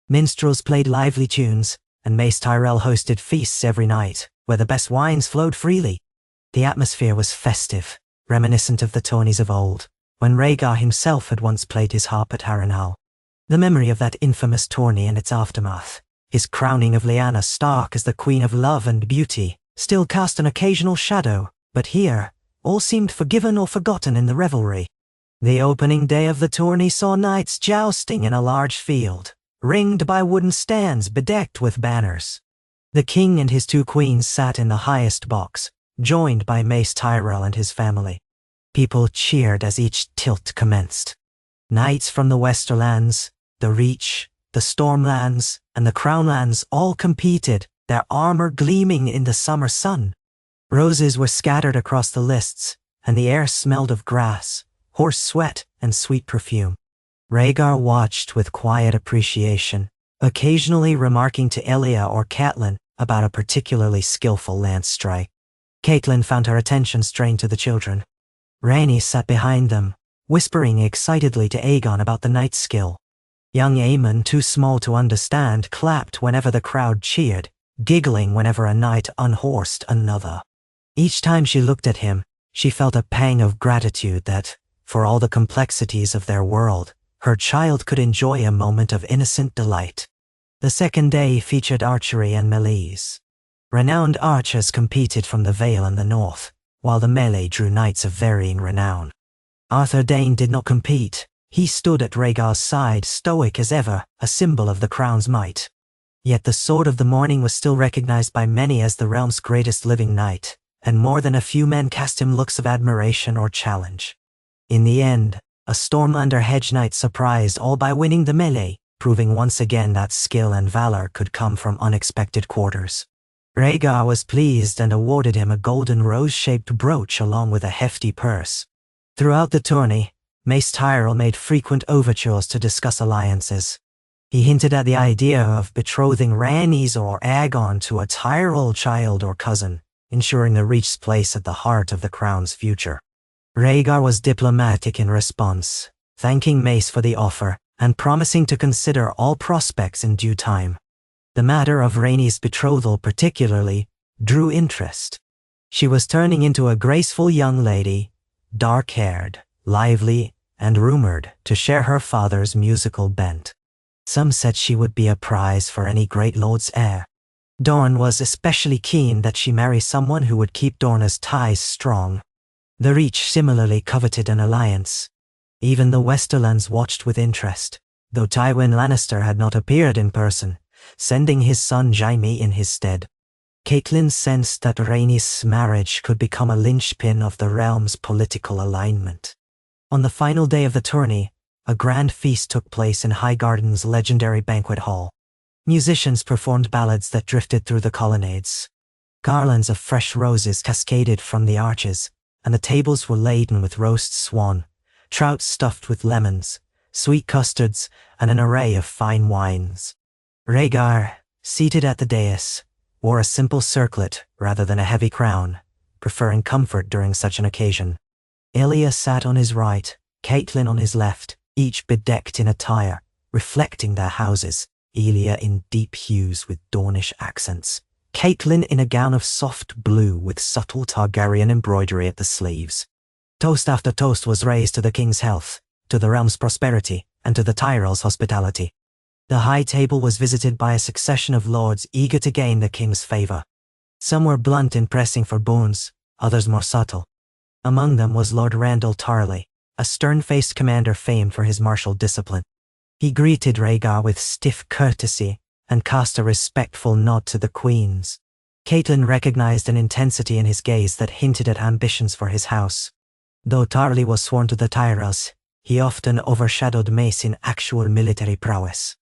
Minstrels played lively tunes, and Mace Tyrell hosted feasts every night, where the best wines flowed freely. The atmosphere was festive, reminiscent of the tourneys of old, when Rhaegar himself had once played his harp at Harrenhal. The memory of that infamous tourney and its aftermath, his crowning of Lyanna Stark as the Queen of Love and Beauty, still cast an occasional shadow, but here, all seemed forgiven or forgotten in the revelry. The opening day of the tourney saw knights jousting in a large field, ringed by wooden stands bedecked with banners. The king and his two queens sat in the highest box, joined by Mace Tyrell and his family. People cheered as each tilt commenced. Knights from the Westerlands, the Reach, the Stormlands, and the Crownlands all competed, their armor gleaming in the summer sun. Roses were scattered across the lists, and the air smelled of grass, horse sweat, and sweet perfume. Rhaegar watched with quiet appreciation, occasionally remarking to Elia or Catelyn about a particularly skillful lance strike. Catelyn found her attention strained to the children. Rhaenys sat behind them, whispering excitedly to Aegon about the knight's skill. Young Aemon, too small to understand, clapped whenever the crowd cheered, giggling whenever a knight unhorsed another. Each time she looked at him, she felt a pang of gratitude that, for all the complexities of their world, her child could enjoy a moment of innocent delight. The second day featured archery and melees. Renowned archers competed from the Vale and the north, while the melee drew knights of varying renown. Arthur Dane did not compete. He stood at Rhaegar's side, stoic as ever, a symbol of the crown's might. Yet the Sword of the Morning was still recognized by many as the realm's greatest living knight, and more than a few men cast him looks of admiration or challenge. In the end, a Stormlander hedge knight surprised all by winning the melee, proving once again that skill and valor could come from unexpected quarters. Rhaegar was pleased and awarded him a golden rose-shaped brooch along with a hefty purse. Throughout the tourney, Mace Tyrell made frequent overtures to discuss alliances. He hinted at the idea of betrothing Rhaenys or Aegon to a Tyrell child or cousin, ensuring the Reach's place at the heart of the crown's future. Rhaegar was diplomatic in response, thanking Mace for the offer and promising to consider all prospects in due time. The matter of Rhaenys' betrothal particularly drew interest. She was turning into a graceful young lady, dark-haired, lively, and rumored to share her father's musical bent. Some said she would be a prize for any great lord's heir. Dorne was especially keen that she marry someone who would keep Dorne's ties strong. The Reach similarly coveted an alliance. Even the Westerlands watched with interest, though Tywin Lannister had not appeared in person, sending his son Jaime in his stead. Catelyn sensed that Rhaenys' marriage could become a linchpin of the realm's political alignment. On the final day of the tourney, a grand feast took place in Highgarden's legendary banquet hall. Musicians performed ballads that drifted through the colonnades. Garlands of fresh roses cascaded from the arches, and the tables were laden with roast swan, trout stuffed with lemons, sweet custards, and an array of fine wines. Rhaegar, seated at the dais, wore a simple circlet rather than a heavy crown, preferring comfort during such an occasion. Ilya sat on his right, Catelyn on his left, each bedecked in attire, reflecting their houses, Ilya in deep hues with Dornish accents, Catelyn in a gown of soft blue with subtle Targaryen embroidery at the sleeves. Toast after toast was raised to the king's health, to the realm's prosperity, and to the Tyrell's hospitality. The high table was visited by a succession of lords eager to gain the king's favor. Some were blunt in pressing for boons, others more subtle. Among them was Lord Randall Tarley, a stern-faced commander famed for his martial discipline. He greeted Rhaegar with stiff courtesy and cast a respectful nod to the queens. Catelyn recognized an intensity in his gaze that hinted at ambitions for his house. Though Tarley was sworn to the Tyrells, he often overshadowed Mace in actual military prowess.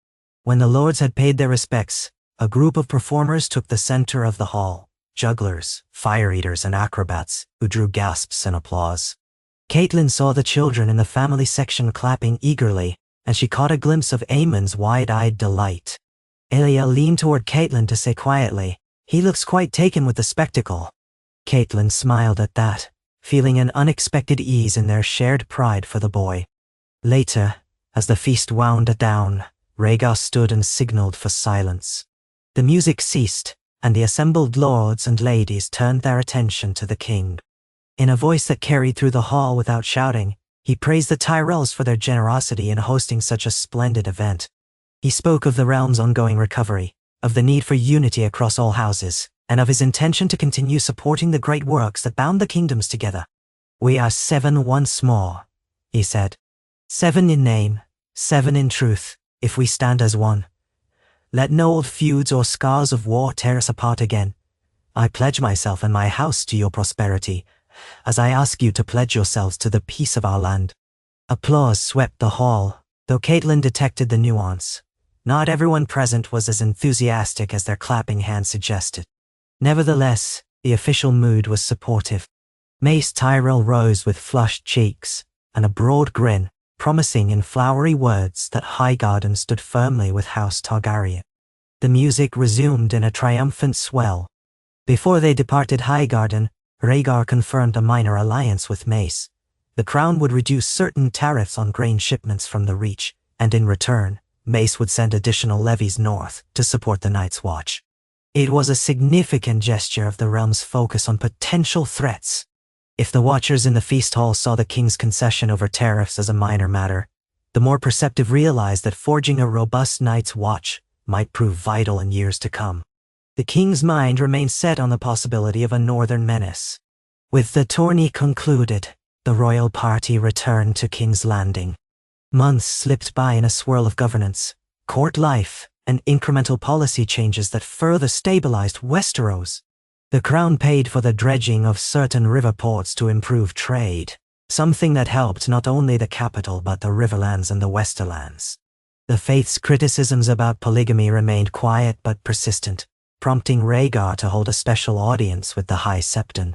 When the lords had paid their respects, a group of performers took the center of the hall, jugglers, fire-eaters, and acrobats, who drew gasps and applause. Catelyn saw the children in the family section clapping eagerly, and she caught a glimpse of Aemon's wide-eyed delight. Ilya leaned toward Catelyn to say quietly, "He looks quite taken with the spectacle." Catelyn smiled at that, feeling an unexpected ease in their shared pride for the boy. Later, as the feast wound down, Rhaegar stood and signaled for silence. The music ceased, and the assembled lords and ladies turned their attention to the king. In a voice that carried through the hall without shouting, he praised the Tyrells for their generosity in hosting such a splendid event. He spoke of the realm's ongoing recovery, of the need for unity across all houses, and of his intention to continue supporting the great works that bound the kingdoms together. "We are 7 once more," he said. "7 in name, 7 in truth, if we stand as one. Let no old feuds or scars of war tear us apart again. I pledge myself and my house to your prosperity, as I ask you to pledge yourselves to the peace of our land." Applause swept the hall, though Catelyn detected the nuance. Not everyone present was as enthusiastic as their clapping hands suggested. Nevertheless, the official mood was supportive. Mace Tyrell rose with flushed cheeks and a broad grin, promising in flowery words that Highgarden stood firmly with House Targaryen. The music resumed in a triumphant swell. Before they departed Highgarden, Rhaegar confirmed a minor alliance with Mace, The crown would reduce certain tariffs on grain shipments from the Reach, and in return, Mace would send additional levies north to support the Night's Watch. It was a significant gesture of the realm's focus on potential threats. If the watchers in the feast hall saw the king's concession over tariffs as a minor matter, the more perceptive realized that forging a robust Night's Watch might prove vital in years to come. The king's mind remained set on the possibility of a northern menace. With the tourney concluded, the royal party returned to King's Landing. Months slipped by in a swirl of governance, court life, and incremental policy changes that further stabilized Westeros. The crown paid for the dredging of certain river ports to improve trade, something that helped not only the capital but the riverlands and the westerlands. The faith's criticisms about polygamy remained quiet but persistent, prompting Rhaegar to hold a special audience with the High Septon.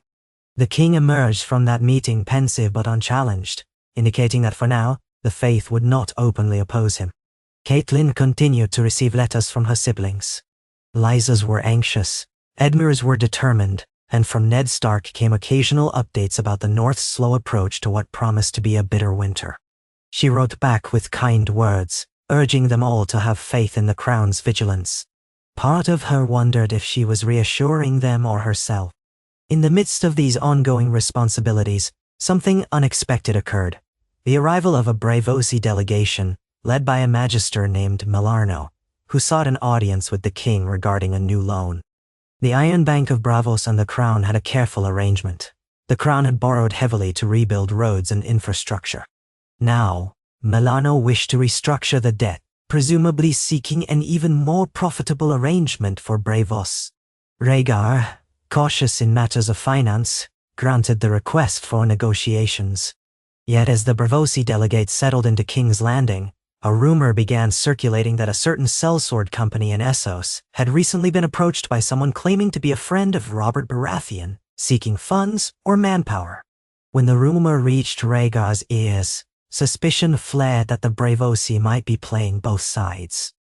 The king emerged from that meeting pensive but unchallenged, indicating that for now, the faith would not openly oppose him. Catelyn continued to receive letters from her siblings. Lysa's were anxious, Edmure's were determined, and from Ned Stark came occasional updates about the North's slow approach to what promised to be a bitter winter. She wrote back with kind words, urging them all to have faith in the crown's vigilance. Part of her wondered if she was reassuring them or herself. In the midst of these ongoing responsibilities, something unexpected occurred. The arrival of a Braavosi delegation, led by a magister named Melarno, who sought an audience with the king regarding a new loan. The Iron Bank of Braavos and the crown had a careful arrangement. The crown had borrowed heavily to rebuild roads and infrastructure. Now, Melarno wished to restructure the debt, presumably seeking an even more profitable arrangement for Braavos. Rhaegar, cautious in matters of finance, granted the request for negotiations. Yet as the Braavosi delegates settled into King's Landing, a rumor began circulating that a certain sellsword company in Essos had recently been approached by someone claiming to be a friend of Robert Baratheon, seeking funds or manpower. When the rumor reached Rhaegar's ears, suspicion flared that the Braavosi might be playing both sides.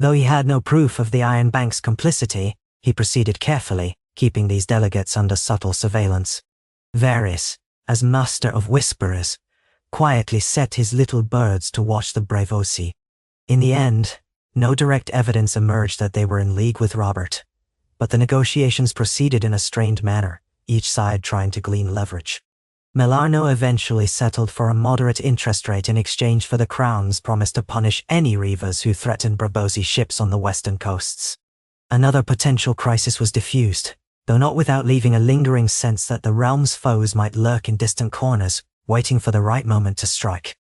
Though he had no proof of the Iron Bank's complicity, he proceeded carefully, keeping these delegates under subtle surveillance. Varys, as master of whisperers, quietly set his little birds to watch the Braavosi. In the end, no direct evidence emerged that they were in league with Robert, but the negotiations proceeded in a strained manner, each side trying to glean leverage. Melarno eventually settled for a moderate interest rate in exchange for the crown's promise to punish any reavers who threatened Braavosi ships on the western coasts. Another potential crisis was diffused, though not without leaving a lingering sense that the realm's foes might lurk in distant corners, waiting for the right moment to strike.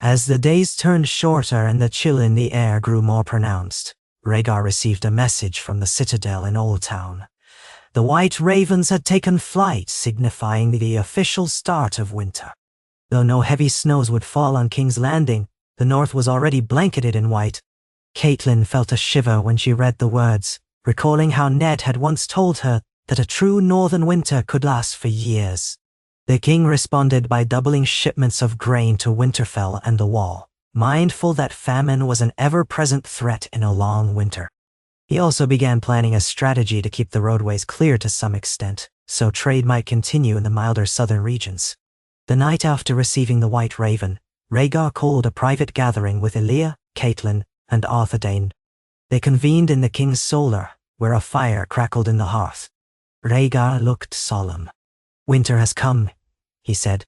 As the days turned shorter and the chill in the air grew more pronounced, Rhaegar received a message from the citadel in Old Town. The White Ravens had taken flight, signifying the official start of winter. Though no heavy snows would fall on King's Landing, the north was already blanketed in white. Catelyn felt a shiver when she read the words, recalling how Ned had once told her that a true northern winter could last for years. The king responded by doubling shipments of grain to Winterfell and the Wall, mindful that famine was an ever-present threat in a long winter. He also began planning a strategy to keep the roadways clear to some extent, so trade might continue in the milder southern regions. The night after receiving the White Raven, Rhaegar called a private gathering with Elia, Catelyn, and Arthur Dayne. They convened in the king's solar, where a fire crackled in the hearth. Rhaegar looked solemn. "Winter has come," he said,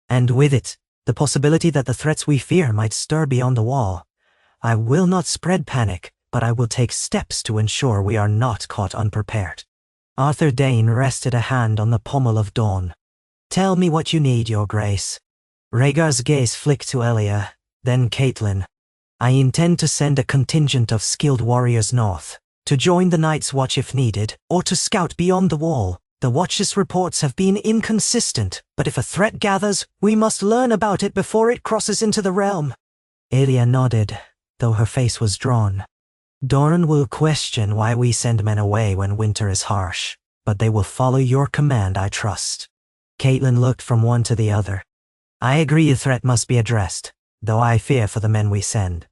"and with it, the possibility that the threats we fear might stir beyond the Wall. I will not spread panic, but I will take steps to ensure we are not caught unprepared." Arthur Dayne rested a hand on the pommel of Dawn. "Tell me what you need, Your Grace." Rhaegar's gaze flicked to Elia, then Catelyn. "I intend to send a contingent of skilled warriors north, to join the Night's Watch if needed, or to scout beyond the Wall. The Watch's reports have been inconsistent, but if a threat gathers, we must learn about it before it crosses into the realm." Elia nodded, though her face was drawn. "Doran will question why we send men away when winter is harsh, but they will follow your command, I trust." Catelyn looked from one to the other. "I agree the threat must be addressed, though I fear for the men we send.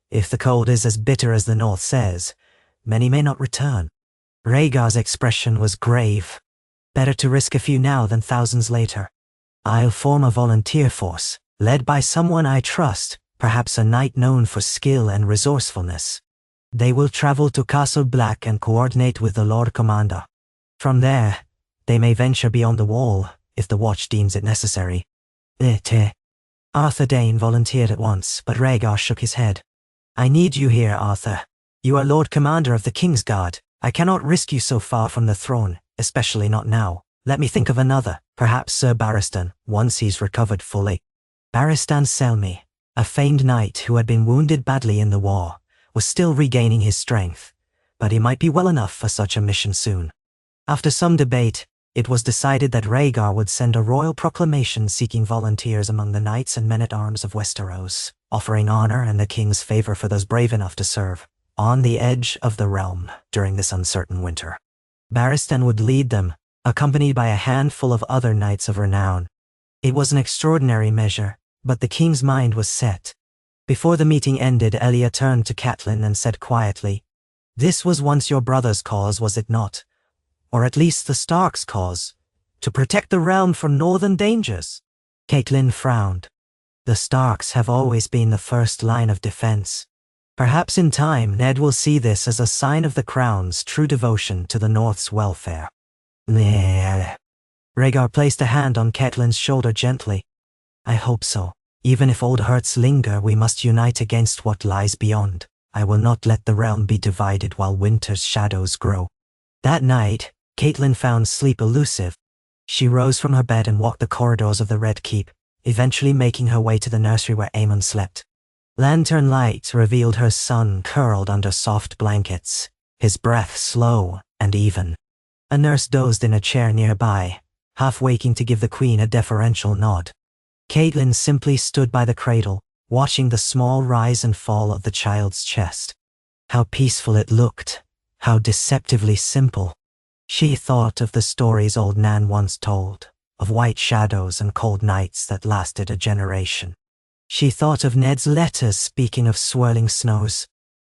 If the cold is as bitter as the North says, many may not return." Rhaegar's expression was grave. "Better to risk a few now than thousands later." I'll form a volunteer force, led by someone I trust, perhaps a knight known for skill and resourcefulness. They will travel to Castle Black and coordinate with the Lord Commander. From there, they may venture beyond the wall, if the watch deems it necessary. Arthur Dane volunteered at once, but Rhaegar shook his head. I need you here, Arthur. You are Lord Commander of the Kingsguard. I cannot risk you so far from the throne, especially not now. Let me think of another, perhaps Sir Barristan, once he's recovered fully. Barristan Selmy, a famed knight who had been wounded badly in the war, was still regaining his strength, but he might be well enough for such a mission soon. After some debate, it was decided that Rhaegar would send a royal proclamation seeking volunteers among the knights and men-at-arms of Westeros, offering honor and the king's favor for those brave enough to serve on the edge of the realm during this uncertain winter. Barristan would lead them, accompanied by a handful of other knights of renown. It was an extraordinary measure, but the king's mind was set. Before the meeting ended, Elia turned to Catelyn and said quietly, "This was once your brother's cause, was it not? Or at least the Starks' cause, to protect the realm from northern dangers?" Catelyn frowned. The Starks have always been the first line of defense. Perhaps in time Ned will see this as a sign of the Crown's true devotion to the North's welfare. Rhaegar placed a hand on Catelyn's shoulder gently. I hope so. Even if old hurts linger, we must unite against what lies beyond. I will not let the realm be divided while winter's shadows grow. That night, Catelyn found sleep elusive. She rose from her bed and walked the corridors of the Red Keep, eventually making her way to the nursery where Aemon slept. Lantern light revealed her son curled under soft blankets, his breath slow and even. A nurse dozed in a chair nearby, half waking to give the queen a deferential nod. Catelyn simply stood by the cradle, watching the small rise and fall of the child's chest. How peaceful it looked, how deceptively simple. She thought of the stories old Nan once told, of white shadows and cold nights that lasted a generation. She thought of Ned's letters speaking of swirling snows.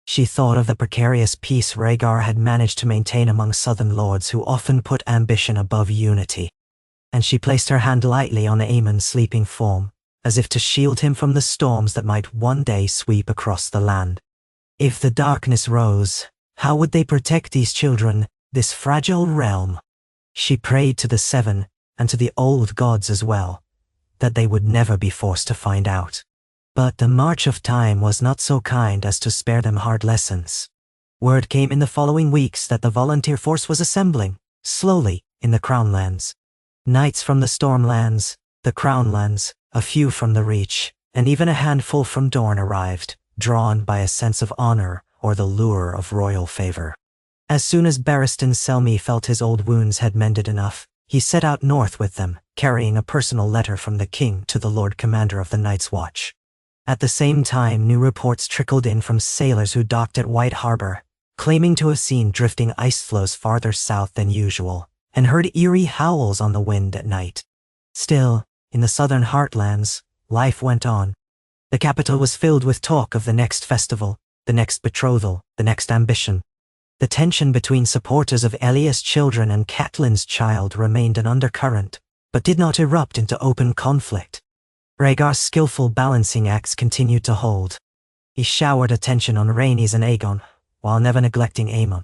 She thought of the precarious peace Rhaegar had managed to maintain among southern lords who often put ambition above unity. And she placed her hand lightly on Aemon's sleeping form, as if to shield him from the storms that might one day sweep across the land. If the darkness rose, how would they protect these children, this fragile realm? She prayed to the Seven, and to the old gods as well, that they would never be forced to find out. But the march of time was not so kind as to spare them hard lessons. Word came in the following weeks that the volunteer force was assembling, slowly, in the Crownlands. Knights from the Stormlands, the Crownlands, a few from the Reach, and even a handful from Dorne arrived, drawn by a sense of honor or the lure of royal favor. As soon as Barristan Selmy felt his old wounds had mended enough, he set out north with them, carrying a personal letter from the king to the Lord Commander of the Night's Watch. At the same time, new reports trickled in from sailors who docked at White Harbor, claiming to have seen drifting ice floes farther south than usual, and heard eerie howls on the wind at night. Still, in the southern heartlands, life went on. The capital was filled with talk of the next festival, the next betrothal, the next ambition. The tension between supporters of Elias' children and Catelyn's child remained an undercurrent, but did not erupt into open conflict. Rhaegar's skillful balancing acts continued to hold. He showered attention on Rhaenys and Aegon, while never neglecting Aemon.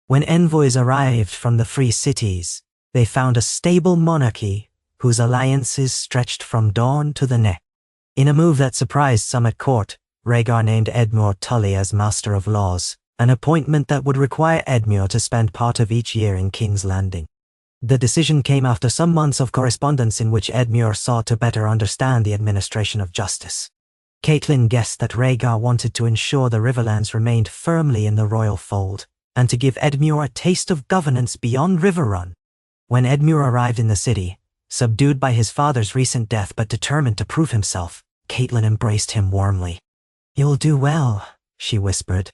When envoys arrived from the free cities, they found a stable monarchy whose alliances stretched from dawn to the neck. In a move that surprised some at court, Rhaegar named Edmure Tully as Master of Laws, an appointment that would require Edmure to spend part of each year in King's Landing. The decision came after some months of correspondence in which Edmure sought to better understand the administration of justice. Catelyn guessed that Rhaegar wanted to ensure the Riverlands remained firmly in the royal fold, and to give Edmure a taste of governance beyond Riverrun. When Edmure arrived in the city, subdued by his father's recent death but determined to prove himself, Catelyn embraced him warmly. "You'll do well," she whispered.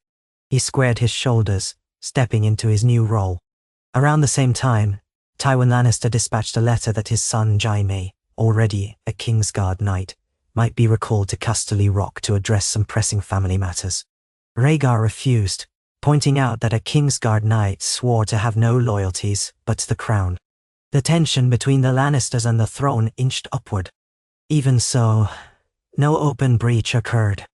He squared his shoulders, stepping into his new role. Around the same time, Tywin Lannister dispatched a letter that his son Jaime, already a Kingsguard knight, might be recalled to Casterly Rock to address some pressing family matters. Rhaegar refused, pointing out that a Kingsguard knight swore to have no loyalties but to the crown. The tension between the Lannisters and the throne inched upward. Even so, no open breach occurred.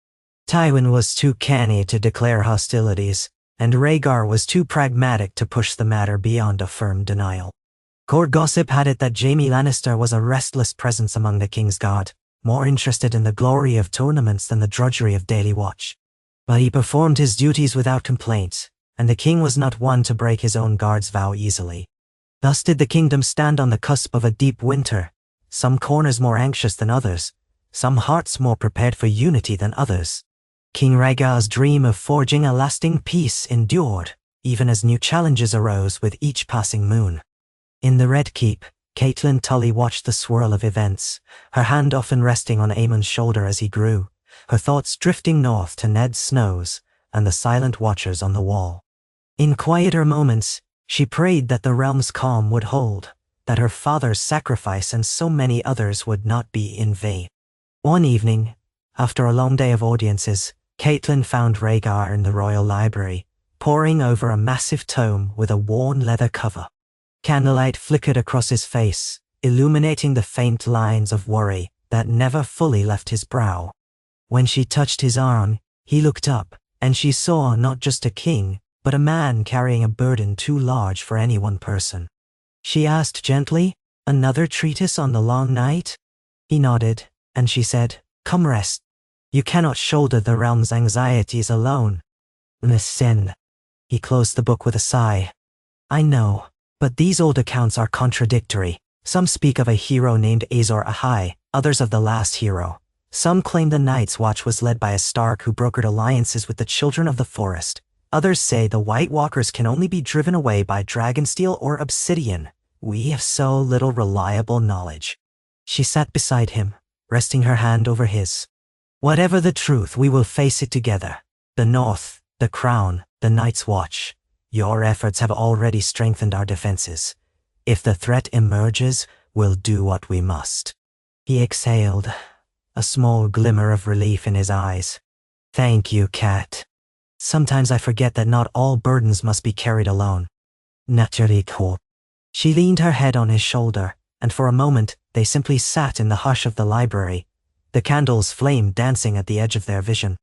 Tywin was too canny to declare hostilities, and Rhaegar was too pragmatic to push the matter beyond a firm denial. Court gossip had it that Jaime Lannister was a restless presence among the King's Guard, more interested in the glory of tournaments than the drudgery of daily watch. But he performed his duties without complaint, and the king was not one to break his own guard's vow easily. Thus did the kingdom stand on the cusp of a deep winter, some corners more anxious than others, some hearts more prepared for unity than others. King Rhaegar's dream of forging a lasting peace endured, even as new challenges arose with each passing moon. In the Red Keep, Catelyn Tully watched the swirl of events, her hand often resting on Aemon's shoulder as he grew, her thoughts drifting north to Ned Snow's and the silent watchers on the wall. In quieter moments, she prayed that the realm's calm would hold, that her father's sacrifice and so many others would not be in vain. One evening, after a long day of audiences, Catelyn found Rhaegar in the royal library, poring over a massive tome with a worn leather cover. Candlelight flickered across his face, illuminating the faint lines of worry that never fully left his brow. When she touched his arm, he looked up, and she saw not just a king, but a man carrying a burden too large for any one person. She asked gently, "Another treatise on the long night?" He nodded, and she said, "Come rest. You cannot shoulder the realm's anxieties alone." "Listen." He closed the book with a sigh. "I know, but these old accounts are contradictory. Some speak of a hero named Azor Ahai, others of the last hero. Some claim the Night's Watch was led by a Stark who brokered alliances with the Children of the Forest. Others say the White Walkers can only be driven away by dragonsteel or obsidian. We have so little reliable knowledge." She sat beside him, resting her hand over his. "Whatever the truth, we will face it together. The North, the Crown, the Night's Watch. Your efforts have already strengthened our defenses. If the threat emerges, we'll do what we must." He exhaled, a small glimmer of relief in his eyes. "Thank you, Cat. Sometimes I forget that not all burdens must be carried alone." "Naturally, Court." She leaned her head on his shoulder, and for a moment they simply sat in the hush of the library, the candles' flame dancing at the edge of their vision.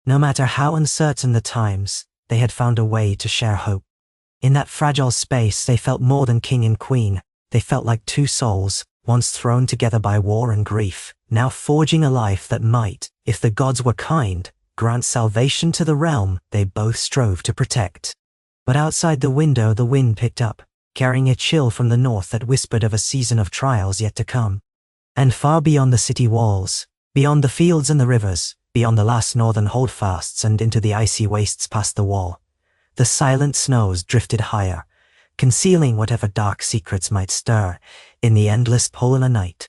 No matter how uncertain the times, they had found a way to share hope. In that fragile space they felt more than king and queen. They felt like two souls, once thrown together by war and grief, now forging a life that might, if the gods were kind, grant salvation to the realm they both strove to protect. But outside the window the wind picked up, carrying a chill from the north that whispered of a season of trials yet to come. And far beyond the city walls, beyond the fields and the rivers, beyond the last northern holdfasts and into the icy wastes past the wall, the silent snows drifted higher, concealing whatever dark secrets might stir in the endless polar night.